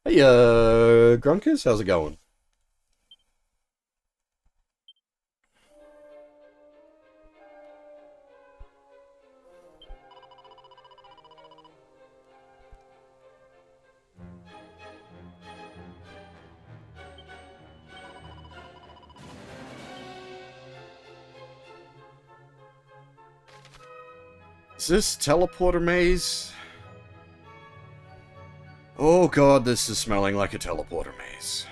Grunkers, how's it going? Is this teleporter maze? Oh god, this is smelling like a teleporter maze.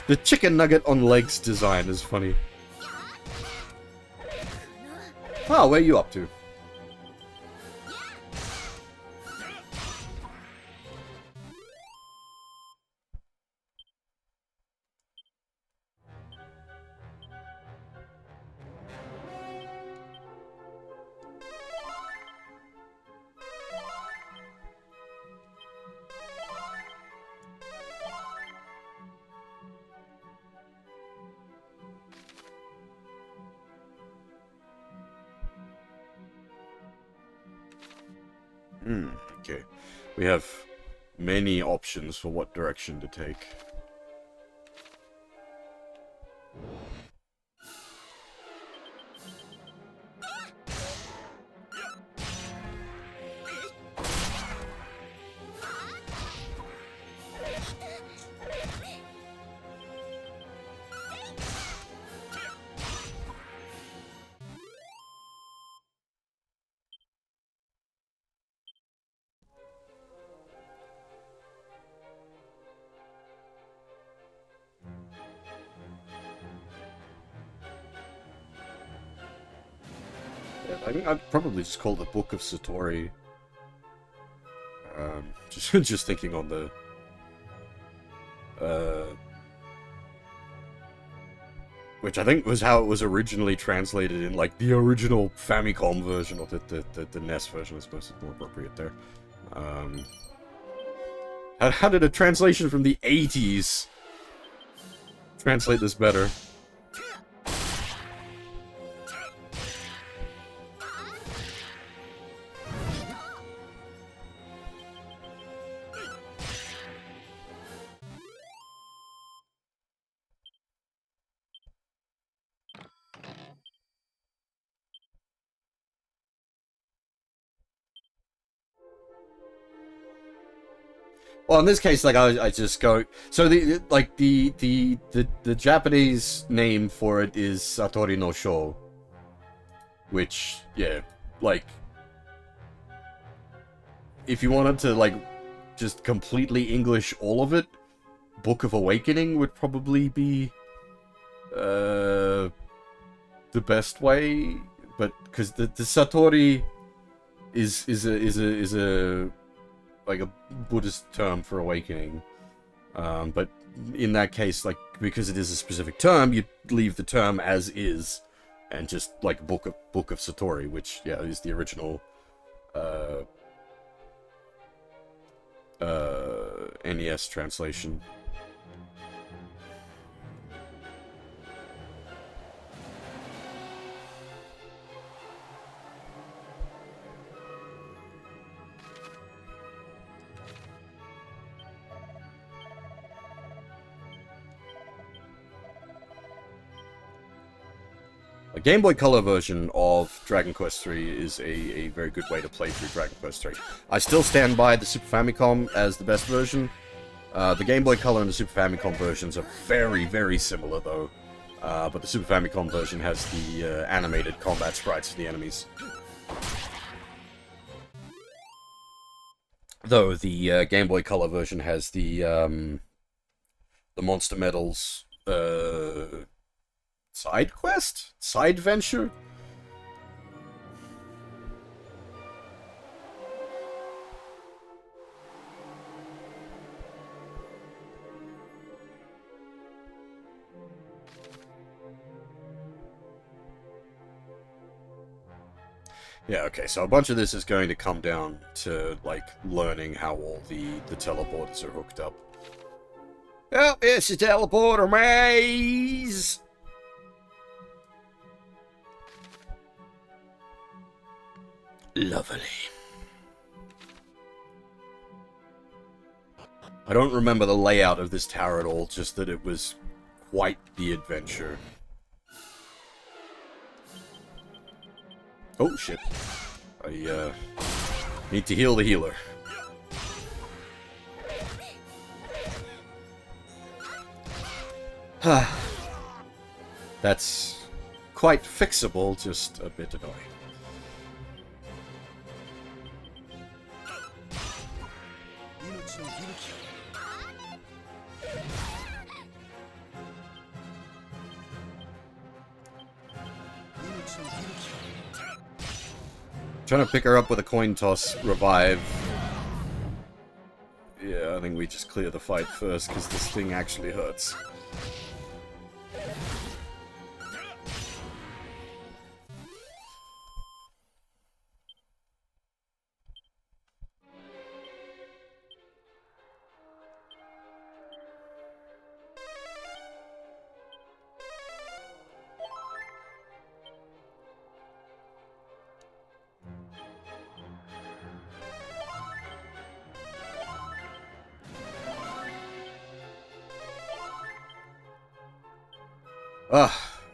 The chicken nugget on legs design is funny. Oh, where are you up to? Okay. We have many options for what direction to take. I think I'd probably just call the Book of Satori. Just thinking on the... which I think was how it was originally translated in, like, the original Famicom version, or the NES version, I suppose is more appropriate there. How did a translation from the 80s translate this better? Well, in this case, like I just go. So the Japanese name for it is Satori no Sho, which, yeah, like, if you wanted to, like, just completely English all of it, Book of Awakening would probably be the best way. But because the Satori is a like a Buddhist term for awakening, but in that case, like, because it is a specific term, you leave the term as is, and just like Book of Satori, which, yeah, is the original NES translation. A Game Boy Color version of Dragon Quest III is a very good way to play through Dragon Quest III. I still stand by the Super Famicom as the best version. The Game Boy Color and the Super Famicom versions are very, very similar, though. But the Super Famicom version has the animated combat sprites for the enemies. Though the Game Boy Color version has the Monster Medals side quest? Side venture? Yeah, okay, so a bunch of this is going to come down to, like, learning how all the teleporters are hooked up. Oh, it's a teleporter maze! Lovely. I don't remember the layout of this tower at all, just that it was quite the adventure. Oh, shit. I, need to heal the healer. That's quite fixable, just a bit annoying. Trying to pick her up with a coin toss revive. Yeah, I think we just clear the fight first, because this thing actually hurts.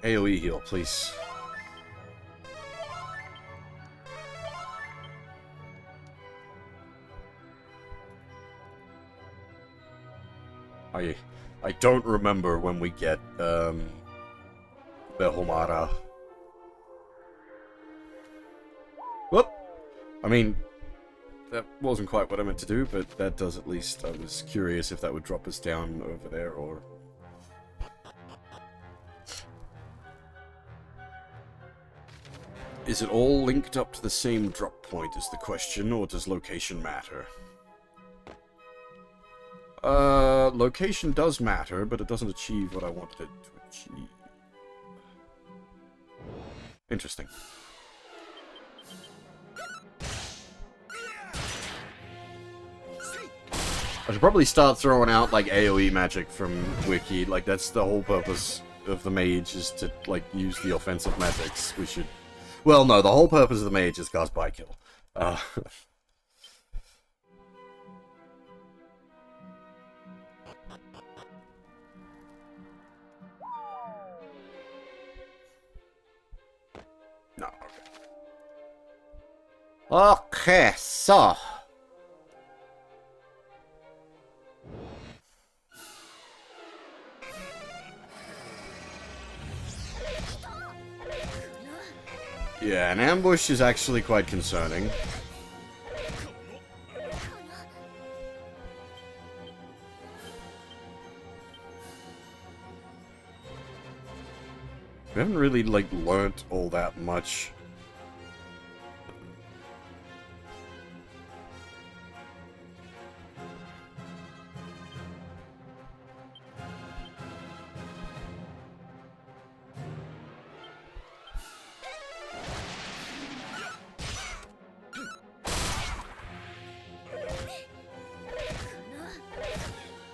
AoE heal, please. I don't remember when we get Behomara. Whoop! I mean, that wasn't quite what I meant to do, but that does at least. I was curious if that would drop us down over there, or... Is it all linked up to the same drop point is the question, or does location matter? Location does matter, but it doesn't achieve what I wanted it to achieve. Interesting. I should probably start throwing out, like, AoE magic from Wiki. Like, that's the whole purpose of the mage, is to, like, use the offensive magics. We should... Well, no, the whole purpose of the mage is cast by kill. No, okay. Okay, so... Yeah, an ambush is actually quite concerning. We haven't really, like, learnt all that much.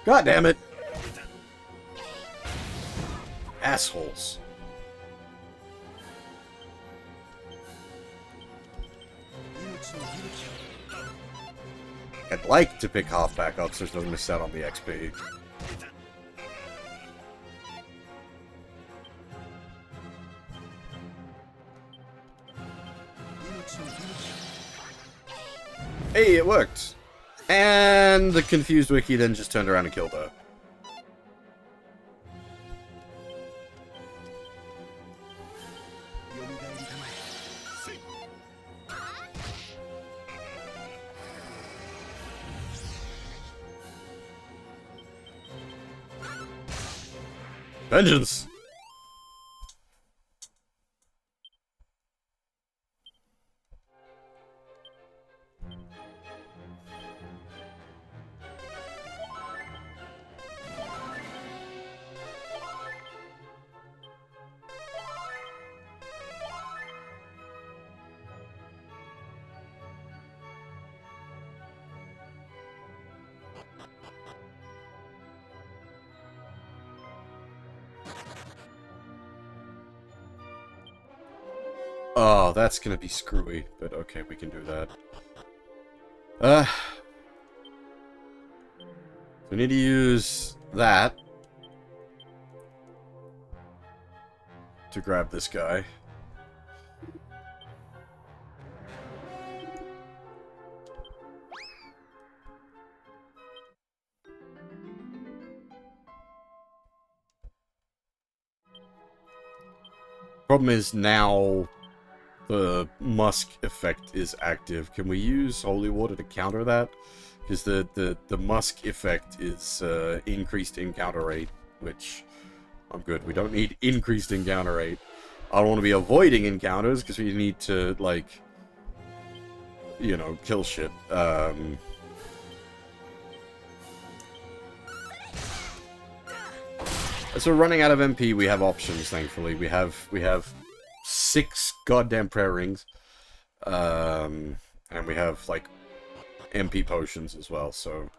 God damn it! Assholes. I'd like to pick half back up so it doesn't miss out on the XP. Hey, it worked! And the confused Wiki then just turned around and killed her. Vengeance! Oh, that's gonna be screwy, but okay, we can do that. We need to use that to grab this guy. Problem is now the musk effect is active. Can we use holy water to counter that? Because the musk effect is increased encounter rate, which I'm good. We don't need increased encounter rate. I don't want to be avoiding encounters because we need to, like, you know, kill shit. So we're running out of MP. We have options, thankfully. We have 6 goddamn prayer rings, and we have, like, MP potions as well. So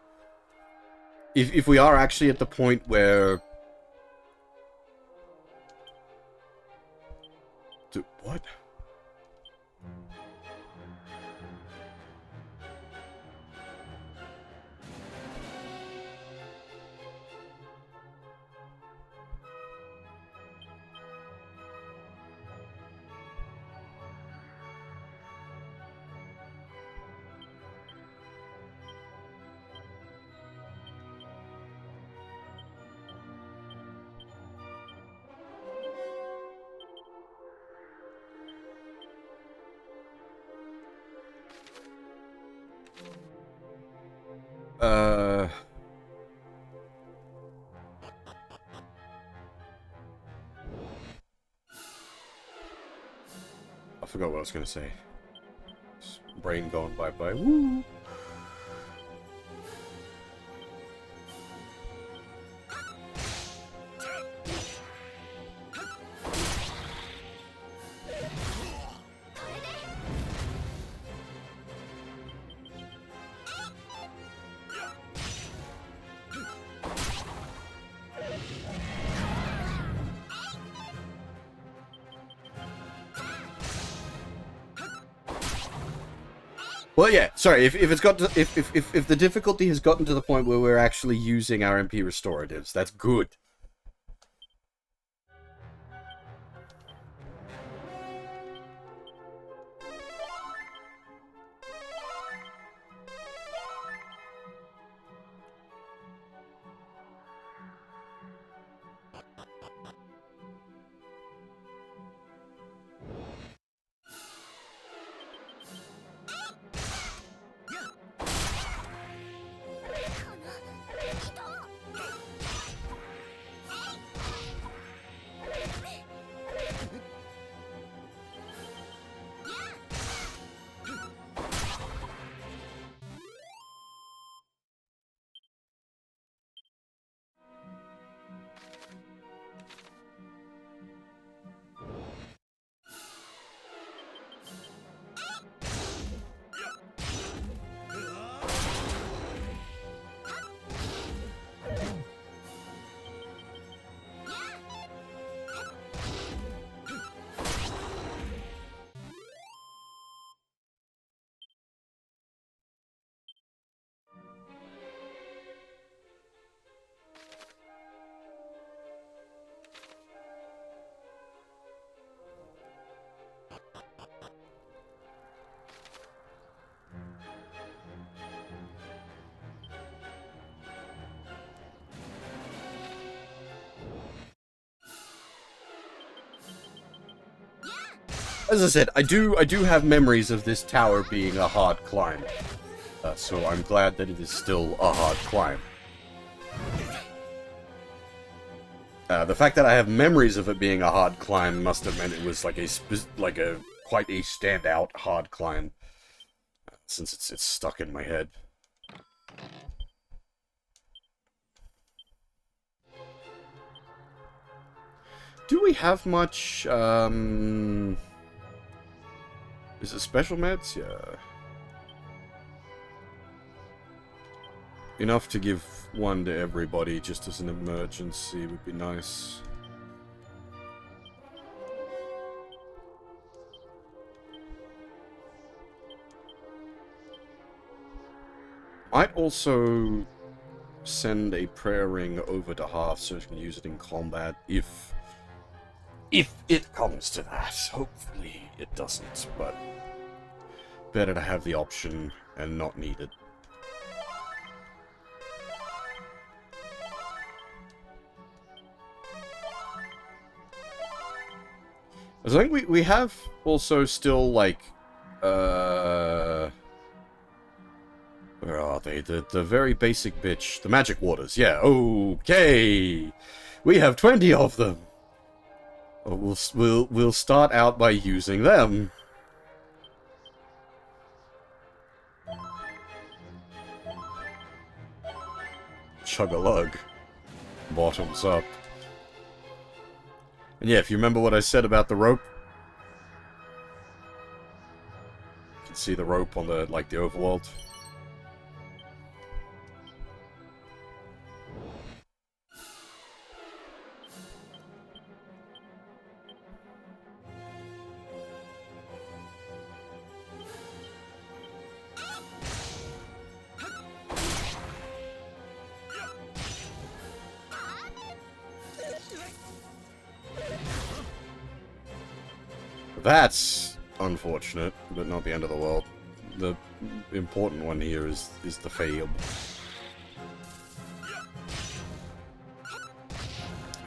if we are actually at the point where what? Forgot what I was going to say. Brain gone bye-bye. Woo! Well, yeah. Sorry, if it's got to, if the difficulty has gotten to the point where we're actually using our MP restoratives, that's good. As I said, I do have memories of this tower being a hard climb. So I'm glad that it is still a hard climb. The fact that I have memories of it being a hard climb must have meant it was like a quite a standout hard climb, since it's stuck in my head. Do we have much? Is it special meds? Yeah. Enough to give one to everybody just as an emergency would be nice. Might also send a prayer ring over to Half so she can use it in combat if it comes to that. Hopefully it doesn't, but better to have the option and not need it. I think we have also still, like, where are they? The very basic bitch. The magic waters. Yeah, okay! We have 20 of them! We'll start out by using them. Chug-a-lug. Bottoms up. And yeah, if you remember what I said about the rope, you can see the rope on the, like, the overworld. That's unfortunate, but not the end of the world. The important one here is the Fab.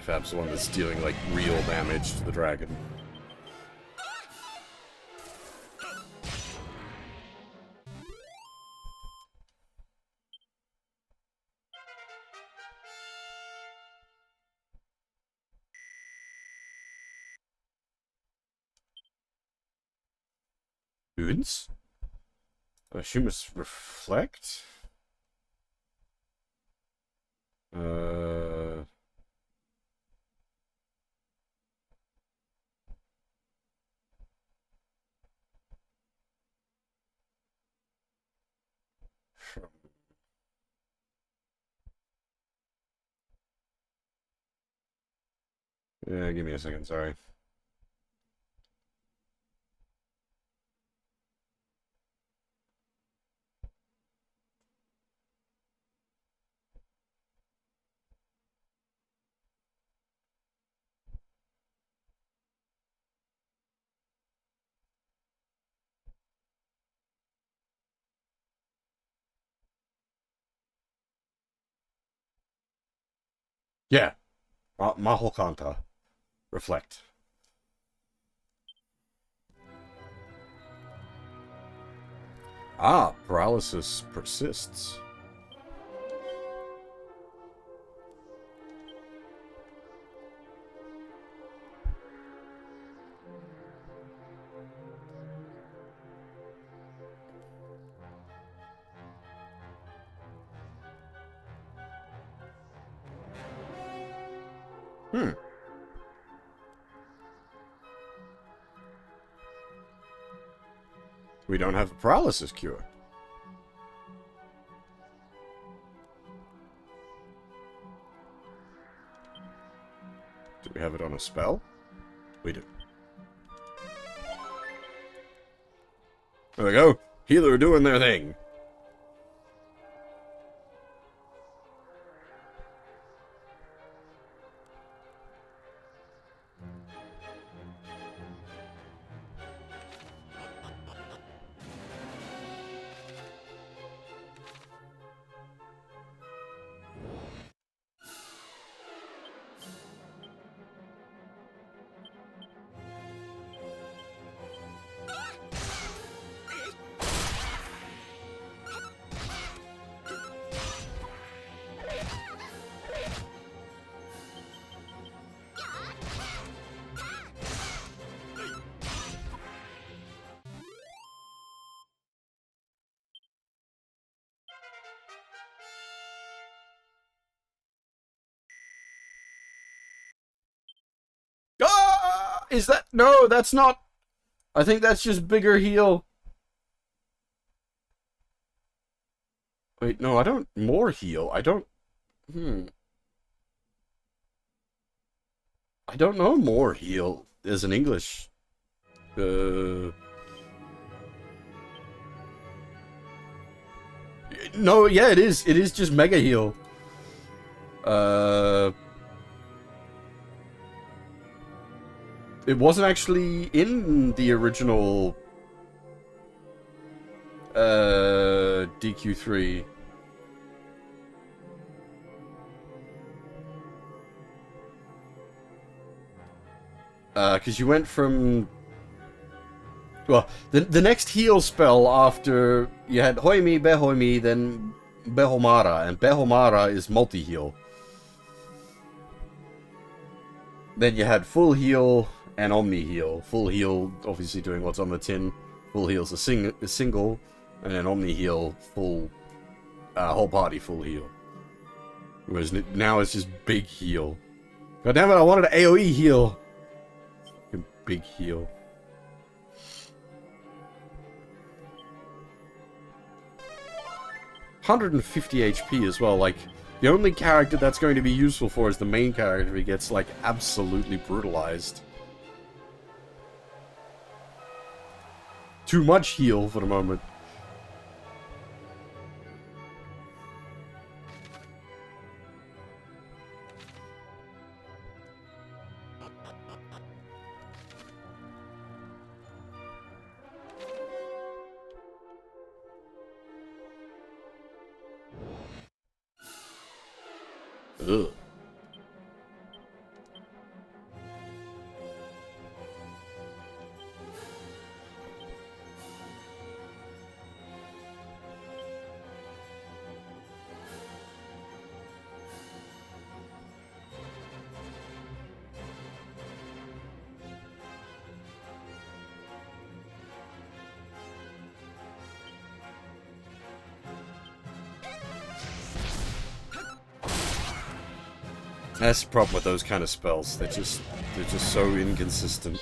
Fab's the one that's dealing, like, real damage to the dragon. Students? She must reflect? Yeah, give me a second, sorry. Yeah. Mahokanta. Reflect. Ah, paralysis persists. Hmm. We don't have a paralysis cure. Do we have it on a spell? We do. There we go. Healer doing their thing. Ah! Is that... No, that's not... I think that's just bigger heal. Wait, no, I don't... More heal. I don't... I don't know more heal as an English. No, yeah, it is. It is just mega heal. It wasn't actually in the original DQ3. Because you went from... Well, the next heal spell after... You had Hoimi, Behoimi, then Behomara. And Behomara is multi-heal. Then you had full heal and omni heal. Full heal, obviously doing what's on the tin. Full heal's a single. And then omni heal, full... whole party full heal. Whereas now it's just big heal. God damn it, I wanted an AoE heal. Fucking big heal. $150 HP as well, like, the only character that's going to be useful for is the main character if he gets, like, absolutely brutalized. Too much heal for the moment. Ugh. That's the problem with those kind of spells. They're just so inconsistent.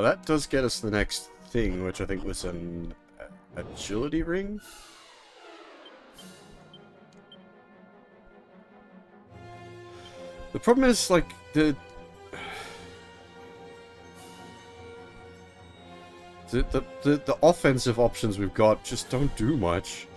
That does get us the next thing, which I think was an agility ring? The problem is, like, the offensive options we've got just don't do much.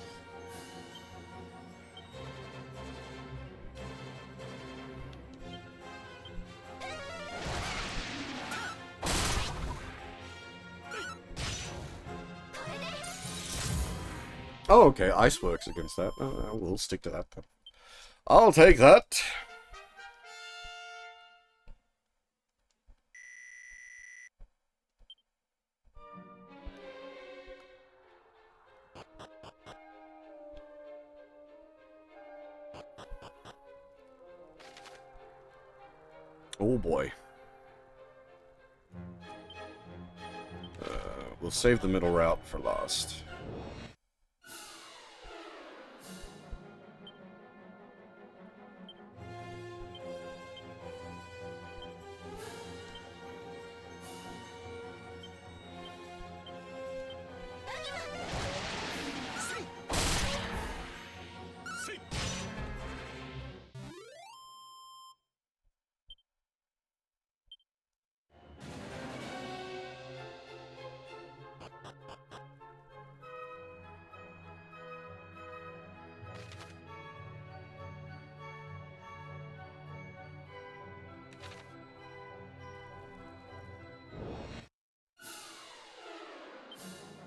Oh, okay, ice works against that. We'll stick to that then. I'll take that. Oh boy. We'll save the middle route for last.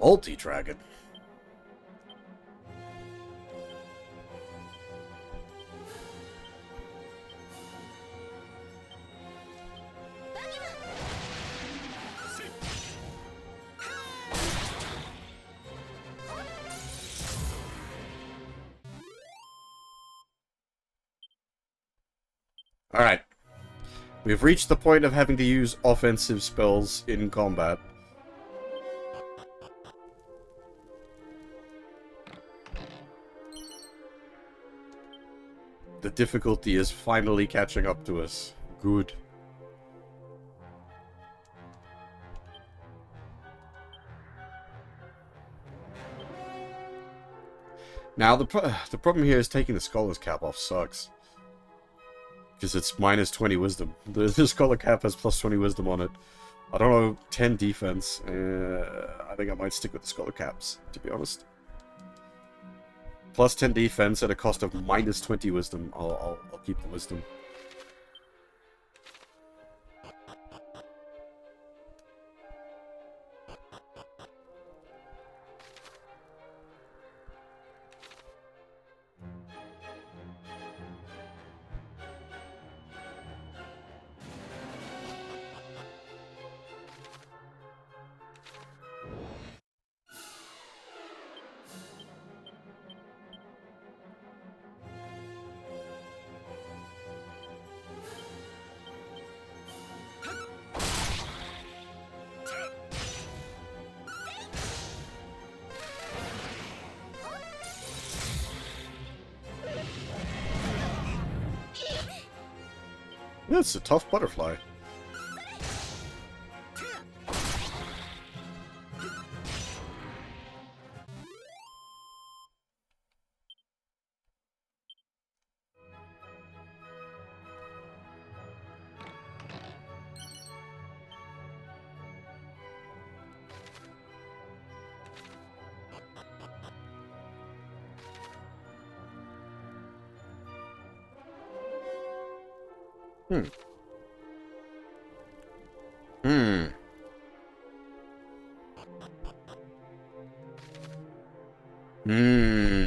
Multi-dragon. Alright. We've reached the point of having to use offensive spells in combat. The difficulty is finally catching up to us. Good. Now, the problem here is taking the Scholar's Cap off sucks. Because it's minus 20 wisdom. The Scholar Cap has plus 20 wisdom on it. I don't know, 10 defense. I think I might stick with the Scholar Caps, to be honest. Plus 10 defense at a cost of minus 20 wisdom. I'll keep the wisdom. That's a tough butterfly. Hmm. Hmm. Hmm.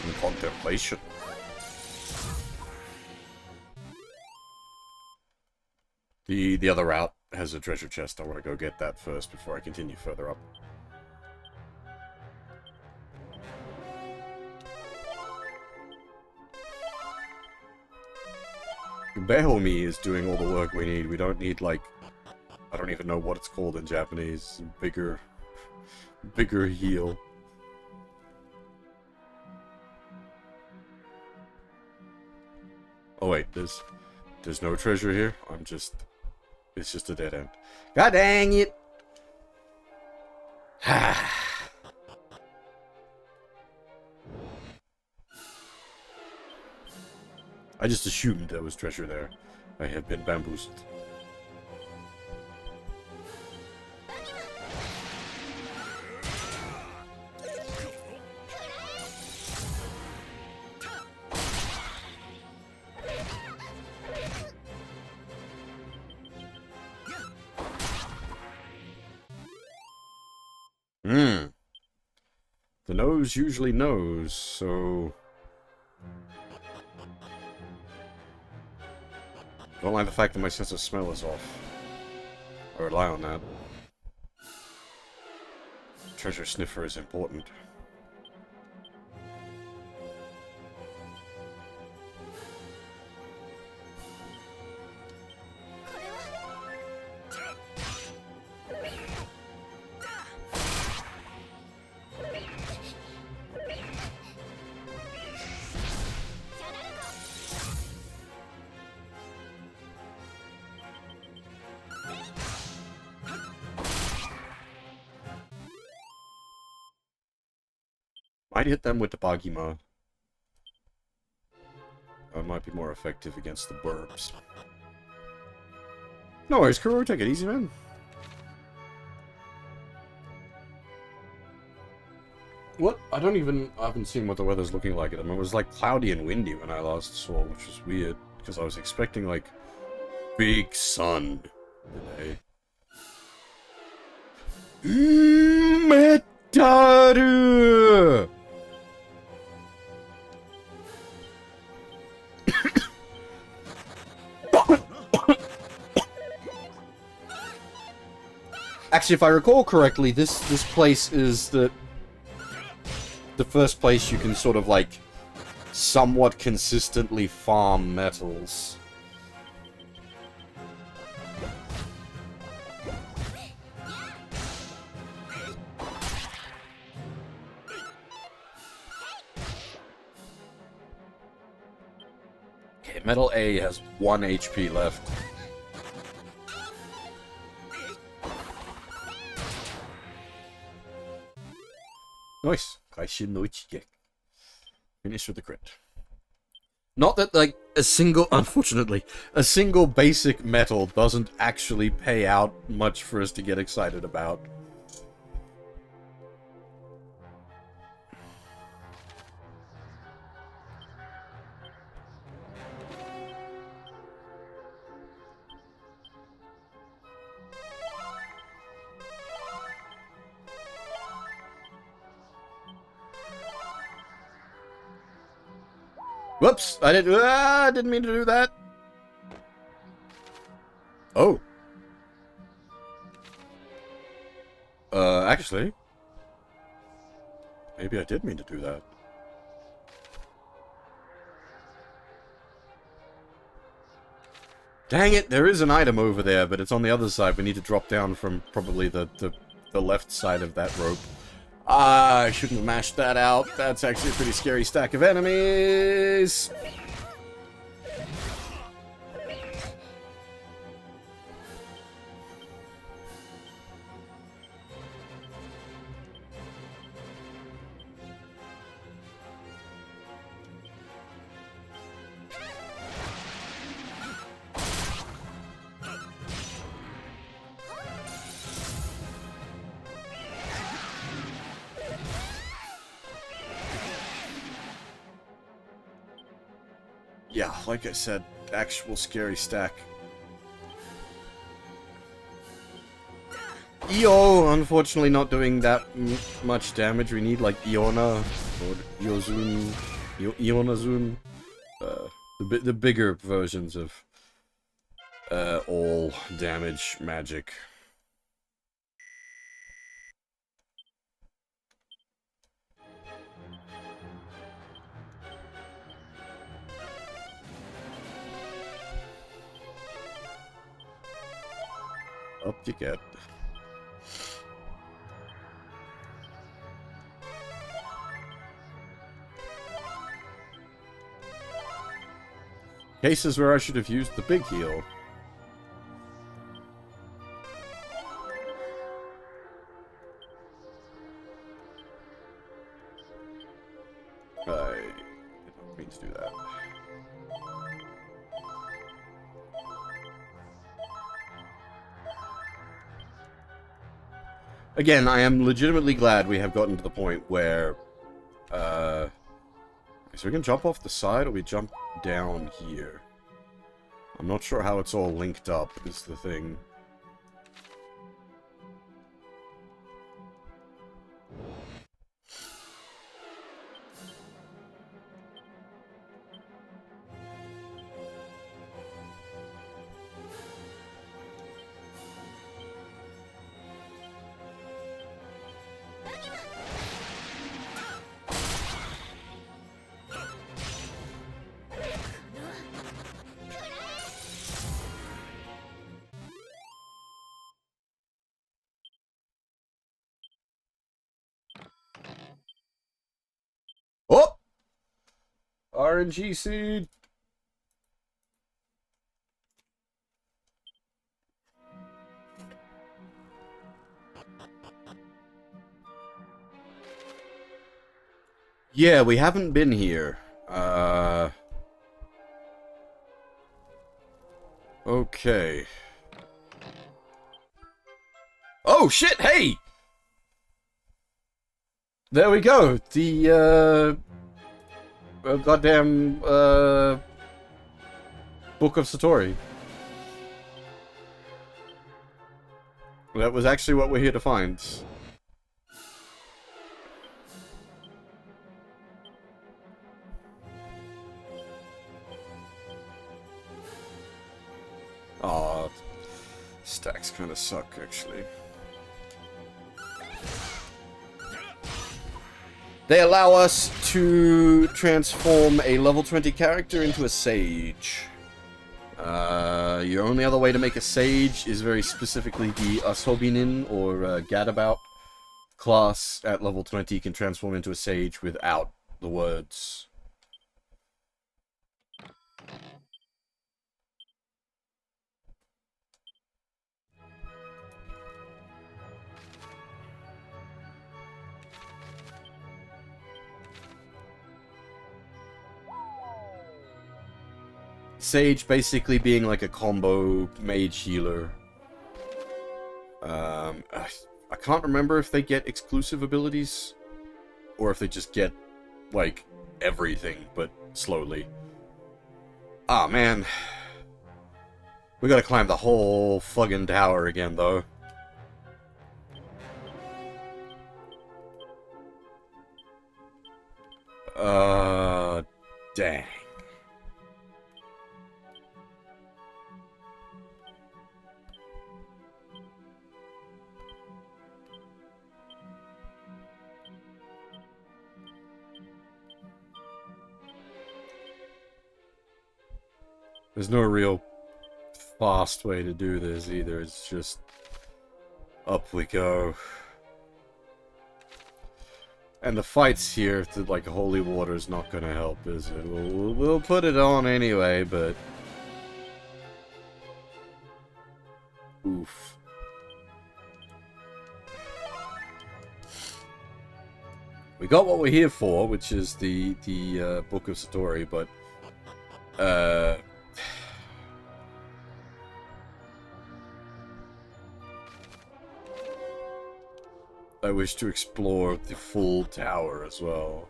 In contemplation. The other route has a treasure chest. I want to go get that first before I continue further up. Behomi is doing all the work we need. We don't need, like, I don't even know what it's called in Japanese. Bigger heal. Oh wait, there's no treasure here. It's just a dead end. God dang it! I just assumed there was treasure there. I have been bamboozled. The nose usually knows, so... Don't like the fact that my sense of smell is off. I rely on that. Treasure sniffer is important. Might hit them with the Bagima. Might be more effective against the burbs. No worries, Kuro. Take it easy, man. What? I haven't seen what the weather's looking like at the moment. It was like cloudy and windy when I last saw, which was weird. Because I was expecting like big sun today. Metaru! Actually, if I recall correctly, this place is the first place you can sort of like somewhat consistently farm metals. Okay, Metal A has 1 HP left. Nice. Finish with the crit. Not that, like, unfortunately, a single basic metal doesn't actually pay out much for us to get excited about. Whoops! I didn't mean to do that. Oh. Actually. Maybe I did mean to do that. Dang it, there is an item over there, but it's on the other side. We need to drop down from probably the left side of that rope. I shouldn't have mashed that out. That's actually a pretty scary stack of enemies. Yeah, like I said, actual scary stack. EO, unfortunately, not doing that much damage. We need like Iona or Iozun, Ionazun, the bigger versions of all damage magic. Up you get. Cases where I should have used the big heal. I didn't mean to do that. Again, I am legitimately glad we have gotten to the point where, so we can jump off the side or we jump down here. I'm not sure how it's all linked up, is the thing. Oh! RNG seed! Yeah, we haven't been here. Okay. Oh, shit, hey! There we go. The, goddamn, Book of Satori. That was actually what we're here to find. Aw, stacks kind of suck, actually. They allow us to transform a level 20 character into a sage. Your only other way to make a sage is very specifically the Asobinin or Gadabout class at level 20 can transform into a sage without the words. Sage basically being like a combo mage healer. I can't remember if they get exclusive abilities or if they just get like everything, but slowly. Ah, man. We gotta climb the whole fucking tower again, though. Dang. There's no real fast way to do this either. It's just up we go. And the fights here to like holy water is not gonna help, is it? We'll put it on anyway, but oof. We got what we're here for, which is the Book of Satori, but I wish to explore the full tower as well.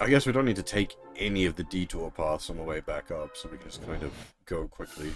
I guess we don't need to take any of the detour paths on the way back up, so we can just kind of go quickly.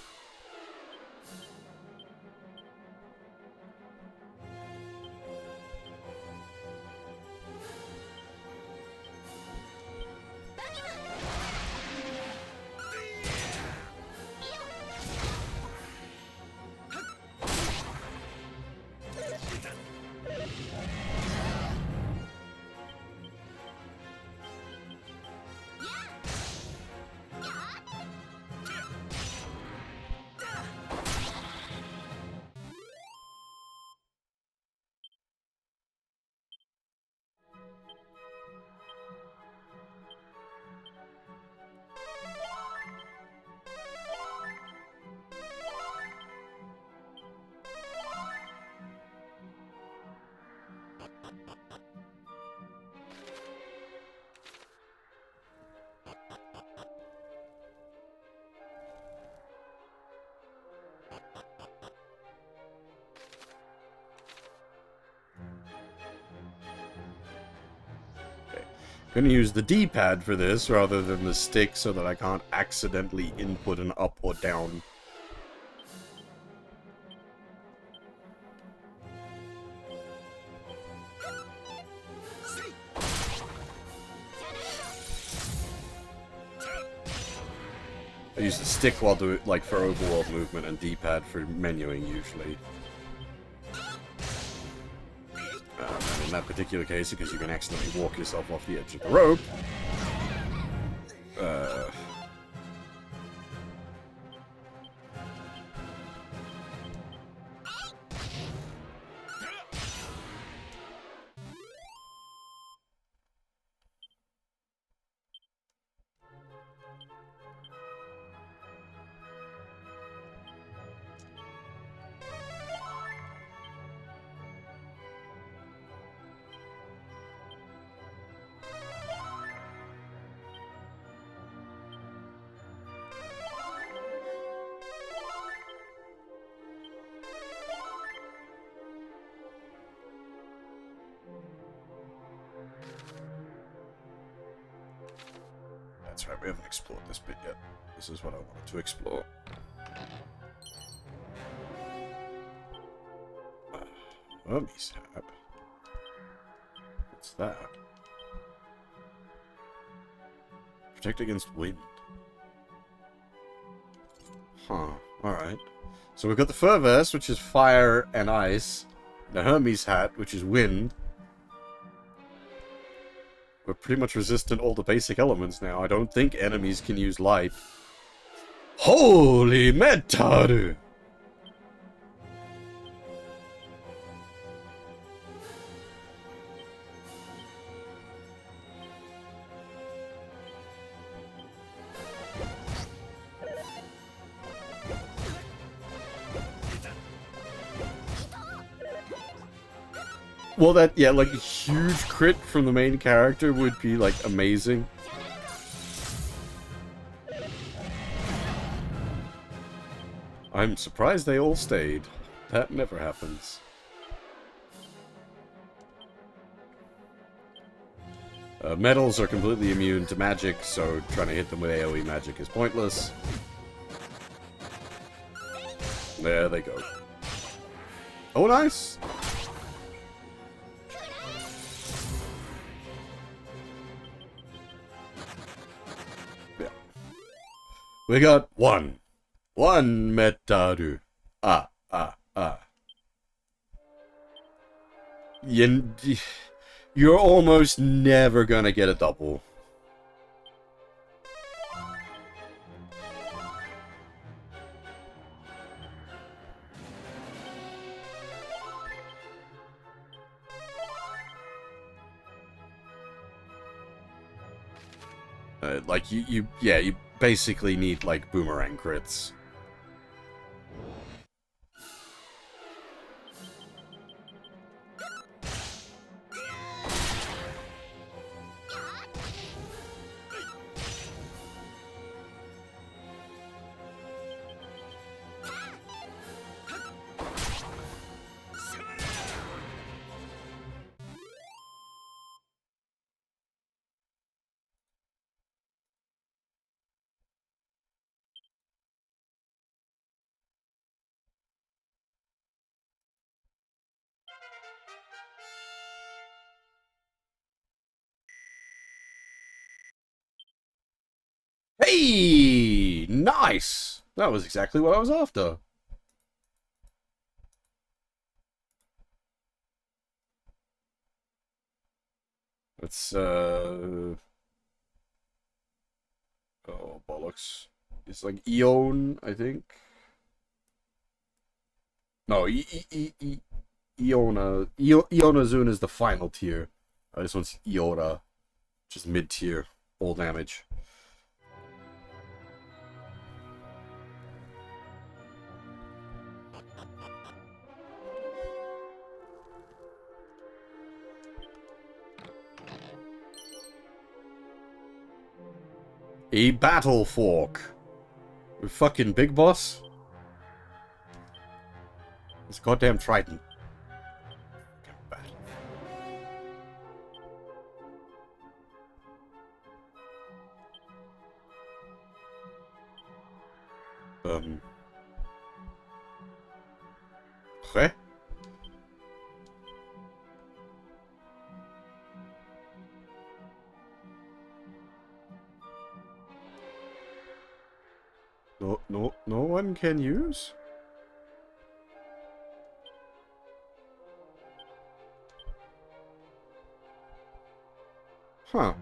I'm going to use the D-pad for this rather than the stick so that I can't accidentally input an up or down. I use the stick while doing like for overworld movement and D-pad for menuing usually. And in that particular case, because you can accidentally walk yourself off the edge of the rope. That's right, we haven't explored this bit yet. This is what I wanted to explore. Hermes hat. What's that? Protect against wind. Huh, alright. So we've got the fur vest, which is fire and ice. The Hermes hat, which is wind. We're pretty much resistant all the basic elements now. I don't think enemies can use light. Holy Metaru! Well, that, yeah, like, a huge crit from the main character would be, like, amazing. I'm surprised they all stayed. That never happens. Metals are completely immune to magic, so trying to hit them with AoE magic is pointless. There they go. Oh, nice! We got one Metaru. You're almost never gonna get a double. Like, you basically need, like, boomerang crits. Hey! Nice! That was exactly what I was after. It's, oh, bollocks. It's like Eon, I think. No, Iona. Ionazun is the final tier. This one's Iora, which is mid-tier, all damage. A battle fork. We're fucking big boss. This goddamn trident. Okay. No one can use? Huh.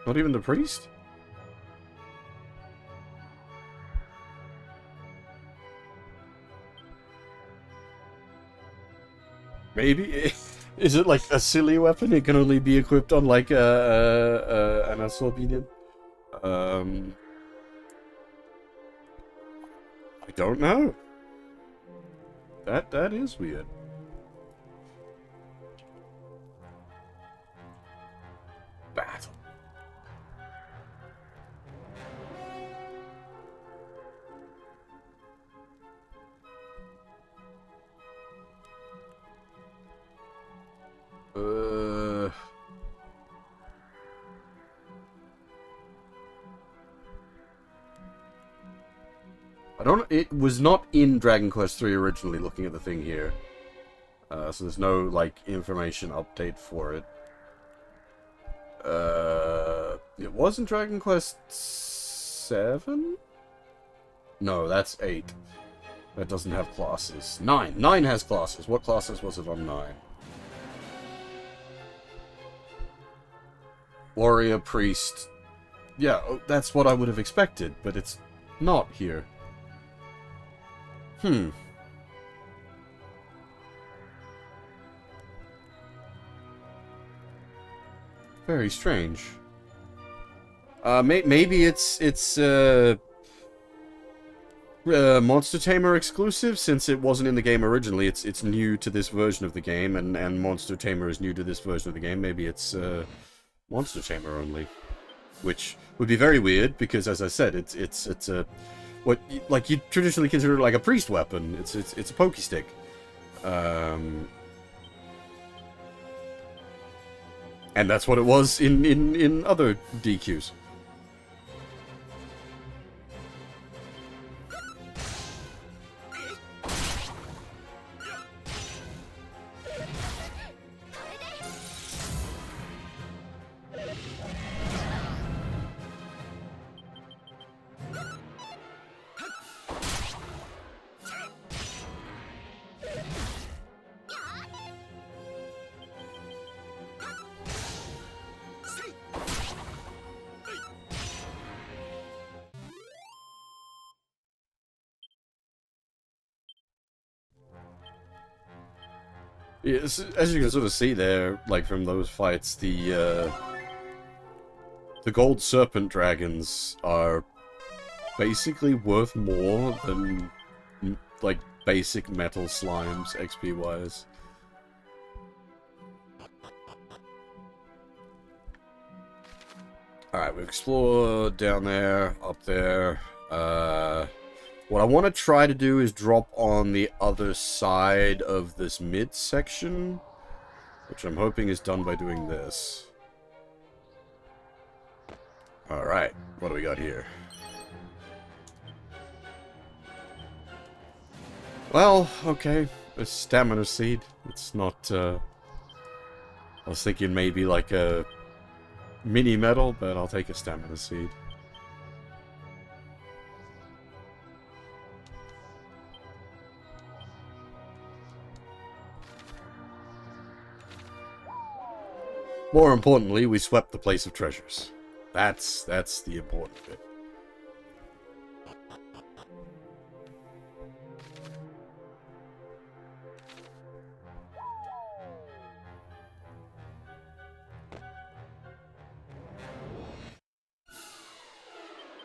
Not even the priest? Maybe? Is it like a silly weapon? It can only be equipped on like an Assaultinian? I don't know. That is weird. Battle. It was not in Dragon Quest III originally, looking at the thing here. So there's no, like, information update for it. It was in Dragon Quest VII? No, that's 8. That doesn't have classes. 9. 9 has classes. What classes was it on 9? Warrior, priest. Yeah, that's what I would have expected, but it's not here. Very strange. Maybe it's Monster Tamer exclusive, since it wasn't in the game originally. It's new to this version of the game, and Monster Tamer is new to this version of the game. Maybe it's Monster Tamer only, which would be very weird because, as I said, it's a what like you traditionally consider like a priest weapon. It's a pokey stick. And that's what it was in other DQs. Yes, as you can sort of see there, like from those fights, the gold serpent dragons are basically worth more than like basic metal slimes XP wise. Alright, we've explored down there, up there. What I want to try to do is drop on the other side of this mid-section, which I'm hoping is done by doing this. Alright, what do we got here? Well, okay. A stamina seed. It's not, I was thinking maybe like a mini medal, but I'll take a stamina seed. More importantly, we swept the place of treasures. That's the important bit.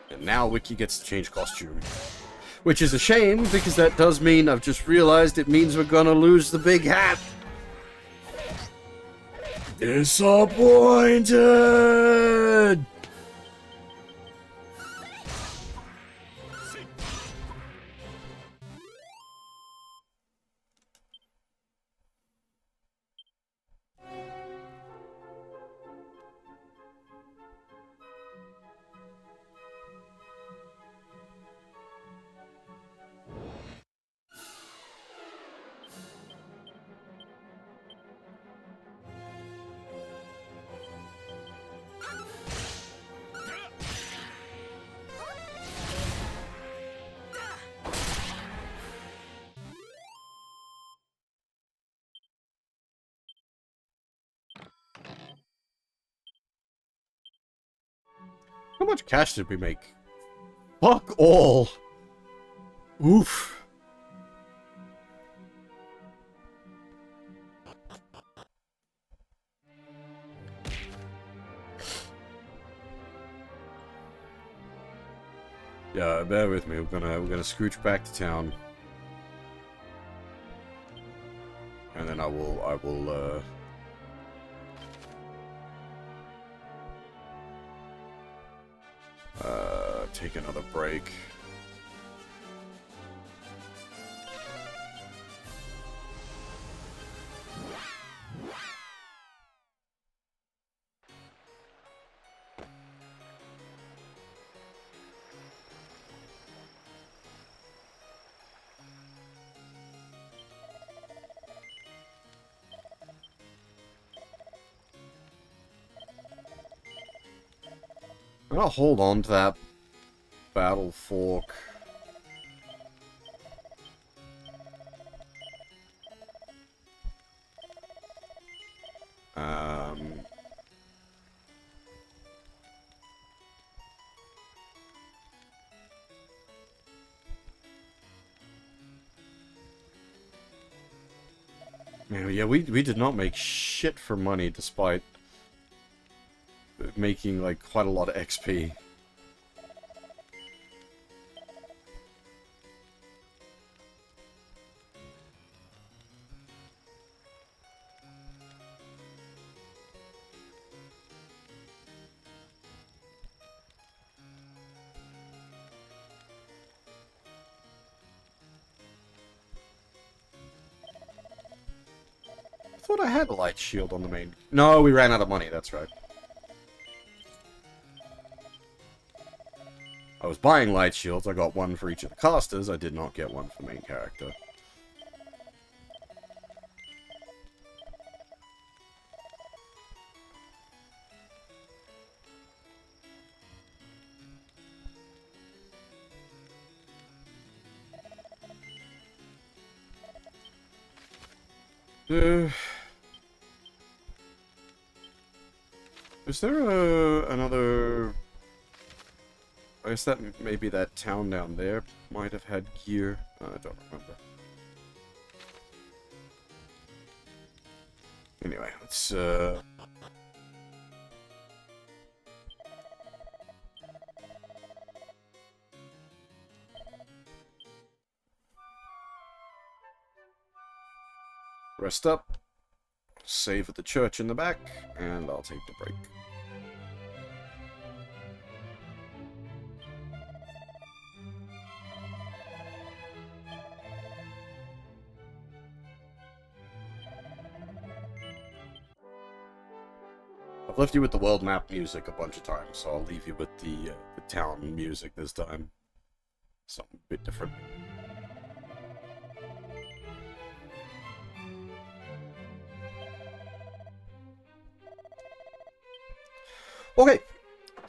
And now Wiki gets to change costume. Which is a shame, because that does mean, I've just realized, it means we're gonna lose the big hat. Disappointed! How much cash did we make? Fuck all! Oof. Yeah, bear with me. We're gonna scooch back to town. And then I will take another break. I'll hold on to that battle fork. Man, yeah, we did not make shit for money despite making like quite a lot of XP. I thought I had a light shield on the main. No, we ran out of money, that's right. I was buying light shields, I got one for each of the casters, I did not get one for the main character. Is there another... I guess that maybe that town down there might have had gear. I don't remember. Anyway, let's rest up, save at the church in the back, and I'll take the break. I've left you with the world map music a bunch of times, so I'll leave you with the town music this time. Something a bit different. Okay.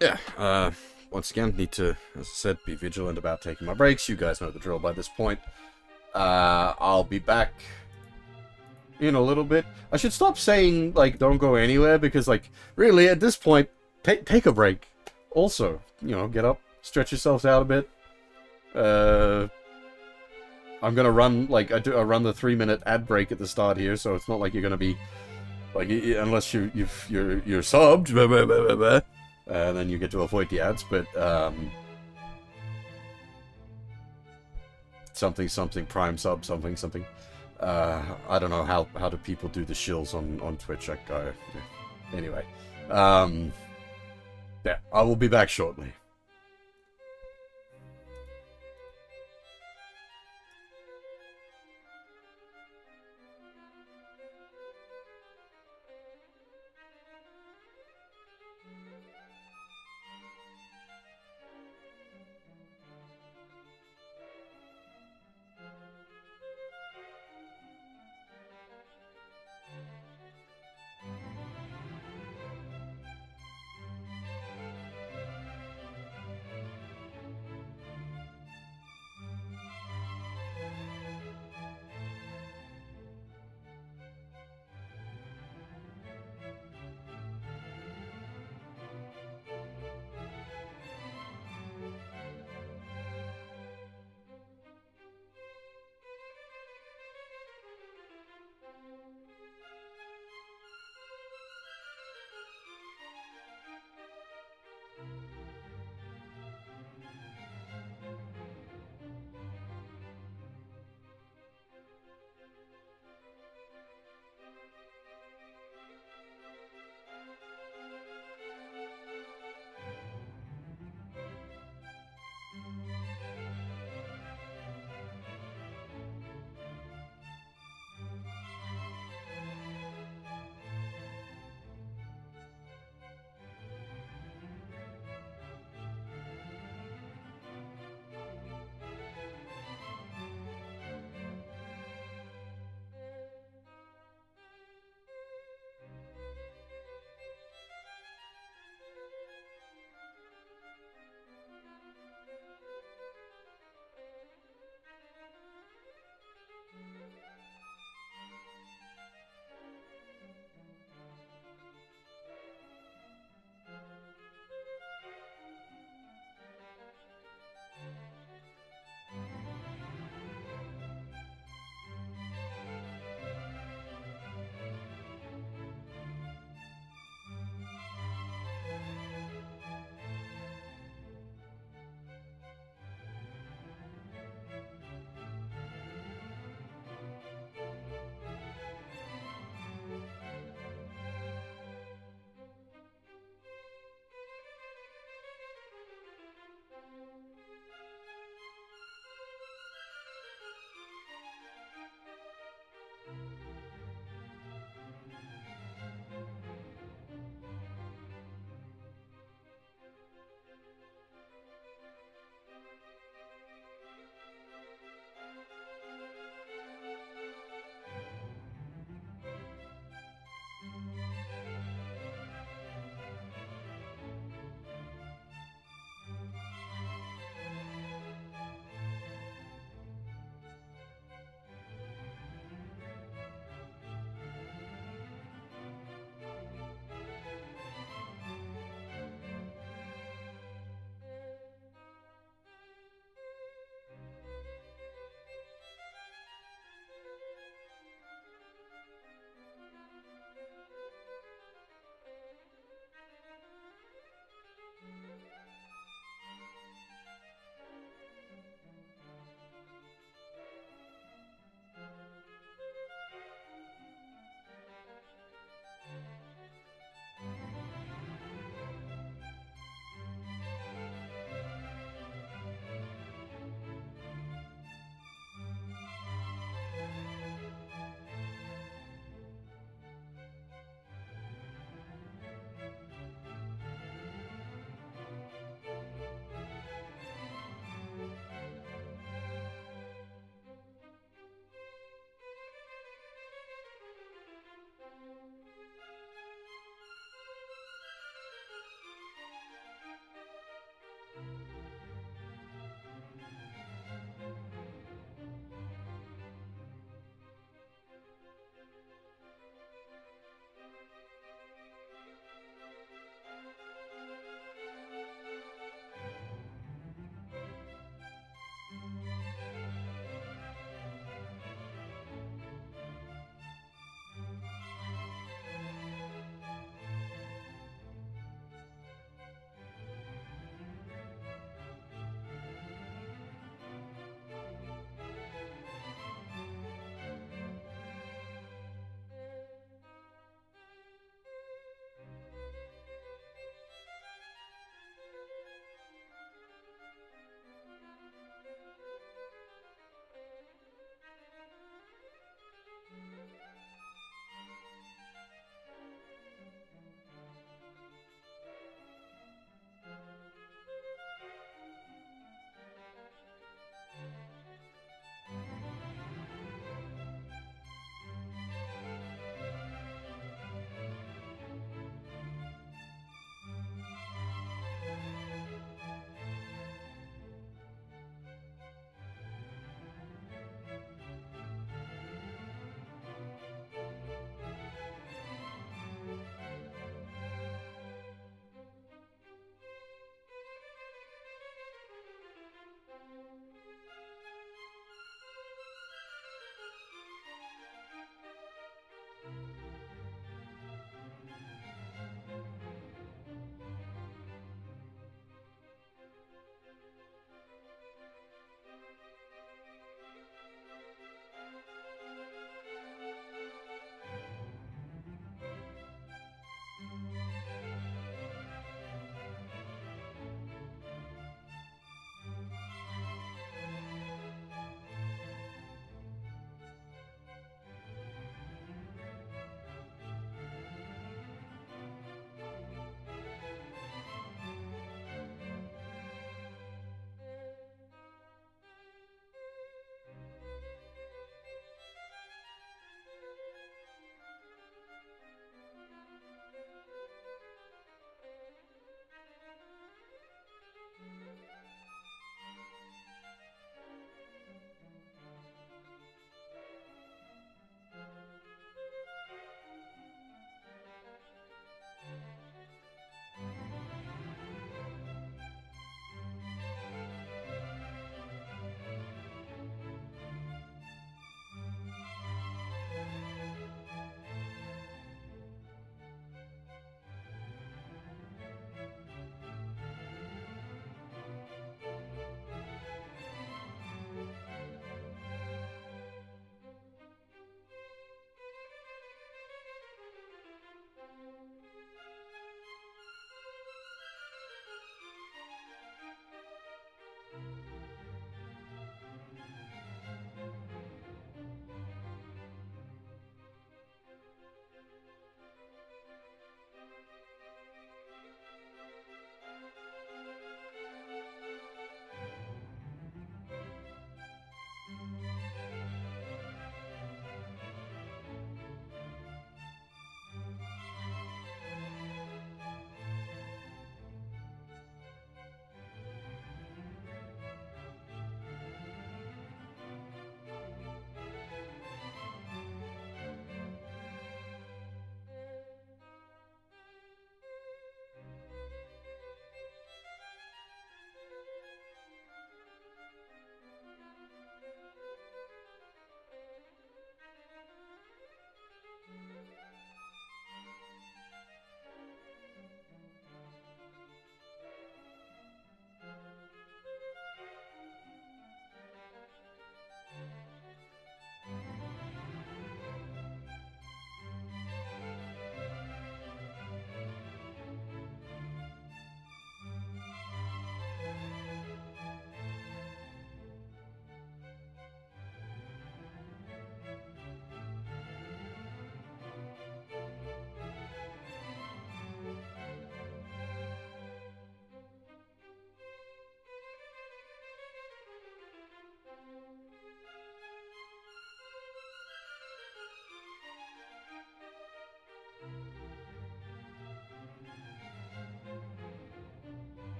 Yeah, once again, need to, as I said, be vigilant about taking my breaks. You guys know the drill by this point. I'll be back in a little bit. I should stop saying, like, don't go anywhere, because, like, really, at this point, take a break. Also, you know, get up, stretch yourselves out a bit. I'm gonna run, like, I run the 3-minute ad break at the start here, so it's not like you're gonna be, like, unless you're subbed, blah, blah, blah, blah, blah, and then you get to avoid the ads, but, something, prime sub, something. I don't know how do people do the shills on Twitch. Anyway, yeah, I will be back shortly.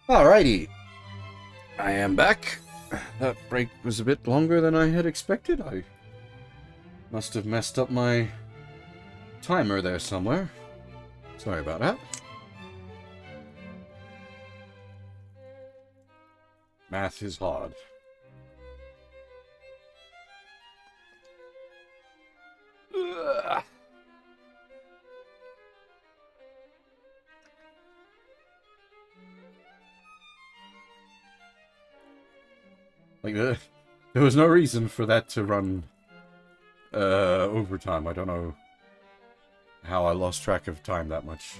Alrighty. I am back. That break was a bit longer than I had expected. I must have messed up my timer there somewhere. Sorry about that. Math is hard. Ugh. Like, there was no reason for that to run overtime. I don't know how I lost track of time that much.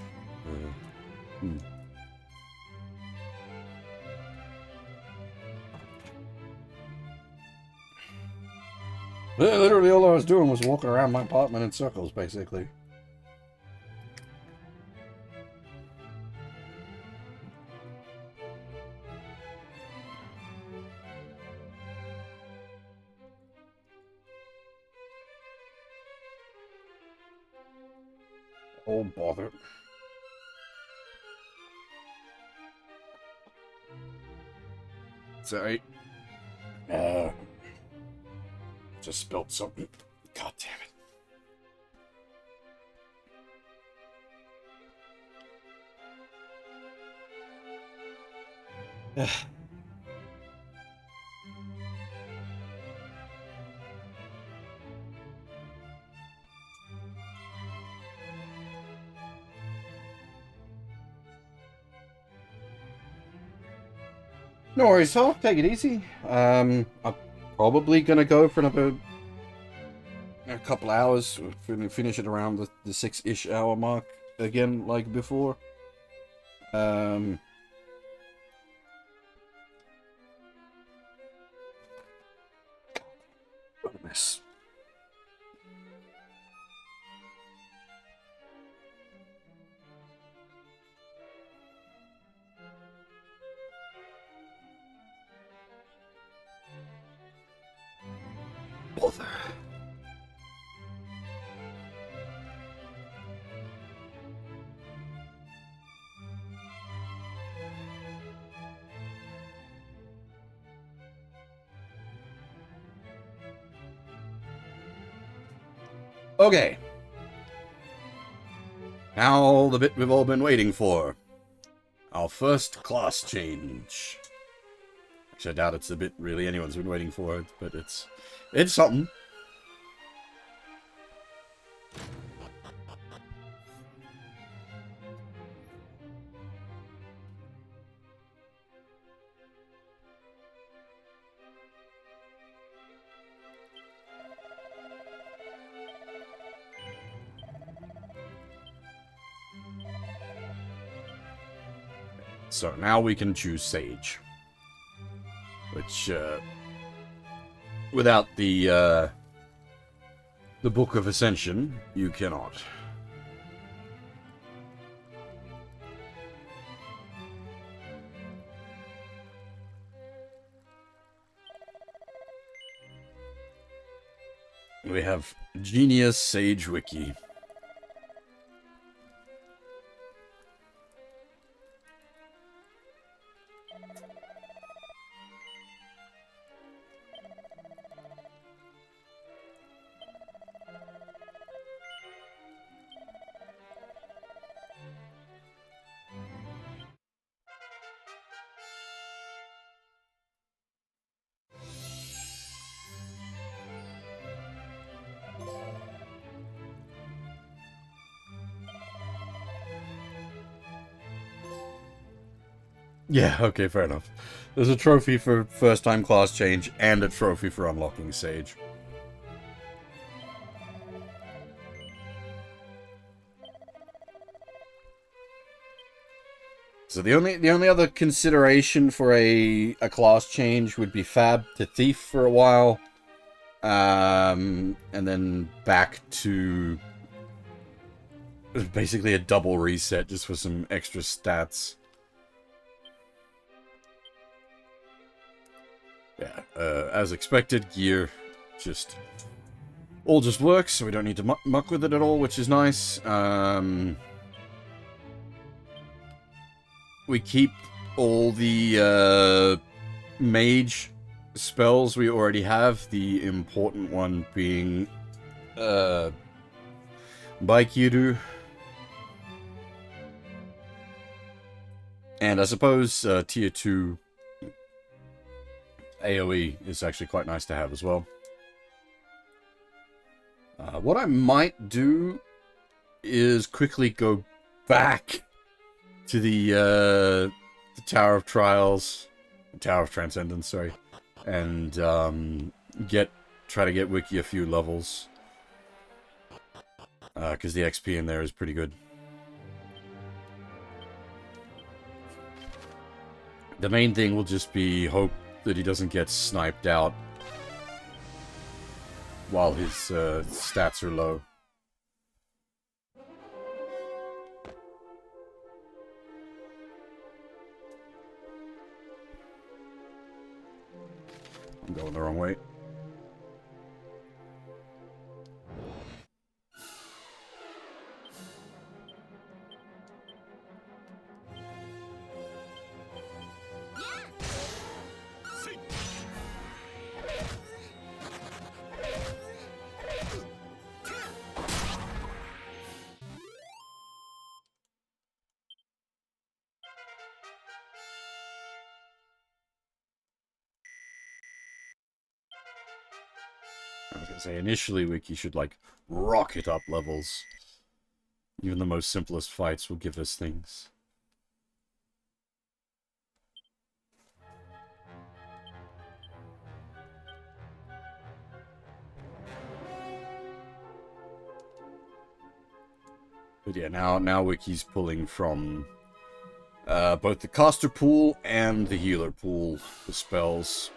Literally all I was doing was walking around my apartment in circles, basically. Oh, bother. Sorry. Just spilled something. God damn it. No worries, I'll take it easy. I'm probably gonna go for another a couple hours. Finish it around the 6-ish hour mark again, like before. What a mess. Bother. Okay. Now the bit we've all been waiting for. Our first class change. Actually, I doubt it's the bit really anyone's been waiting for, but it's something. So now we can choose Sage. Which, without the Book of Ascension, you cannot. We have Genius Sage Wiki. Yeah, okay, fair enough. There's a trophy for first-time class change and a trophy for unlocking Sage. So the only other consideration for a class change would be Fab to Thief for a while, and then back to basically a double reset just for some extra stats. Yeah, as expected, gear all just works, so we don't need to muck with it at all, which is nice. We keep all the mage spells we already have, the important one being Baikiru. And I suppose tier 2 AoE is actually quite nice to have as well. What I might do is quickly go back to the Tower of Trials, Tower of Transcendence, sorry, and try to get Wiki a few levels, because the XP in there is pretty good. The main thing will just be hope that he doesn't get sniped out while his stats are low. I'm going the wrong way. I was gonna say, initially, Wiki should, like, rocket up levels. Even the most simplest fights will give us things. But yeah, now Wiki's pulling from both the caster pool and the healer pool for spells.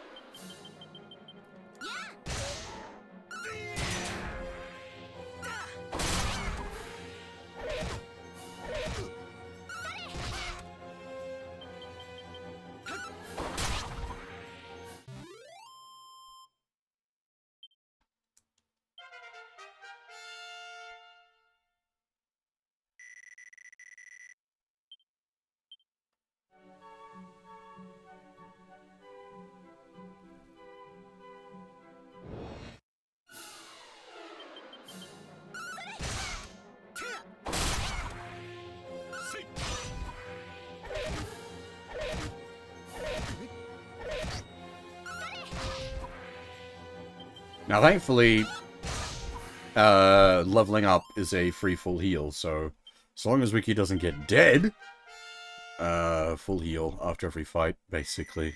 Now, thankfully, leveling up is a free full heal, so as long as Wiki doesn't get dead, full heal after every fight, basically.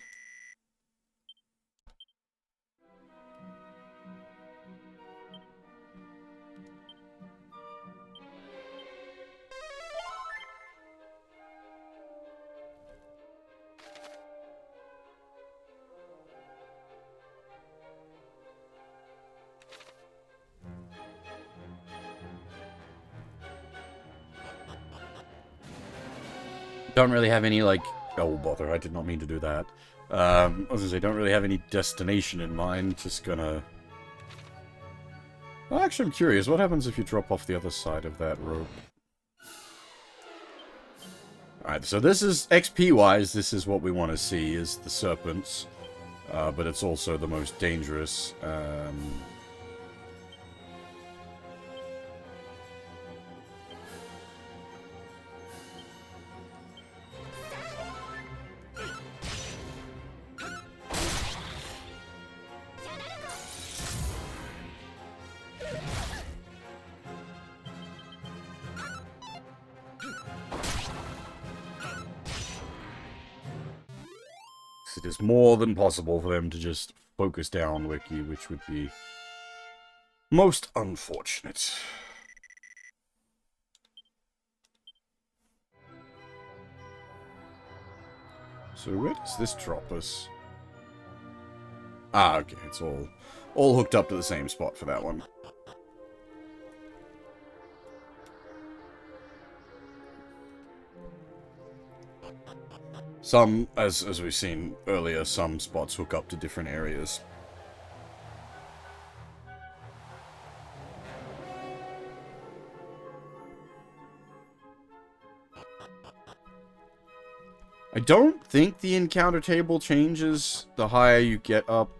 Don't really have any, like... Oh, bother, I did not mean to do that. I was gonna say, don't really have any destination in mind, just gonna... Well, actually, I'm curious, what happens if you drop off the other side of that rope? Alright, so this is, XP-wise, this is what we want to see, is the serpents. But it's also the most dangerous. It is more than possible for them to just focus down Wiki, which would be most unfortunate. So where does this drop us? Ah, okay, it's all hooked up to the same spot for that one. Some, as we've seen earlier, some spots hook up to different areas. I don't think the encounter table changes the higher you get up.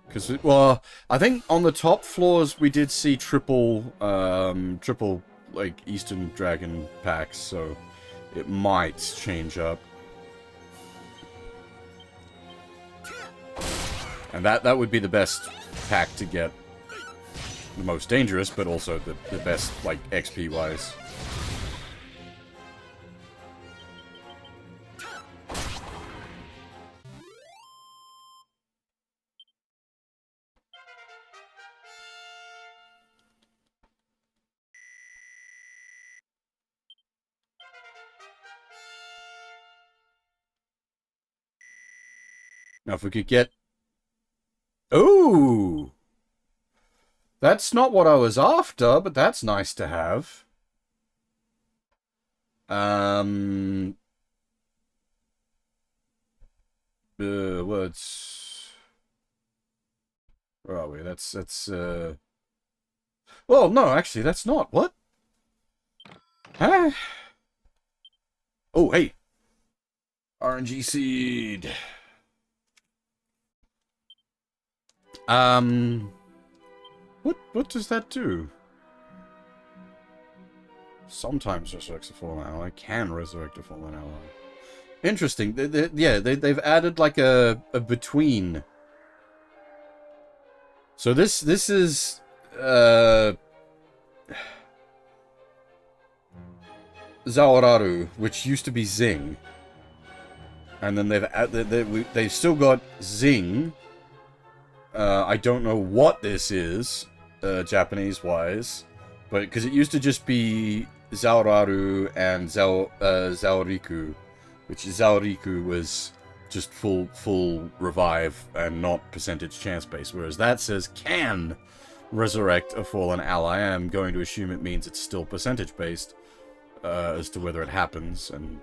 Because, well, I think on the top floors we did see triple, like, Eastern Dragon packs, so it might change up. And that would be the best pack to get. The most dangerous, but also the best, like, XP-wise. Now, if we could get... Ooh! That's not what I was after, but that's nice to have. What's... Where are we? That's, Well, no, actually, that's not. What? Huh? Oh, hey! RNG seed! What does that do? Sometimes resurrects a fallen ally. Can resurrect a fallen ally. Interesting. They've added like a between. So this is Zaoraru, which used to be Zing, and then they've still got Zing. I don't know what this is, Japanese-wise, but because it used to just be Zaoraru and Zaoriku, which Zaoriku was just full revive and not percentage chance based, whereas that says can resurrect a fallen ally. I'm going to assume it means it's still percentage based as to whether it happens, and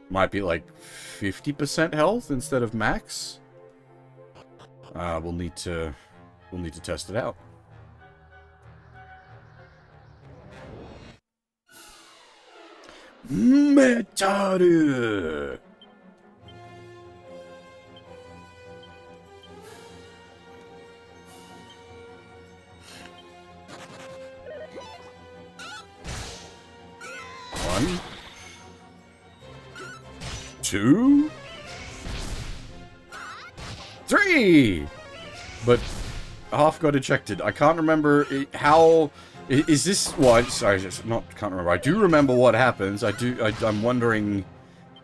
might be like 50% health instead of max. We'll need to test it out. Metaru! One. Two. Three! But half got ejected. I can't remember how... Is this... Well, sorry, can't remember. I do remember what happens. I'm wondering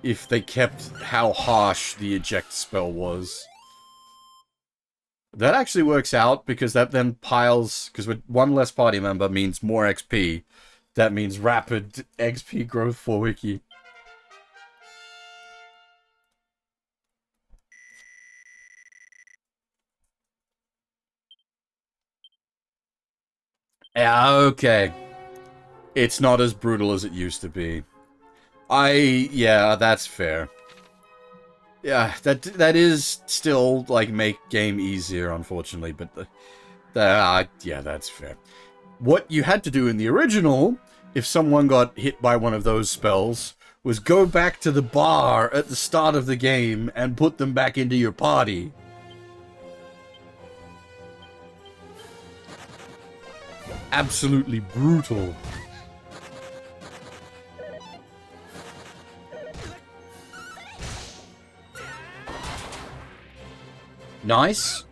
if they kept how harsh the eject spell was. That actually works out, because that then piles... Because with one less party member means more XP. That means rapid XP growth for Wiki. Yeah, okay. It's not as brutal as it used to be. Yeah, that's fair. Yeah, that is still, like, make game easier, unfortunately, but yeah, that's fair. What you had to do in the original, if someone got hit by one of those spells, was go back to the bar at the start of the game and put them back into your party. Absolutely brutal. Nice.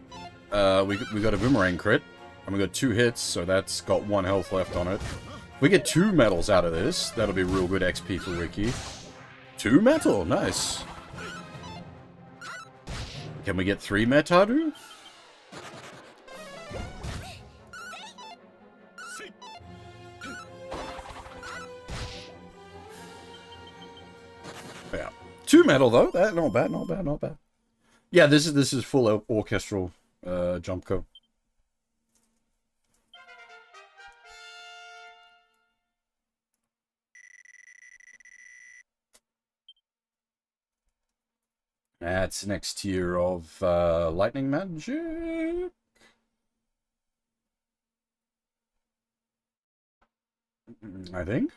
We got a boomerang crit, and we got 2 hits, so that's got 1 health left on it. If we get 2 medals out of this, that'll be real good XP for Wiki. 2 metal, nice. Can we get 3 Metaru? Yeah, 2 metal though. That not bad, not bad, not bad. Yeah, this is full orchestral jump code. That's next tier of lightning magic. I think.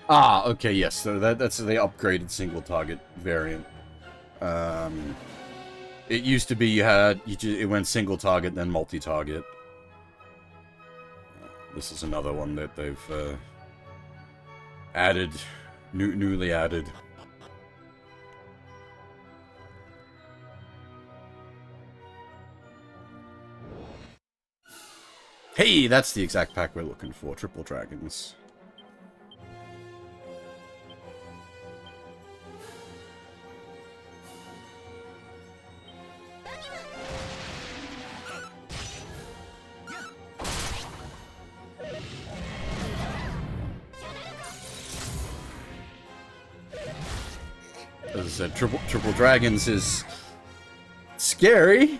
Ah, okay, yes. So that's the upgraded single target variant. It used to be it went single target then multi target. This is another one that they've added, newly added. Hey, that's the exact pack we're looking for. Triple Dragons. As I said, Triple Dragons is scary.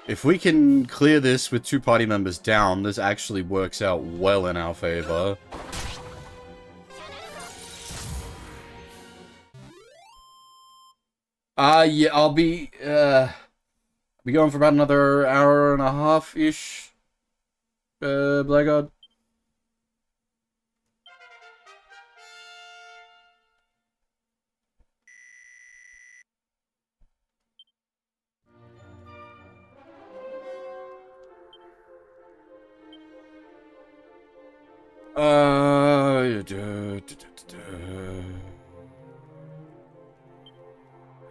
If we can clear this with 2 party members down, this actually works out well in our favor. Yeah, I'll be going for about another hour and a half-ish, Blackguard.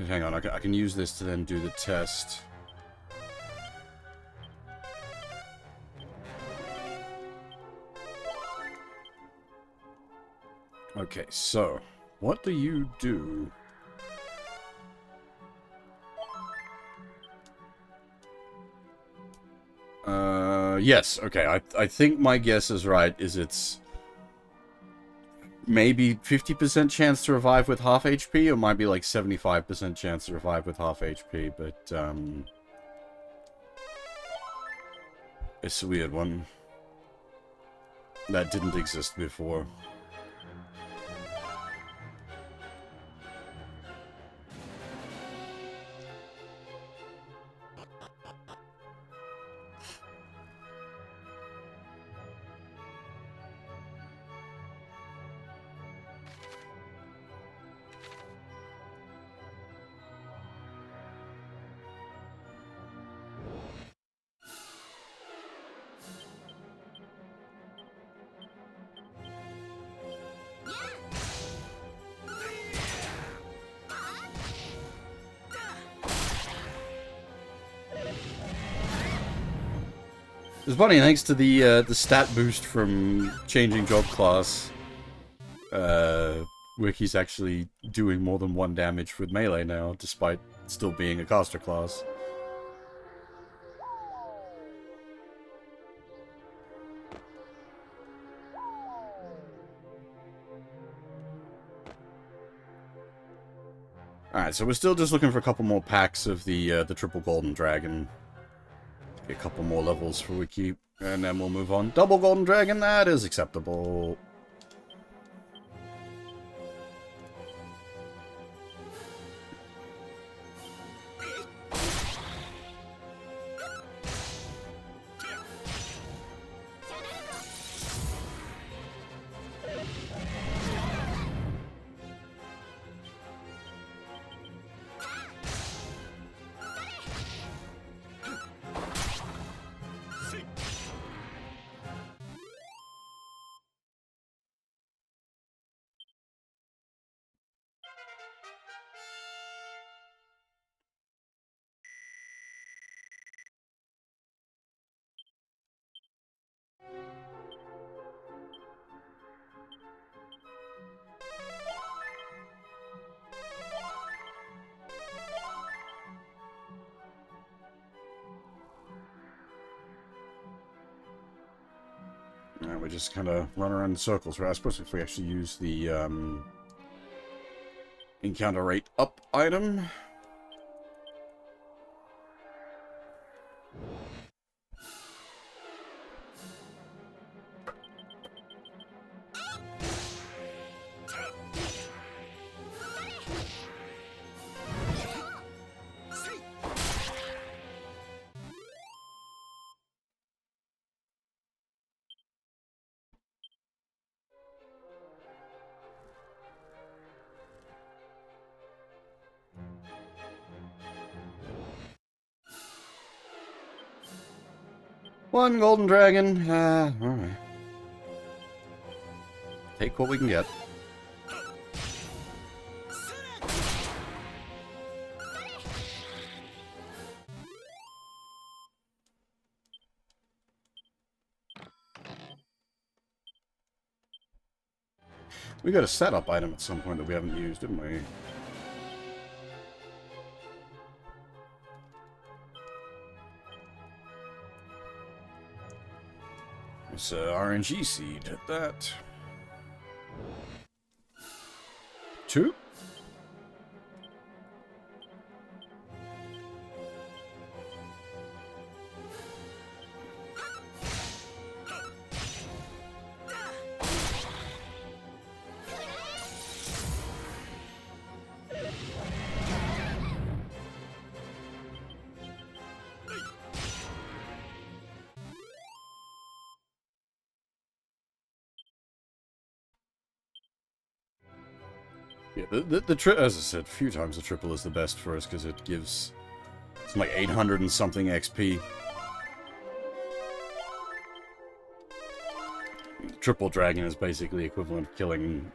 Hang on, I can use this to then do the test. Okay, so, what do you do? Yes, okay, I think my guess is right, it's maybe 50% chance to revive with half HP, or might be like 75% chance to revive with half HP, but, it's a weird one. That didn't exist before. It's funny, thanks to the stat boost from changing job class, Wiki's actually doing more than 1 damage with melee now, despite still being a caster class. Alright, so we're still just looking for a couple more packs of the triple golden dragon. Get a couple more levels for Wiki, and then we'll move on. Double golden dragon, that is acceptable. We just kind of run around in circles, right? I suppose if we actually use the encounter rate up item. One golden dragon. Alright. Take what we can get. We got a setup item at some point that we haven't used, didn't we? It's RNG seed at that. 2? Yeah, as I said a few times, the triple is the best for us because it gives it's like 800 and something XP. Triple dragon is basically equivalent to killing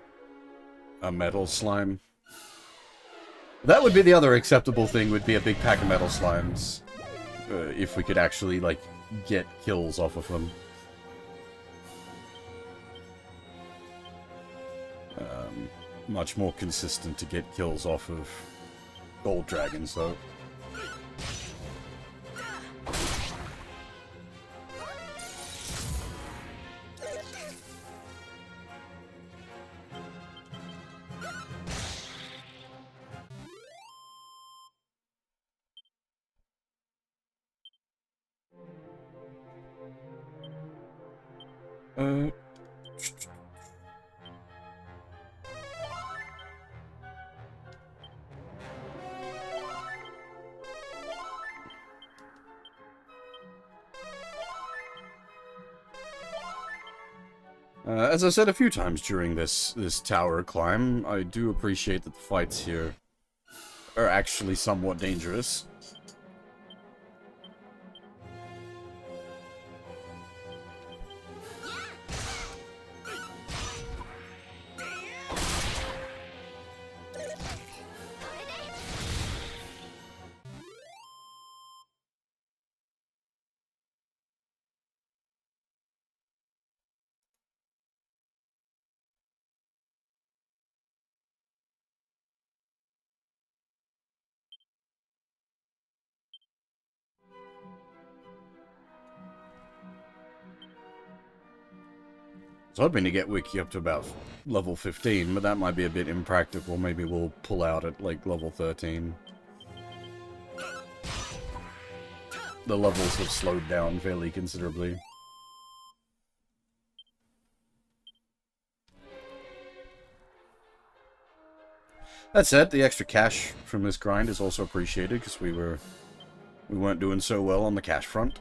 a metal slime. That would be the other acceptable thing, would be a big pack of metal slimes. If we could actually, like, get kills off of them. Much more consistent to get kills off of gold dragons, though. As I said a few times during this tower climb, I do appreciate that the fights here are actually somewhat dangerous. I was hoping to get Wiki up to about level 15, but that might be a bit impractical. Maybe we'll pull out at, like, level 13. The levels have slowed down fairly considerably. That said, the extra cash from this grind is also appreciated, because we weren't doing so well on the cash front.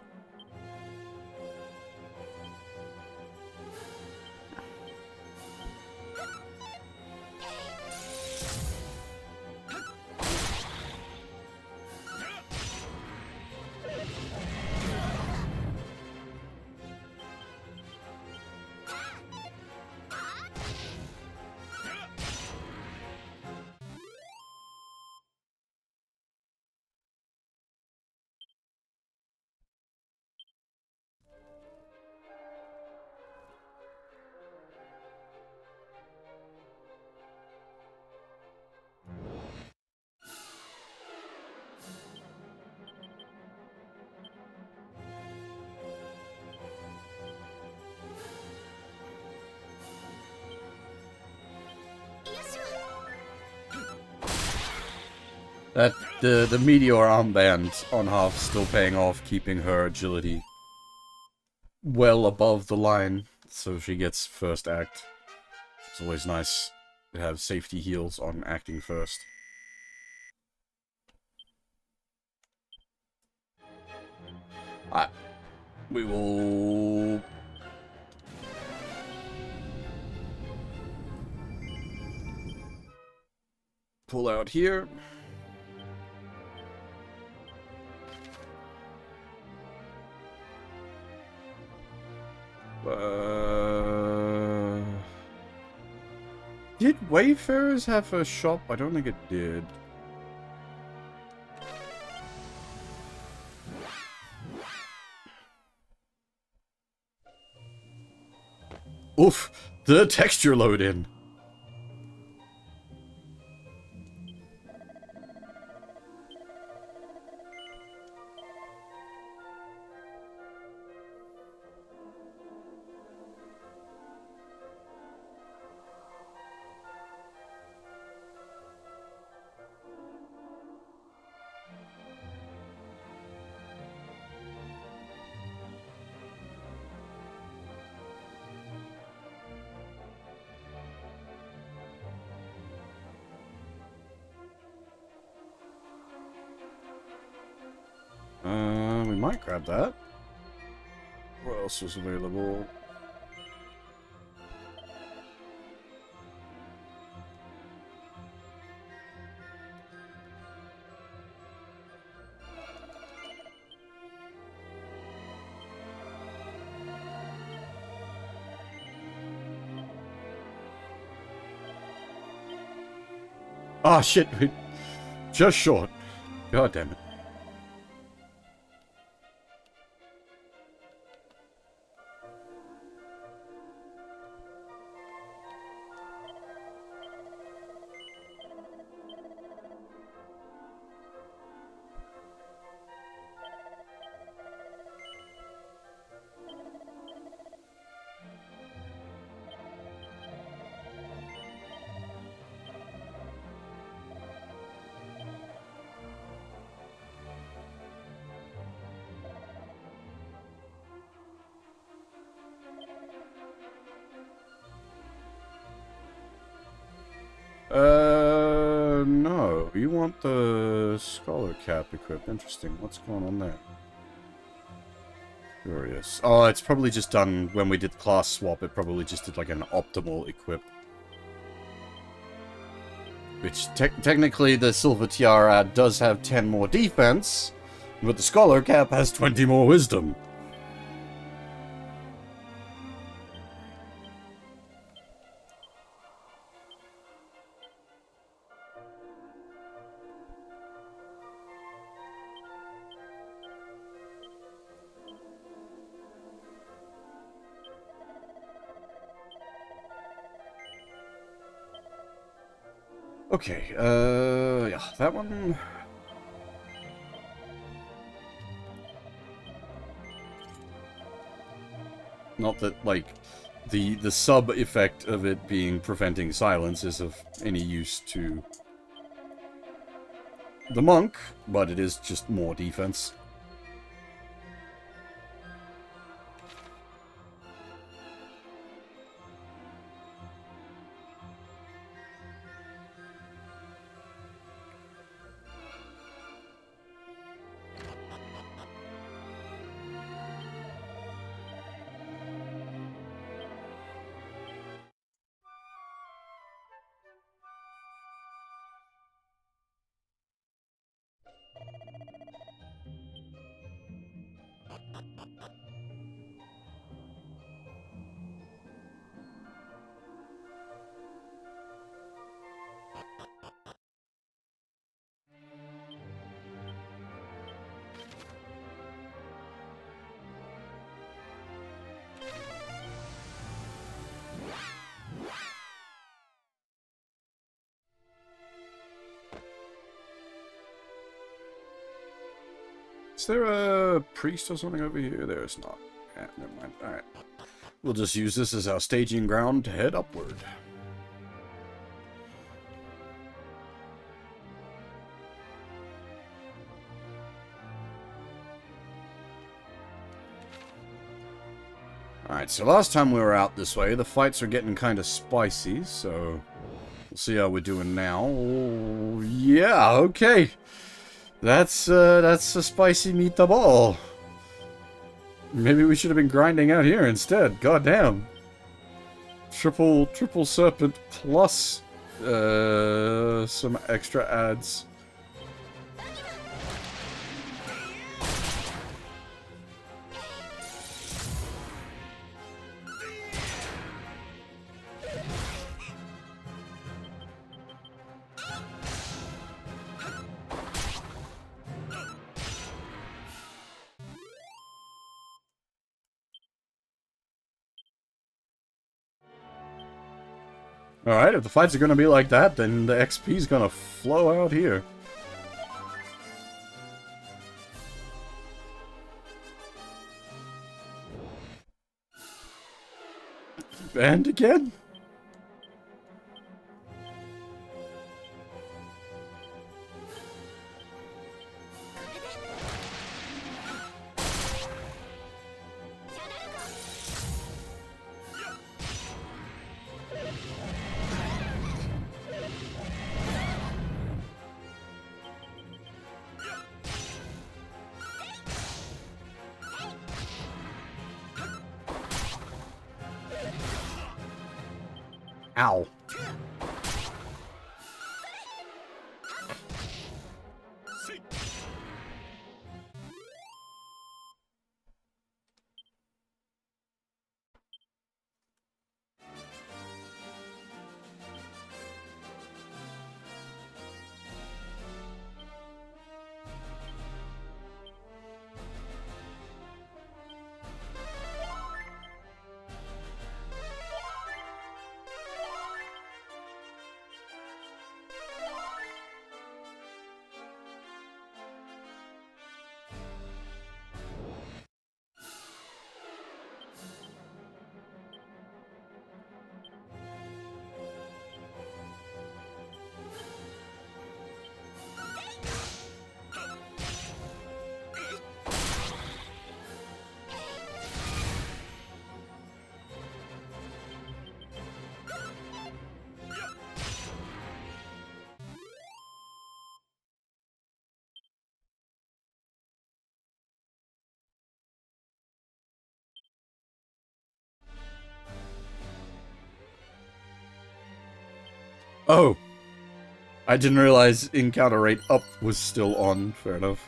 That the meteor armband on half still paying off, keeping her agility well above the line, so she gets first act. It's always nice to have safety heals on acting first. Alright. We will pull out here. Did Wayfarers have a shop? I don't think it did. Oof! The texture load in. We might grab that. What else was available? Ah, shit. Just short. God damn it. No. You want the Scholar Cap equipped. Interesting. What's going on there? Curious. Oh, it's probably just done when we did the class swap. It probably just did like an optimal equip. Which, technically, the Silver Tiara does have 10 more defense, but the Scholar Cap has 20 more wisdom. Okay, yeah, that one. Not that, like, the sub effect of it being preventing silence is of any use to the monk, but it is just more defense. Is there a priest or something over here? There is not. Yeah, never mind. Alright. We'll just use this as our staging ground to head upward. Alright, so last time we were out this way, the fights are getting kind of spicy, so we'll see how we're doing now. Oh, yeah, okay. That's a spicy meatball. Maybe we should have been grinding out here instead. God damn. Triple serpent plus some extra ads. Alright, if the fights are gonna be like that, then the XP's gonna flow out here. And again? Ow. Oh. I didn't realize encounter rate up was still on. Fair enough.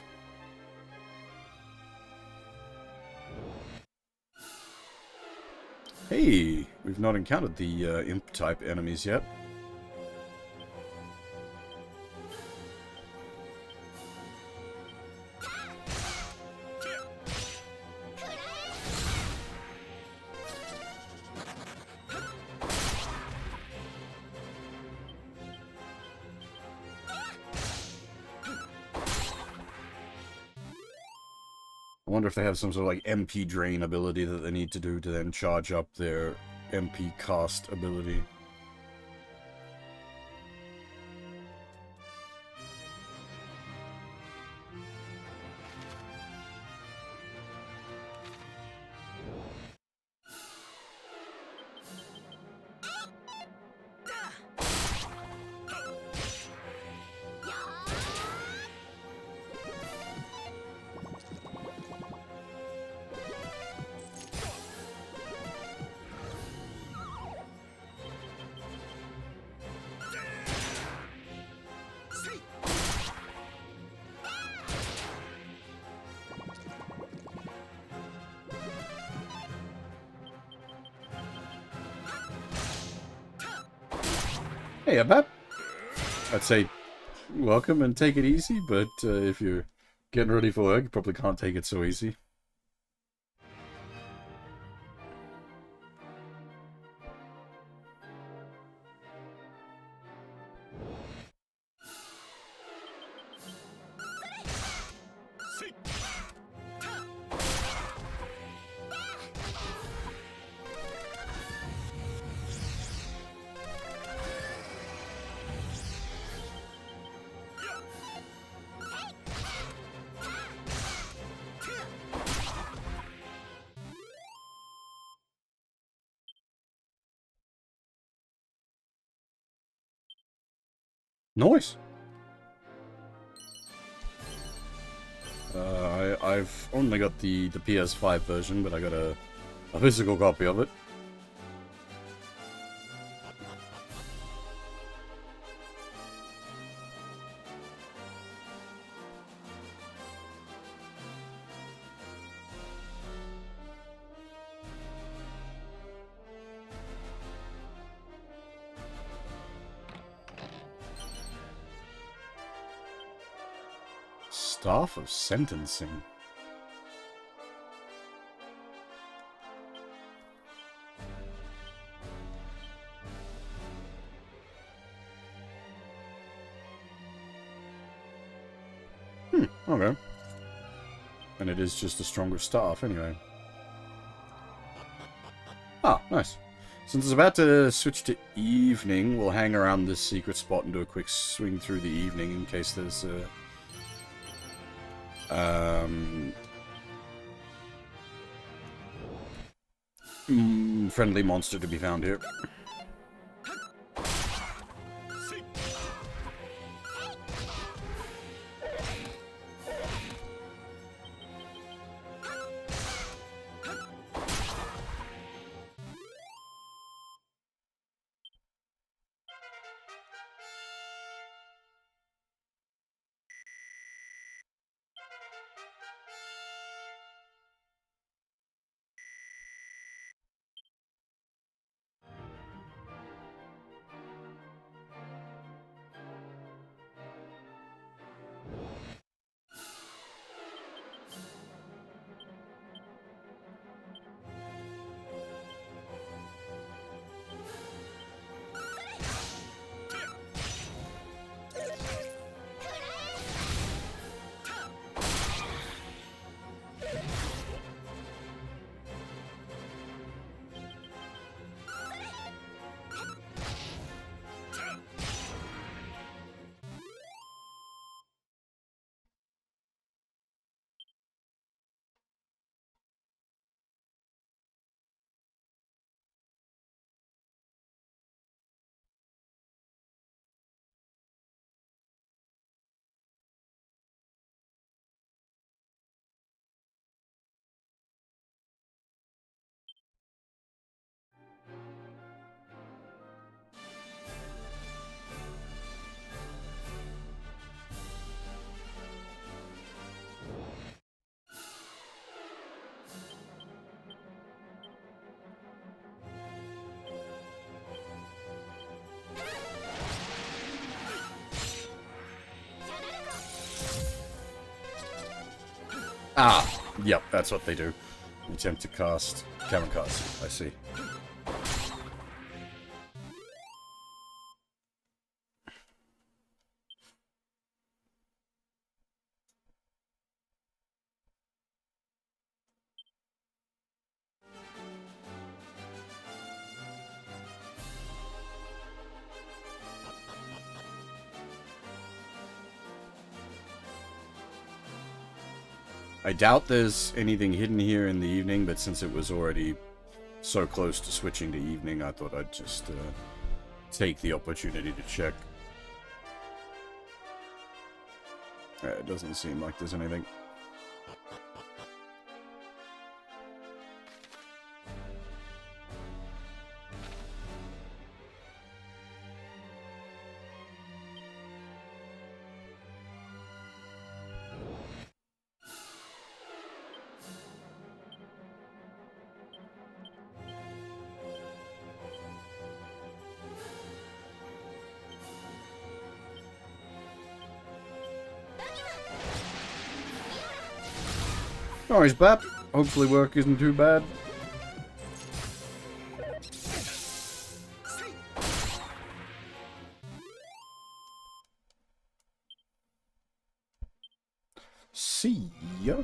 Hey, we've not encountered the imp-type enemies yet. I wonder if they have some sort of like MP drain ability that they need to do to then charge up their MP cast ability. Hey, Abab. I'd say welcome and take it easy, but if you're getting ready for work, you probably can't take it so easy. Nice. I've only got the PS5 version, but I got a physical copy of it. Staff of Sentencing. Okay. And it is just a stronger staff, anyway. Ah, nice. Since it's about to switch to evening, we'll hang around this secret spot and do a quick swing through the evening in case there's friendly monster to be found here. Ah, yep, that's what they do. Attempt to cast. Camera cast. I see. I doubt there's anything hidden here in the evening, but since it was already so close to switching to evening, I thought I'd just take the opportunity to check. It doesn't seem like there's anything. No worries, Bap. Hopefully work isn't too bad. See ya.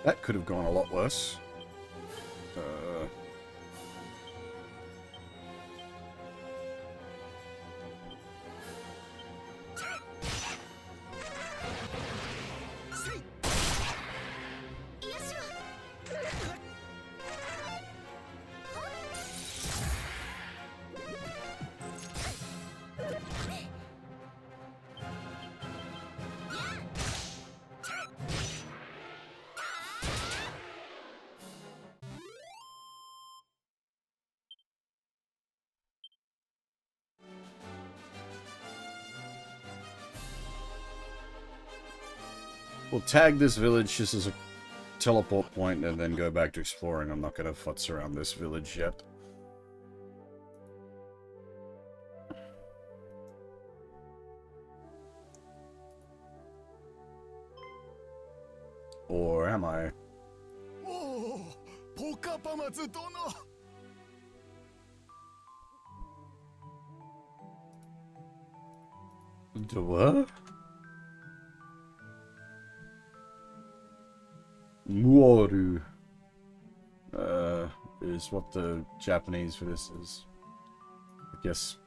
That could have gone a lot worse. We'll tag this village just as a teleport point and then go back to exploring. I'm not going to futz around this village yet. Or am I? Oh, Pokapamatsu dono! The what? Muoru. Is what the Japanese for this is. I guess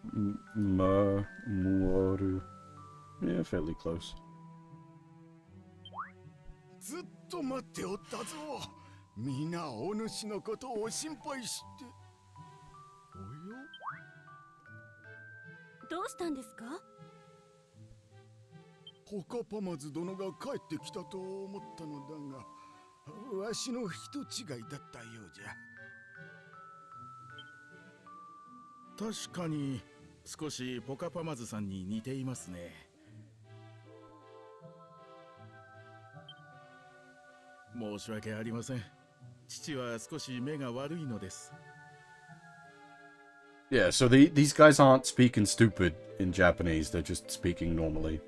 Muoru. Yeah, fairly close. ずっと待っておったぞ。みんなお主のことを心配して。およ？どうしたんですか？ポカパマズ殿が帰ってきたと思ったのだが、わしの人違いだったようじゃ。確かに少しポカパマズさんに似ていますね。申し訳ありません。父は少し目が悪いのです。Yeah, so these guys aren't speaking stupid in Japanese, they're just speaking normally.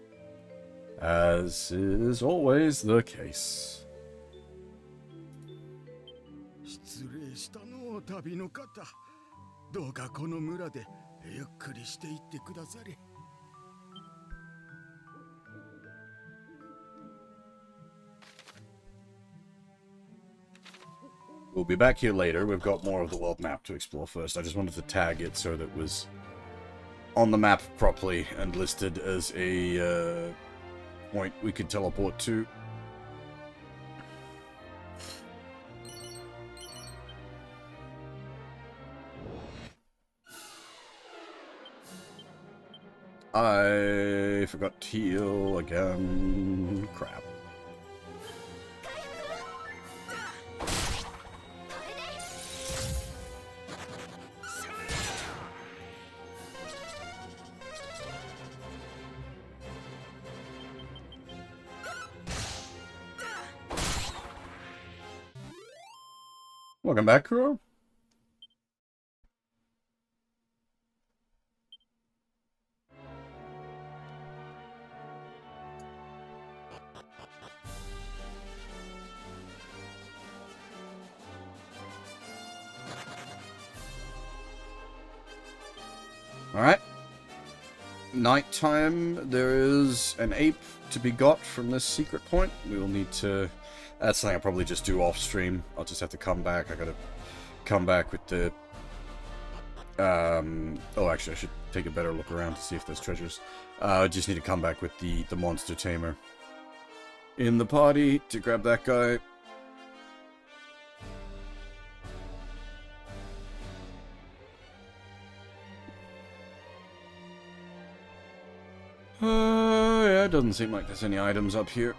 As is always the case. 失礼したの、旅の方。どうかこの村でゆっくりしていってくだされ。We'll be back here later. We've got more of the world map to explore first. I just wanted to tag it so that it was on the map properly and listed as a point we could teleport to. I forgot to heal again. Crap. Welcome back, Kuro. Alright. Nighttime, there is an ape to be got from this secret point. We will need to... That's something I'll probably just do off stream. I'll just have to come back. I gotta come back with the... Oh, actually, I should take a better look around to see if there's treasures. I just need to come back with the monster tamer in the party to grab that guy. Yeah, it doesn't seem like there's any items up here.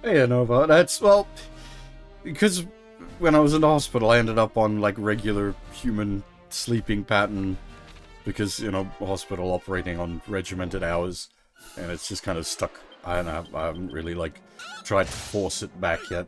Yeah, Nova, that's, well, because when I was in the hospital, I ended up on, like, regular human sleeping pattern because, you know, hospital operating on regimented hours, and it's just kind of stuck. I don't know, I haven't really, like, tried to force it back yet.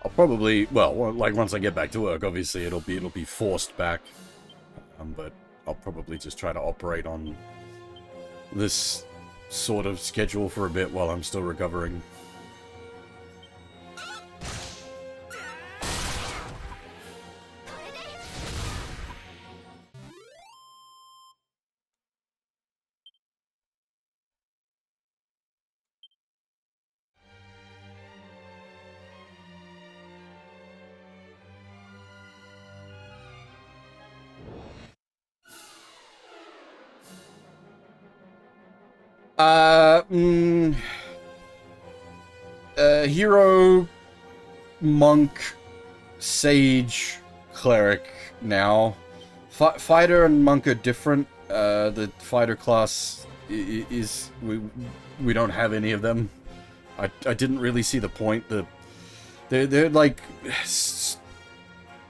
I'll probably, well, like once I get back to work, obviously it'll be forced back. But I'll probably just try to operate on this sort of schedule for a bit while I'm still recovering. Hero, monk, sage, cleric now. Fighter and monk are different. The fighter class is we don't have any of them. I didn't really see the point. They're like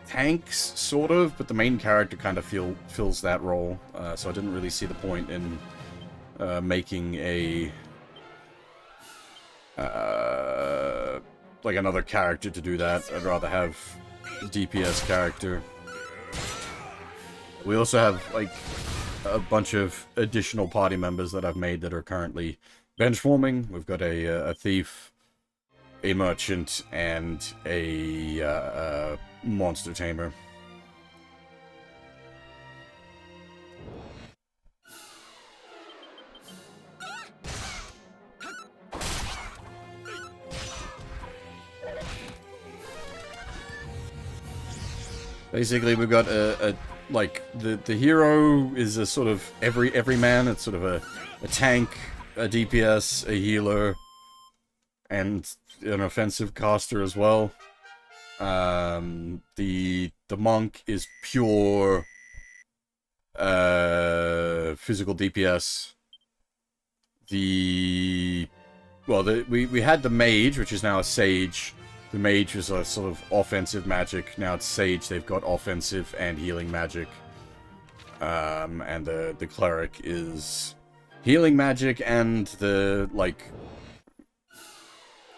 tanks, sort of, but the main character kind of fills that role. So I didn't really see the point in making a like another character to do that. I'd rather have a DPS character. We also have like a bunch of additional party members that I've made that are currently bench forming. We've got a thief, a merchant, and a monster tamer. Basically, we've got like the hero is a sort of every man. It's sort of a tank, a DPS, a healer, and an offensive caster as well. The monk is pure physical DPS. We had the mage, which is now a sage. The mage was a sort of offensive magic. Now it's sage. They've got offensive and healing magic. And the cleric is healing magic and the, like,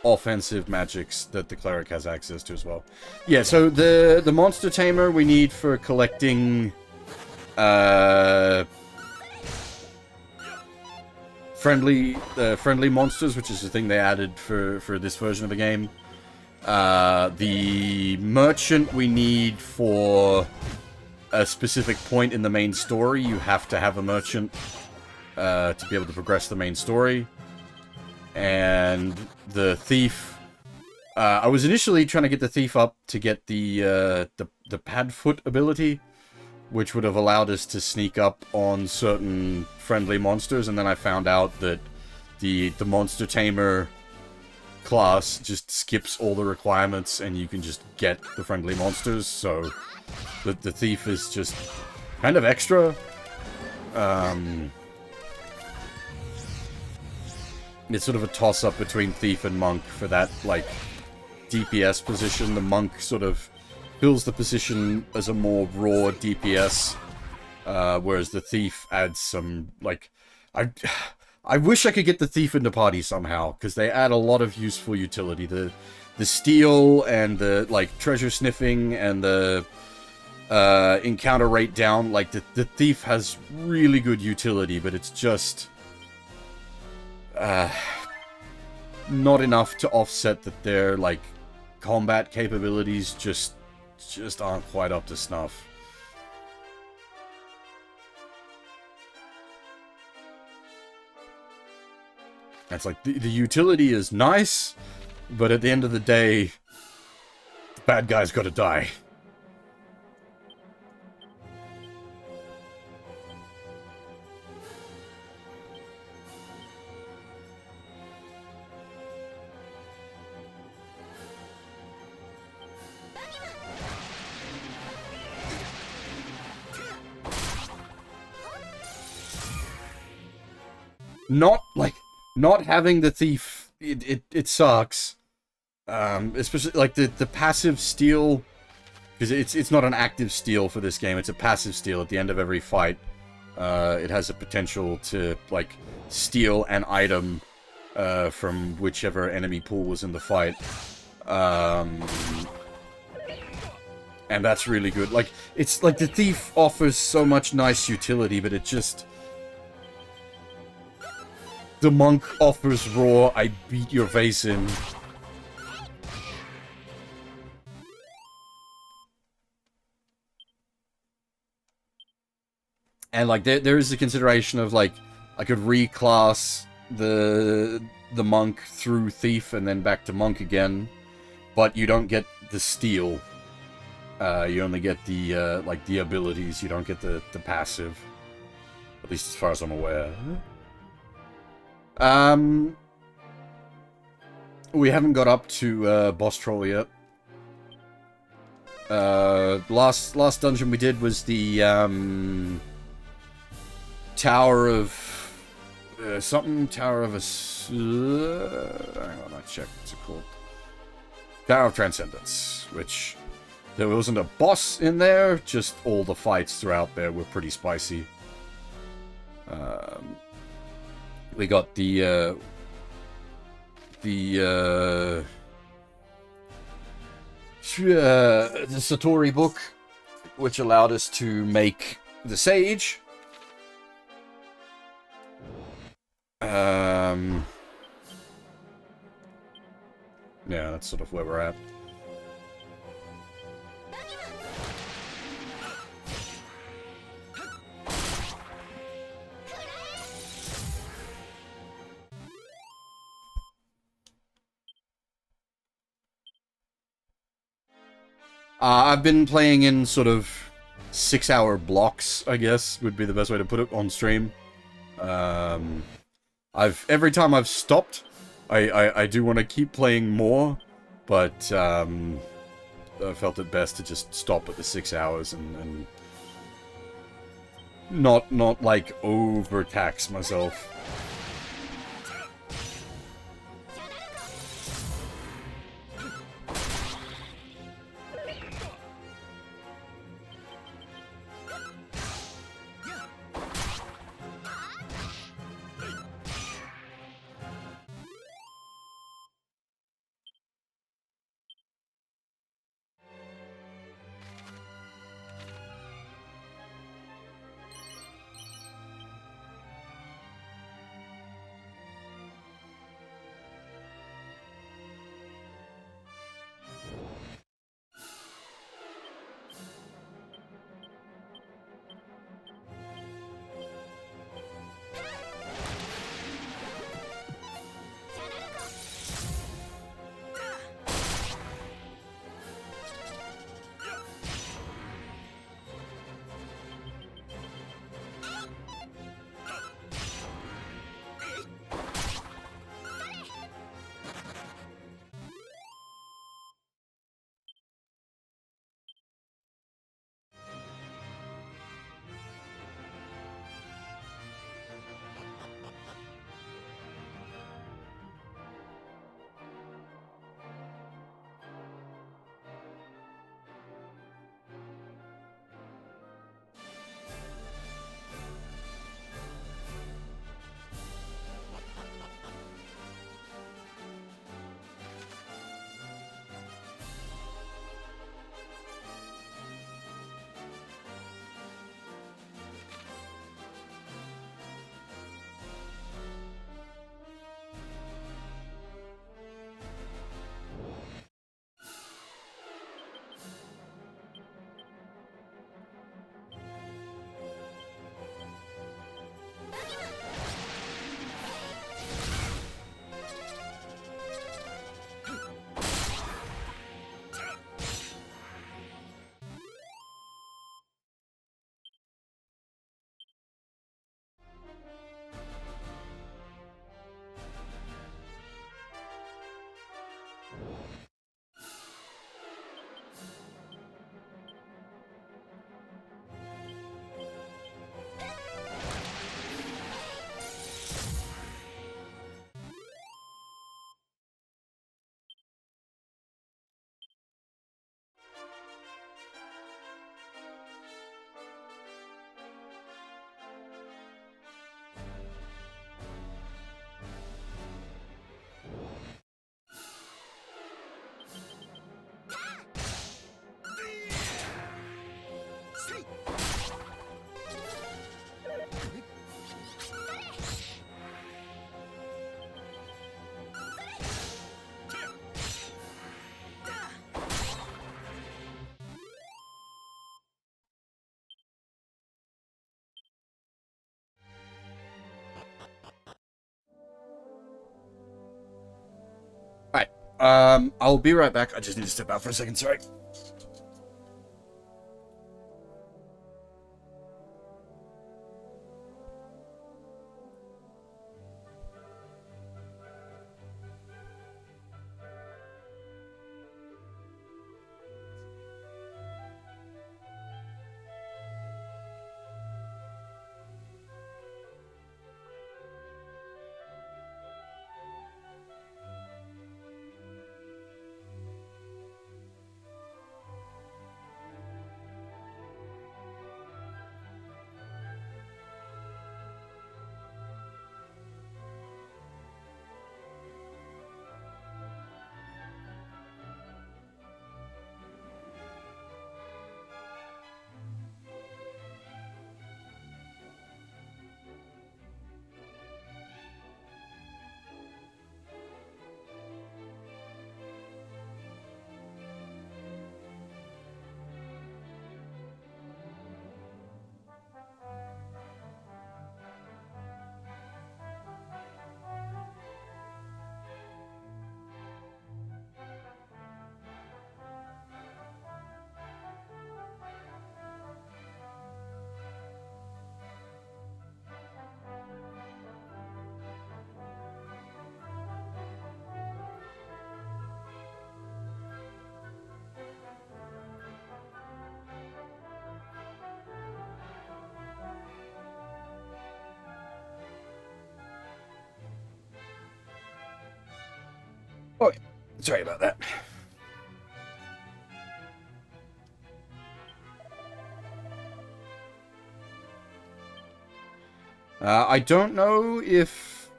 offensive magics that the cleric has access to as well. Yeah, so the monster tamer we need for collecting friendly monsters, which is the thing they added for this version of the game. The merchant we need for a specific point in the main story. You have to have a merchant to be able to progress the main story. And the thief, I was initially trying to get the thief up to get the pad foot ability, which would have allowed us to sneak up on certain friendly monsters, and then I found out that the monster tamer class just skips all the requirements and you can just get the friendly monsters, so the thief is just kind of extra. It's sort of a toss-up between thief and monk for that, like, DPS position. The monk sort of fills the position as a more raw DPS, whereas the thief adds some, like, I wish I could get the thief into party somehow, because they add a lot of useful utility. The steal and the, like, treasure sniffing and the encounter rate down. Like, the thief has really good utility, but it's just not enough to offset that their, like, combat capabilities just aren't quite up to snuff. It's like, the utility is nice, but at the end of the day, the bad guy's gotta die. Not having the thief, it sucks. Especially, like, the passive steal, because it's not an active steal for this game, it's a passive steal at the end of every fight. It has a potential to, like, steal an item, from whichever enemy pool was in the fight. And that's really good. Like, it's, like, the thief offers so much nice utility, but it just... The monk offers raw, I beat your face in. And, like, there is a consideration of, like, I could reclass the monk through thief and then back to monk again, but you don't get the steal. You only get the, like, the abilities, you don't get the passive. At least as far as I'm aware. We haven't got up to, boss troll yet. Last dungeon we did was the, Tower of... something, Tower of hang on, I check, what's it called? Tower of Transcendence, which... There wasn't a boss in there, just all the fights throughout there were pretty spicy. We got the Satori book, which allowed us to make the Sage. Yeah, that's sort of where we're at. I've been playing in sort of 6-hour blocks, I guess, would be the best way to put it, on stream. Every time I've stopped, I do want to keep playing more, but, I felt it best to just stop at the 6 hours and not, like, overtax myself. I'll be right back. I just need to step out for a second, sorry. Oh, sorry about that. I don't know if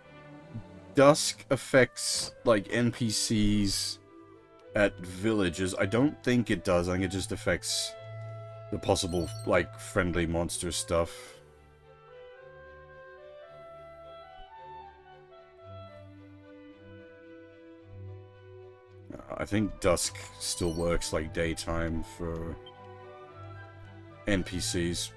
dusk affects, like, NPCs at villages. I don't think it does. I think it just affects the possible, like, friendly monster stuff. I think dusk still works like daytime for NPCs.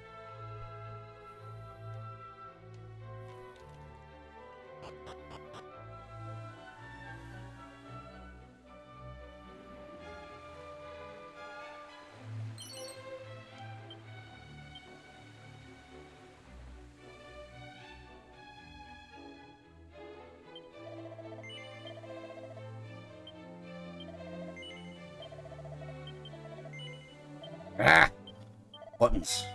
Ah! Buttons.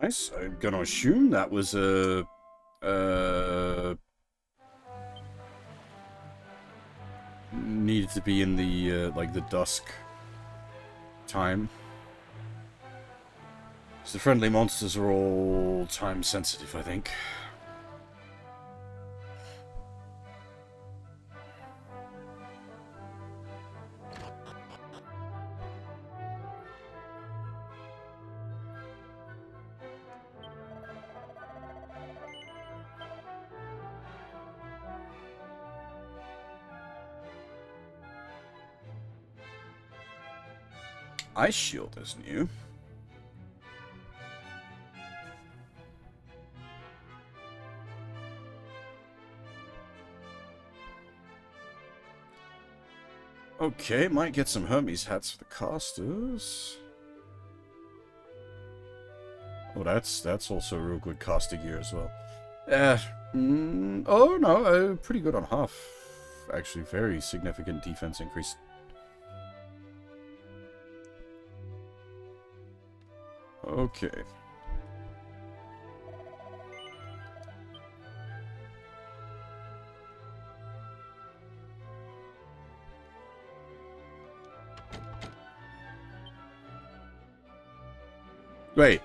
Nice. I'm gonna assume that was a... needed to be in the, like, the dusk time. So the friendly monsters are all time sensitive, I think. Ice shield is new. Okay, might get some Hermes hats for the casters. Oh, that's also real good caster gear as well. Oh no, pretty good on half. Actually, very significant defense increase. Okay. Wait.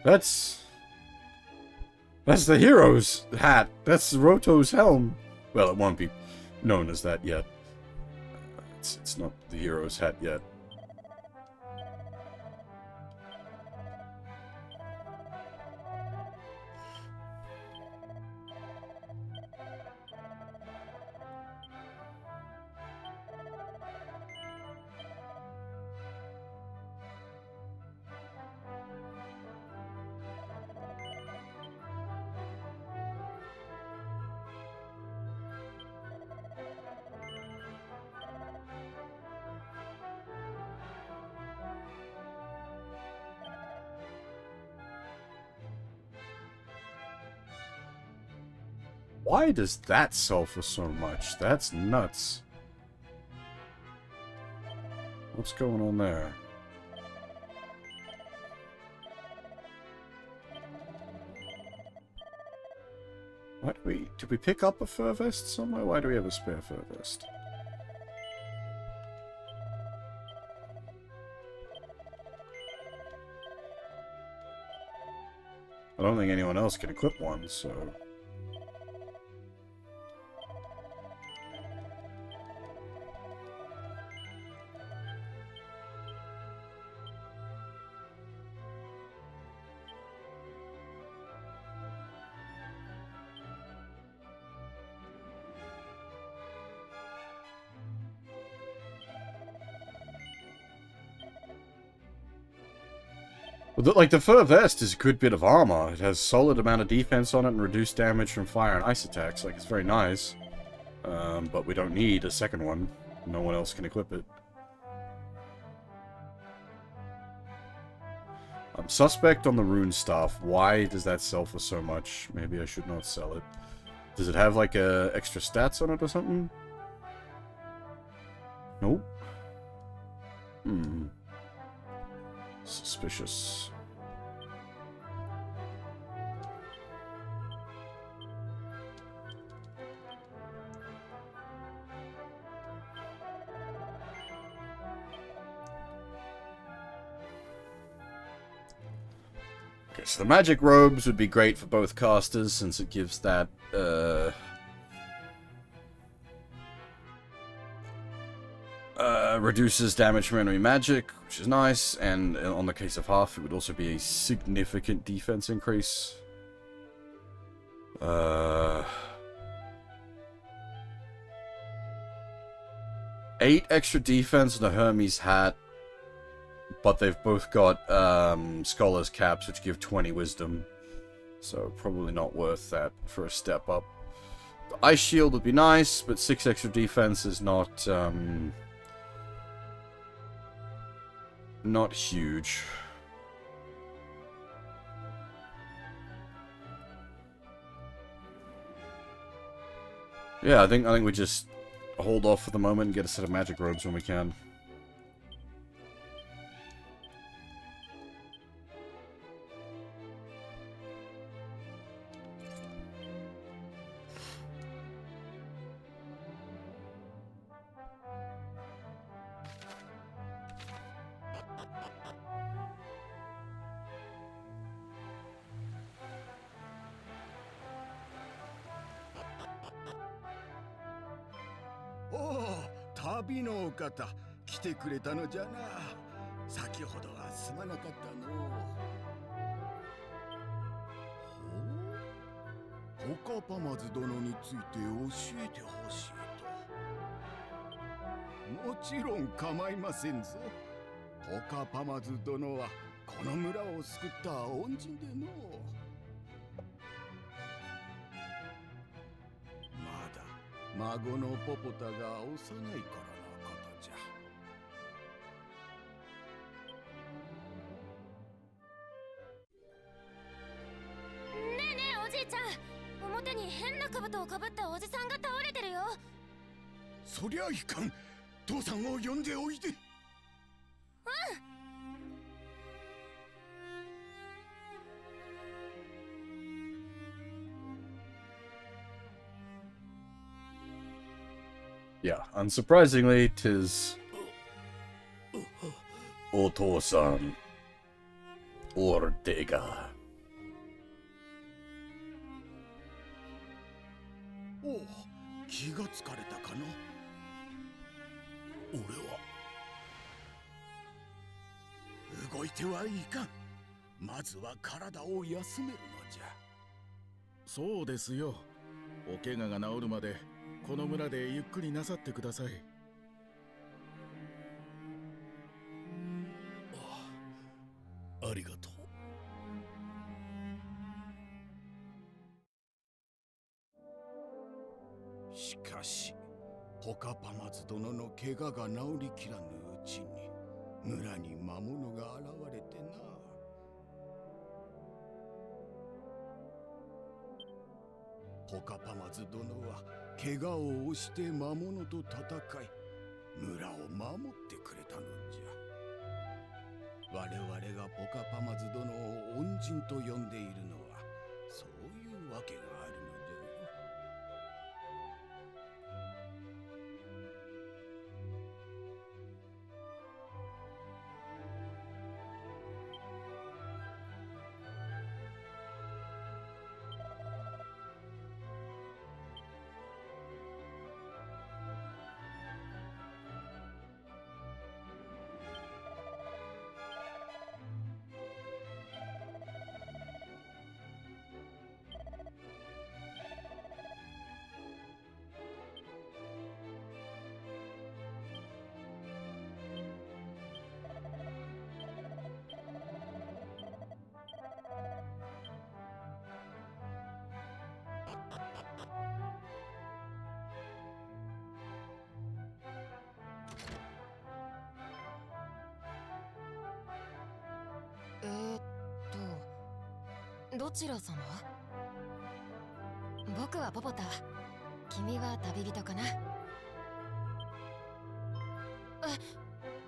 That's the hero's hat. That's Roto's helm. Well, it won't be known as that yet. It's not the hero's hat yet. Why does that sell for so much? That's nuts. What's going on there? Why did we pick up a fur vest somewhere? Why do we have a spare fur vest? I don't think anyone else can equip one, so... Well, like, the fur vest is a good bit of armor. It has solid amount of defense on it and reduced damage from fire and ice attacks. Like, it's very nice. But we don't need a second one. No one else can equip it. I'm suspect on the rune staff. Why does that sell for so much? Maybe I should not sell it. Does it have, like, extra stats on it or something? Nope. Suspicious. Okay, so the magic robes would be great for both casters since it gives that reduces damage from enemy magic, which is nice, and on the case of half, it would also be a significant defense increase. 8 extra defense on the Hermes hat, but they've both got Scholar's Caps, which give 20 wisdom, so probably not worth that for a step up. The Ice Shield would be nice, but 6 extra defense is not huge. Yeah, I think we just hold off for the moment and get a set of magic robes when we can. Oh, 旅のお方、来てくれたのじゃな。先ほどはすまなかったの。ほう、ポカパマズ殿について教えてほしいと。もちろん構いませんぞ。ポカパマズ殿はこの村を救った恩人でのう。まだ孫のポポタが幼い頃のことじゃ。ねえねえおじいちゃん、表に変な兜をかぶったおじさんが倒れてるよ。そりゃいかん。父さんを呼んでおいで。Yeah, unsurprisingly, 'tis Otosan Ortega. おお、気がつかれたかな。俺は動いてはいかん。まずは体を休めるのじゃ。そうですよ。お怪我が治るまでこの村でゆっくりなさってください。ありがとう。しかしポカパマズ殿の怪我が治りきらぬうちに村に魔物が現れてな。ポカパマズ殿は怪我を押して魔物と戦い村を守ってくれたのじゃ。我々がポカパマズ殿を恩人と呼んでいるのはそういうわけがあるのじゃよ。どちら様？僕はポポタ。君は旅人かな？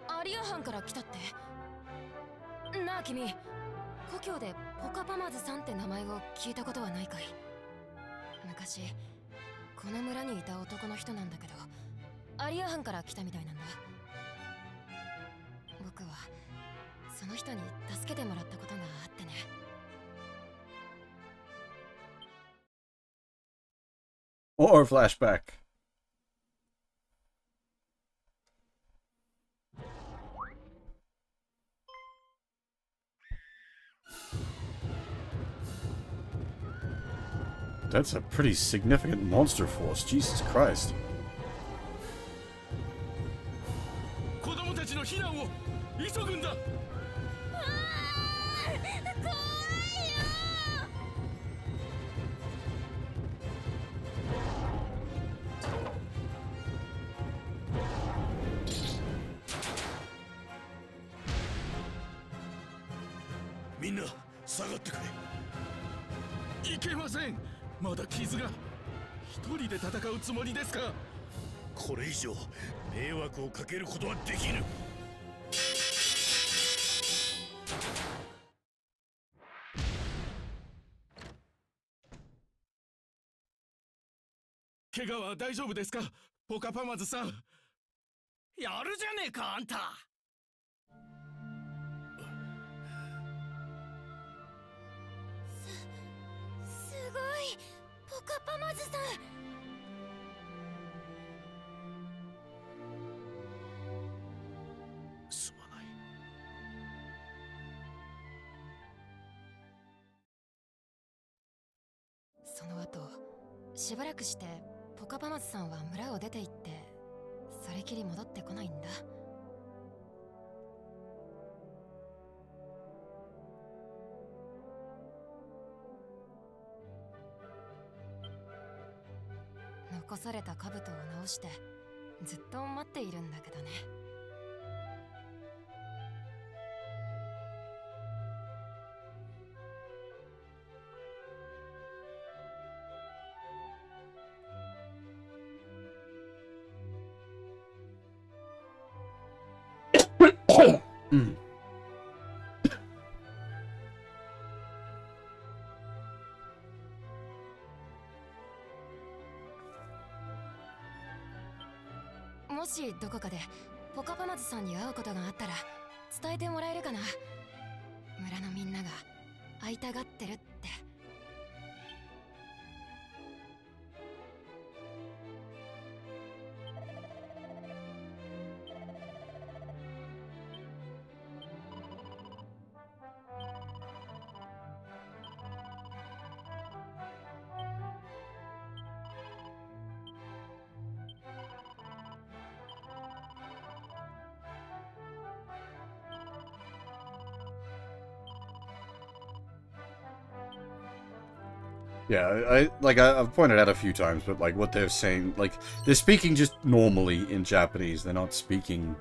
アリア藩から来たって？なあ君、故郷でポカパマズさんって名前を聞いたことはないかい？昔この村にいた男の人なんだけど、アリア藩から来たみたいなんだ。僕はその人に助けてもらったことがあってね。Or flashback. That's a pretty significant monster force. Jesus Christ. 子供たちの避難を急ぐんだ。怖いよ。みんな下がってくれ。いけません。まだ傷が。一人で戦うつもりですか？これ以上迷惑をかけることはできぬ。怪我は大丈夫ですか、ポカパマズさん？やるじゃねえかあんた。すごい、ポカパマズさん。すまない。その後しばらくしてポカパマズさんは村を出て行ってそれきり戻ってこないんだ。残された兜を直してずっと待っているんだけどね。もしどこかでポカパマズさんに会うことがあったら伝えてもらえるかな。村のみんなが会いたがってるって。Yeah, I've pointed out a few times, but like what they're saying, like they're speaking just normally in Japanese. They're not speaking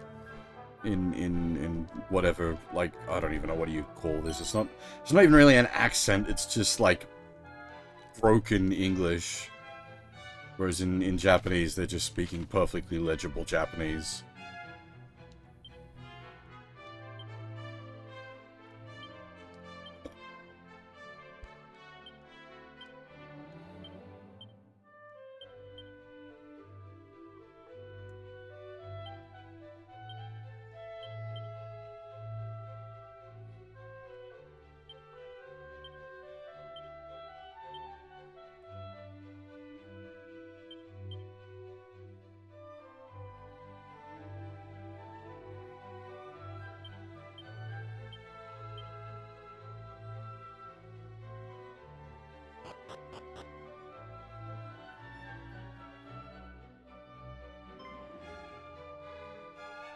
in whatever, like I don't even know what do you call this. It's not even really an accent. It's just like broken English. Whereas in Japanese, they're just speaking perfectly legible Japanese.「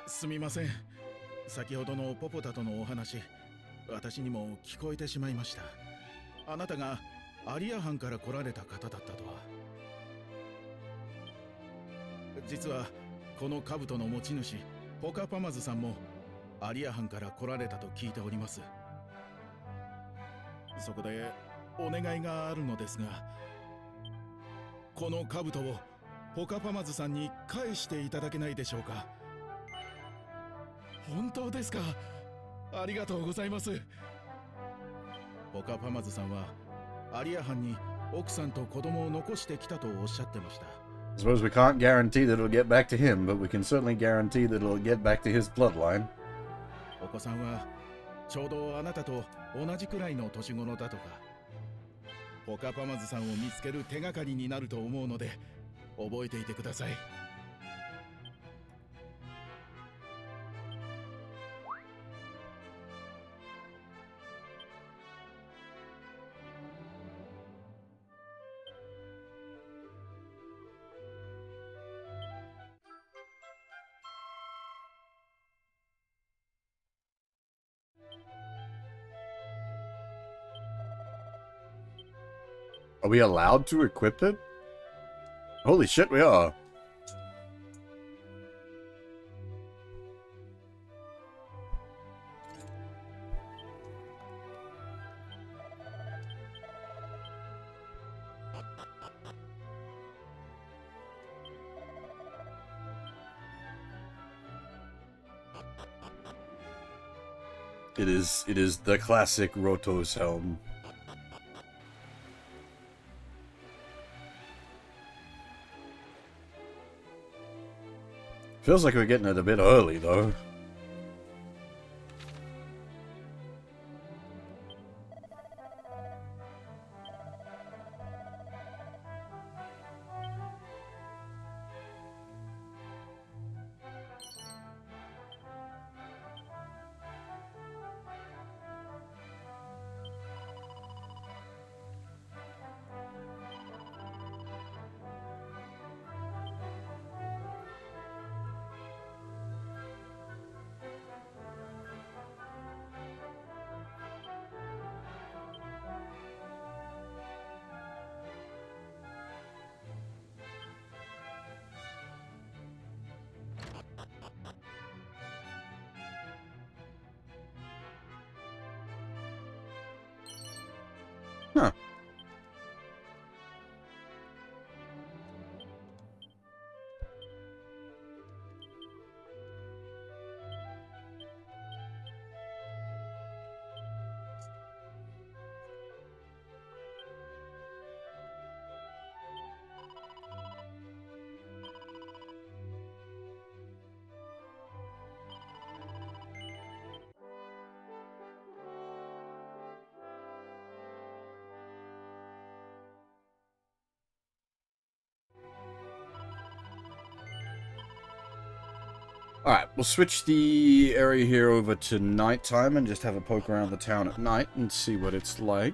すみません、先ほどのポポタとのお話、私にも聞こえてしまいました。あなたがアリア藩から来られた方だったとは。実はこの兜の持ち主ポカパマズさんもアリア藩から来られたと聞いております。そこでお願いがあるのですが、この兜をポカパマズさんに返していただけないでしょうか。本当ですか。ありがとうございます。ポカパマズさんはアリア藩に奥さんと子供を残してきたとおっしゃってました。I suppose we can't guarantee that it'll get back to him, but we can certainly guarantee that it'll get back to his bloodline. お子さんはちょうどあなたと同じくらいの年頃だとか。ポカパマズさんを見つける手がかりになると思うので覚えていてください。Are we allowed to equip it? Holy shit, we are. It is the classic Roto's helm. Feels like we're getting it a bit early, though. Huh. Alright, we'll switch the area here over to nighttime and just have a poke around the town at night and see what it's like.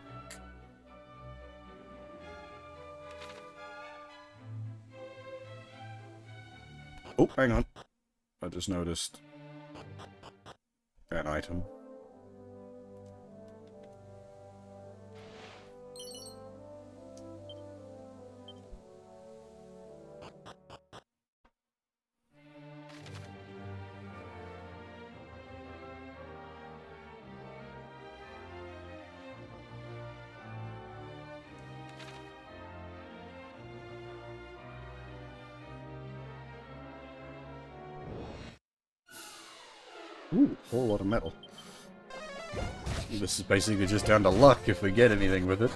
Oh, hang on. I just noticed an item. Ooh, a whole lot of metal. This is basically just down to luck if we get anything with it.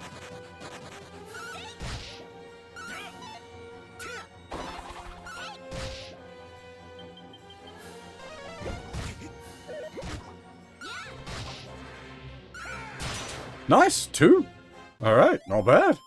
Nice, 2. Alright, not bad.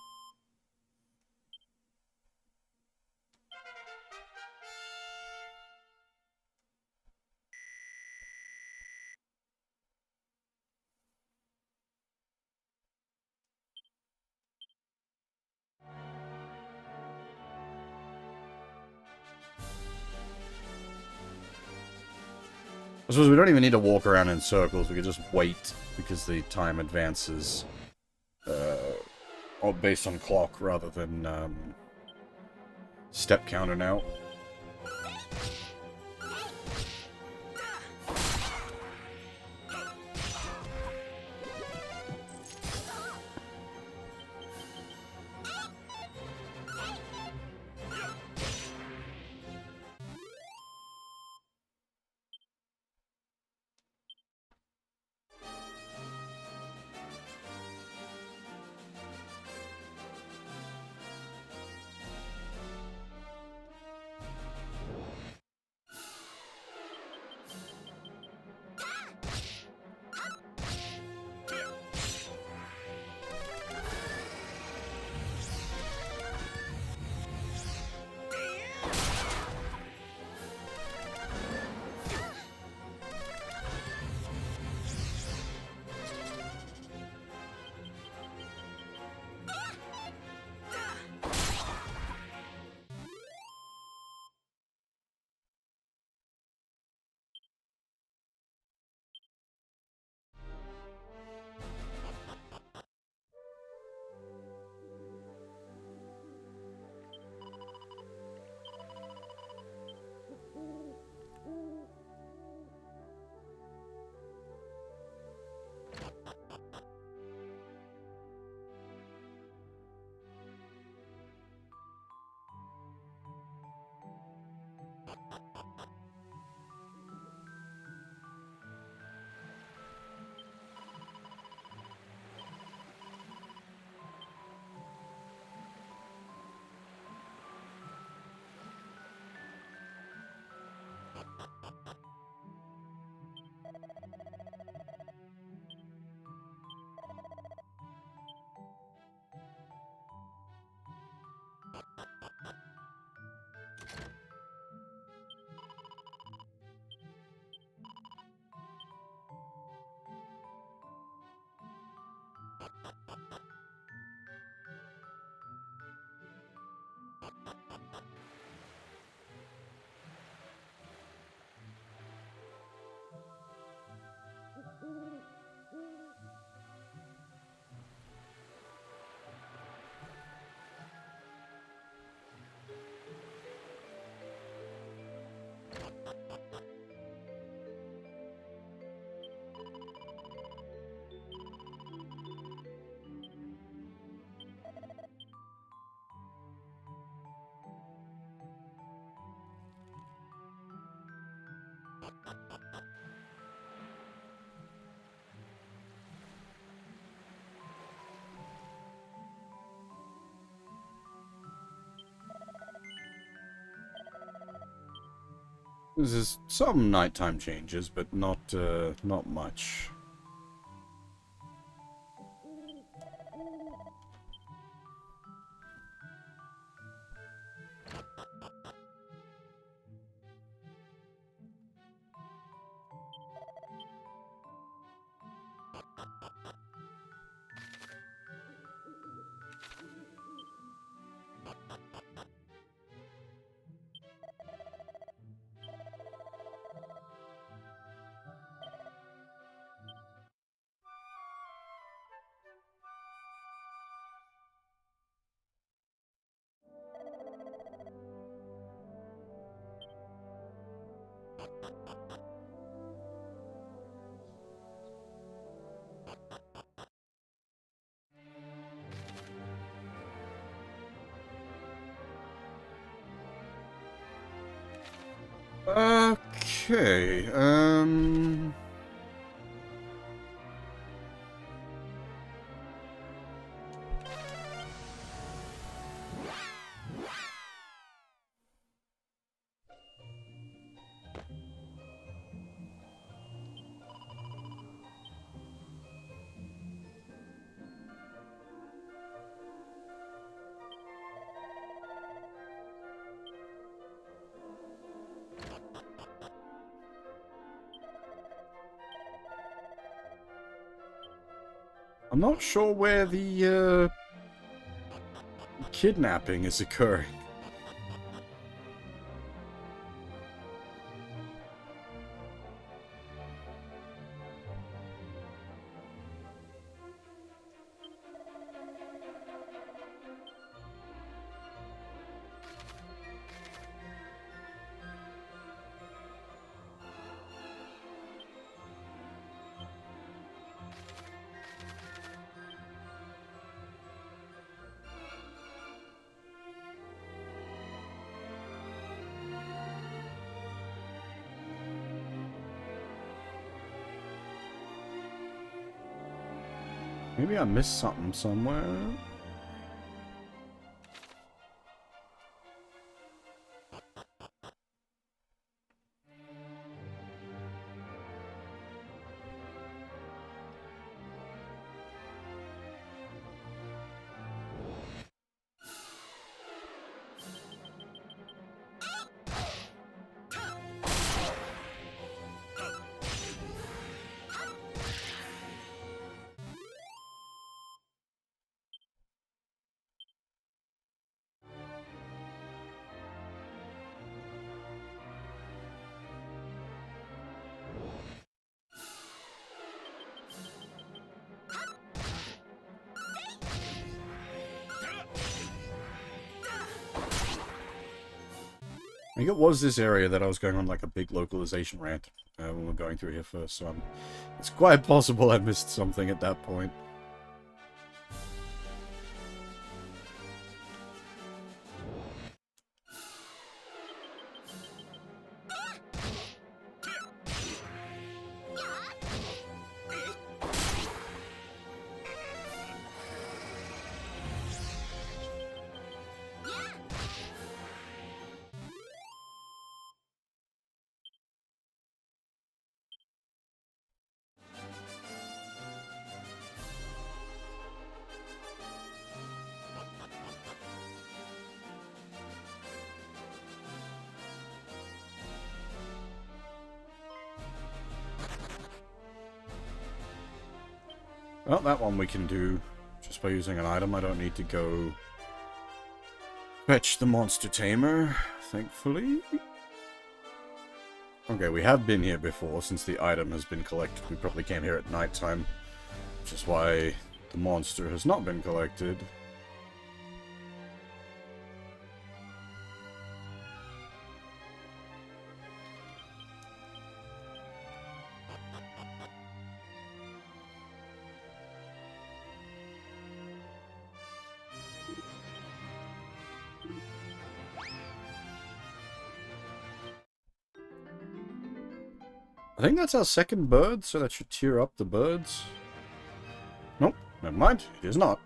I suppose we don't even need to walk around in circles, we could just wait, because the time advances based on clock rather than step counter now. There's some nighttime changes, but not much. Okay, I'm not sure where the, kidnapping is occurring. Maybe I missed something somewhere. I think it was this area that I was going on like a big localization rant when we were going through here first, so it's quite possible I missed something at that point. Well, that one we can do just by using an item. I don't need to go fetch the monster tamer, thankfully. Okay, we have been here before, since the item has been collected. We probably came here at nighttime, which is why the monster has not been collected. I think that's our second bird, so that should tear up the birds. Nope, never mind, it is not.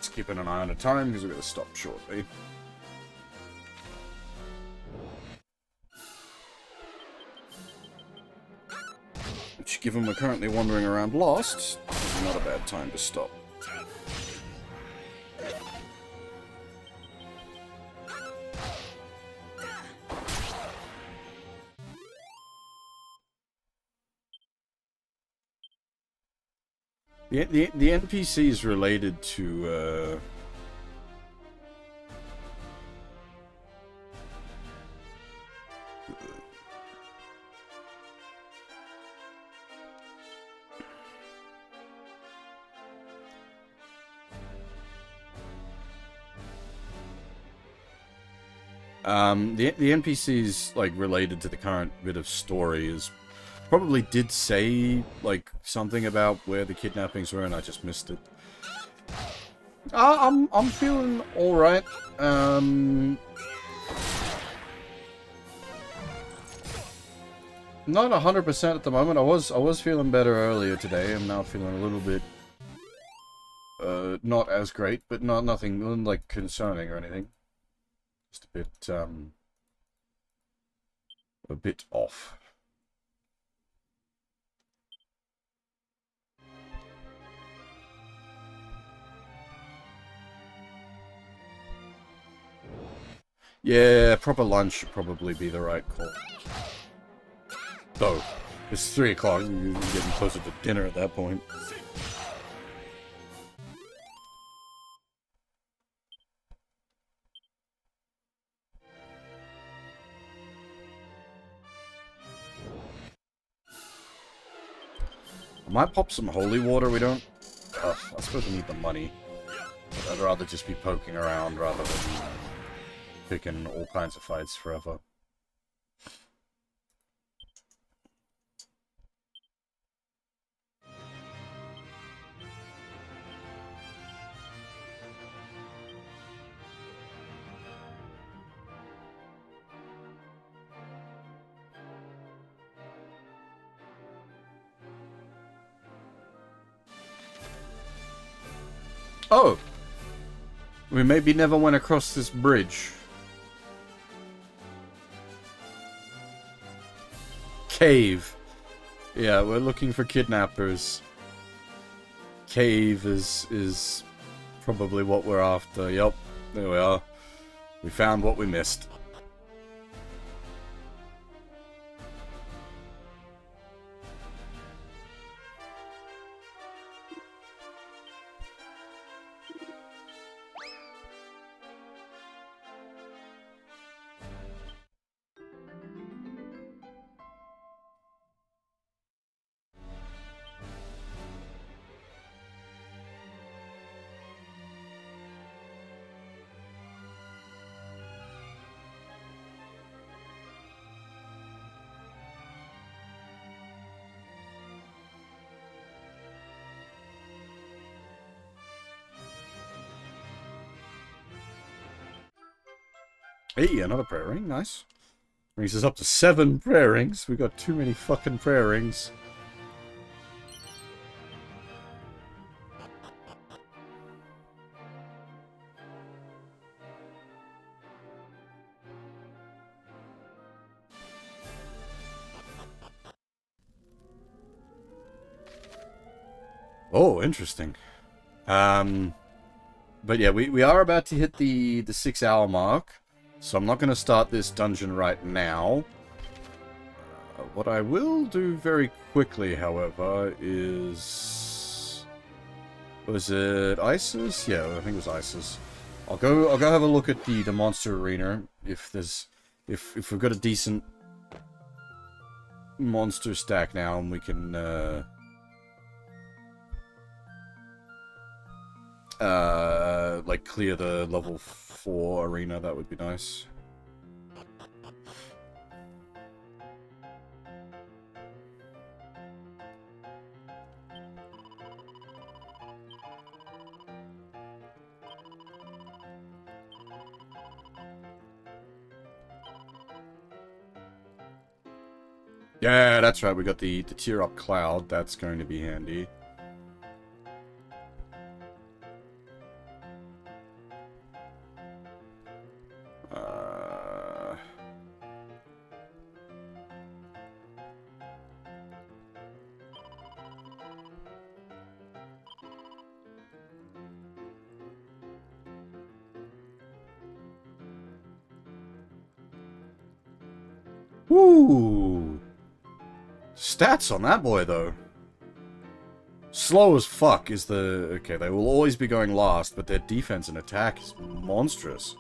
Just keeping an eye on the time because we're going to stop shortly. Which, given we're currently wandering around lost, is not a bad time to stop. The NPC is related to the NPCs like related to the current bit of story is probably did say like something about where the kidnappings were and I just missed it. I'm feeling all right. Not 100% at the moment. I was feeling better earlier today. I'm now feeling a little bit not as great, but nothing like concerning or anything. Just a bit off. Yeah, proper lunch should probably be the right call. Though, it's 3 o'clock, you're getting closer to dinner at that point. I might pop some holy water, we don't... Ugh, I suppose we need the money. But I'd rather just be poking around rather than picking all kinds of fights forever. Oh! We maybe never went across this bridge. Cave. Yeah, we're looking for kidnappers. Cave is probably what we're after. Yep, there we are. We found what we missed. Hey, another prayer ring, nice. Brings us up to 7 prayer rings. We got too many fucking prayer rings. Oh, interesting. But yeah, we are about to hit the 6-hour mark. So I'm not going to start this dungeon right now. What I will do very quickly, however, is... Was it Isis? Yeah, I think it was Isis. I'll go have a look at the monster arena if we've got a decent monster stack now and we can like clear the level 4 arena, that would be nice. Yeah, that's right, we got the tier up cloud, that's going to be handy. Woo! Stats on that boy, though. Slow as fuck is the... Okay, they will always be going last, but their defense and attack is monstrous.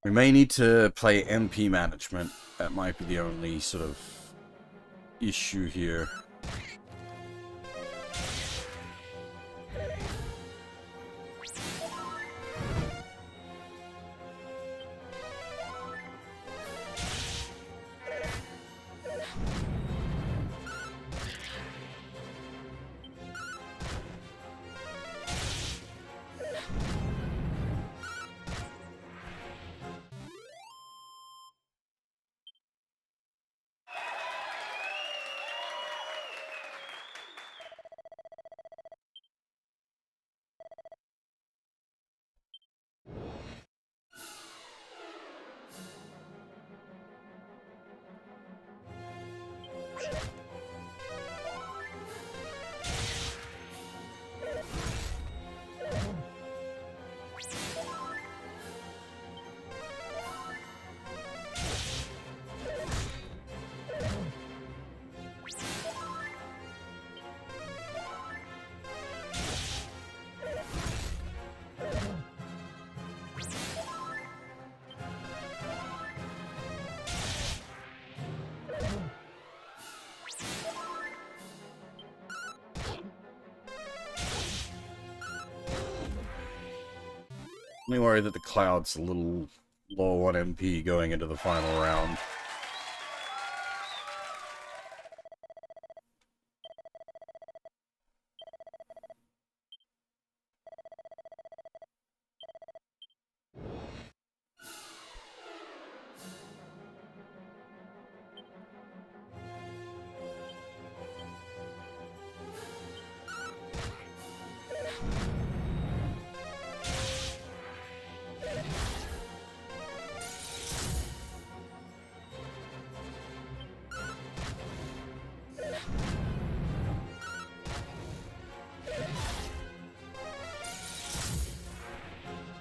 We may need to play MP management. That might be the only sort of issue here. Only worry that the Cloud's a little low on MP going into the final round.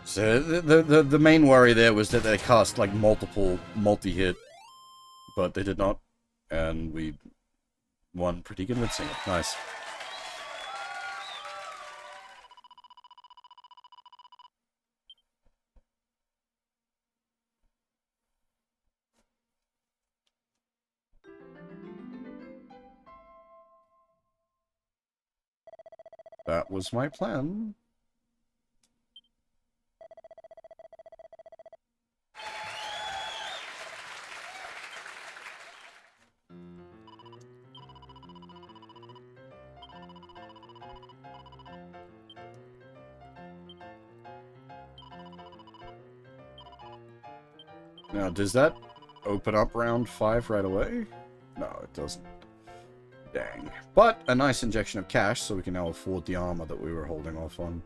So the main worry there was that they cast like multiple multi-hit, but they did not, and we won pretty convincingly. Nice. That was my plan. Now, does that open up round 5 right away? No, it doesn't. Dang. But a nice injection of cash, so we can now afford the armor that we were holding off on.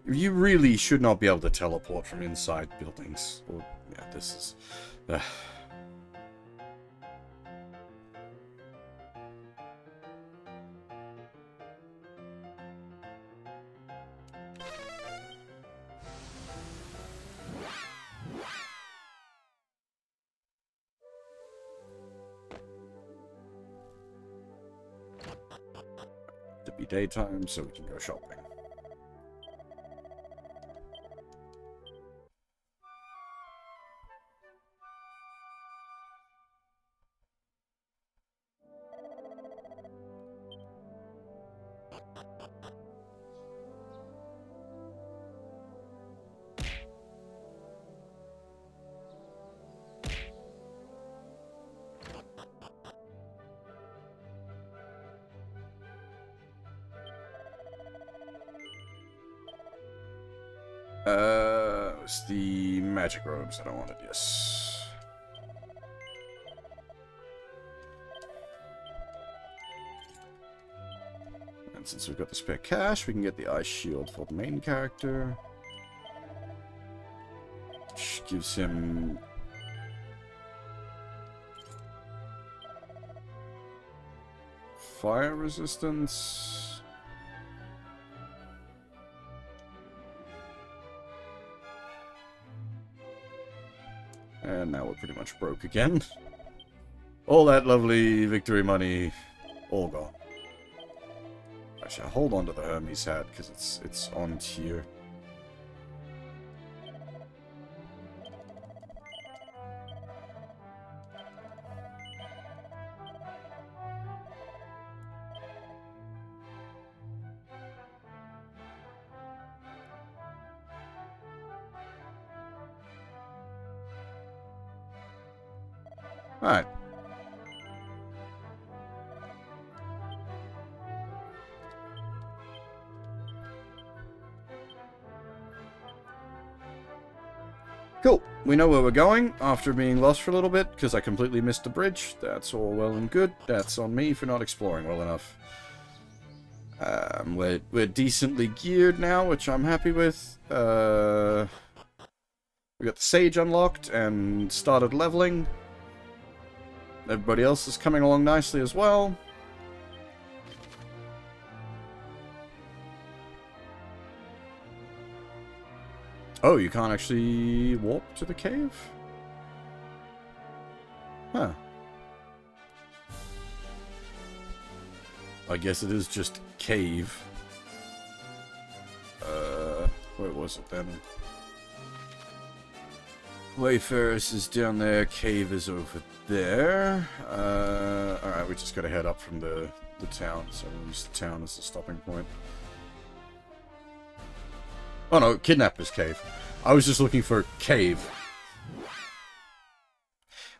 You really should not be able to teleport from inside buildings. Or, yeah, this is... to be daytime, so we can go shopping. It's the magic robes that I wanted, yes. And since we've got the spare cash, we can get the ice shield for the main character. Which gives him... fire resistance. And now we're pretty much broke again. All that lovely victory money, all gone. Actually, I'll hold on to the Hermes hat, because it's on tier. Alright. Cool. We know where we're going after being lost for a little bit, because I completely missed the bridge. That's all well and good. That's on me for not exploring well enough. We're decently geared now, which I'm happy with. We got the Sage unlocked and started leveling. Everybody else is coming along nicely as well. Oh, you can't actually warp to the cave? Huh. I guess it is just cave. Where was it then? Wayfarers is down there, cave is over there. Alright, we just gotta head up from the town, so we'll use the town as the stopping point. Oh no, Kidnapper's Cave. I was just looking for cave.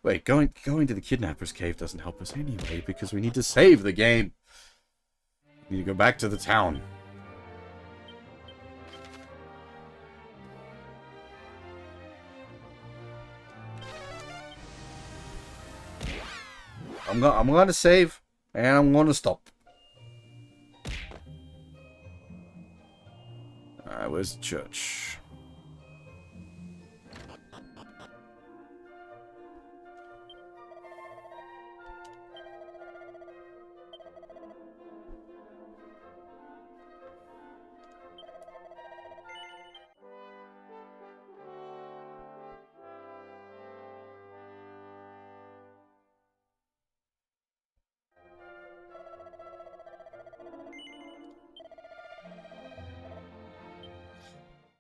Wait, going to the Kidnapper's Cave doesn't help us anyway, because we need to save the game. We need to go back to the town. I'm gonna save, and I'm gonna stop. Alright, where's the church?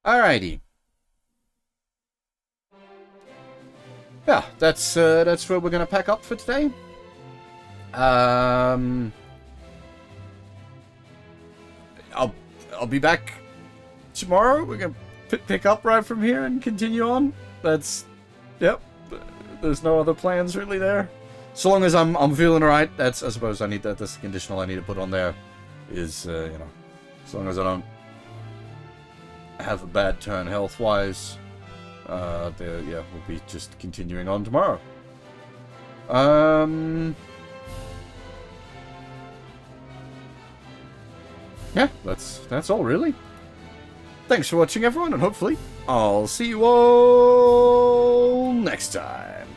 Alrighty. Yeah, that's where we're gonna pack up for today. I'll be back tomorrow. We're gonna pick up right from here and continue on. Yep. There's no other plans really there. So long as I'm feeling alright. That's, I suppose, that's the conditional I need to put on there. Is you know, as long as I don't have a bad turn health-wise, yeah, we'll be just continuing on tomorrow. Yeah, that's all really. Thanks for watching, everyone, and hopefully I'll see you all next time.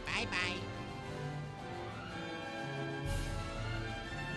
Bye-bye.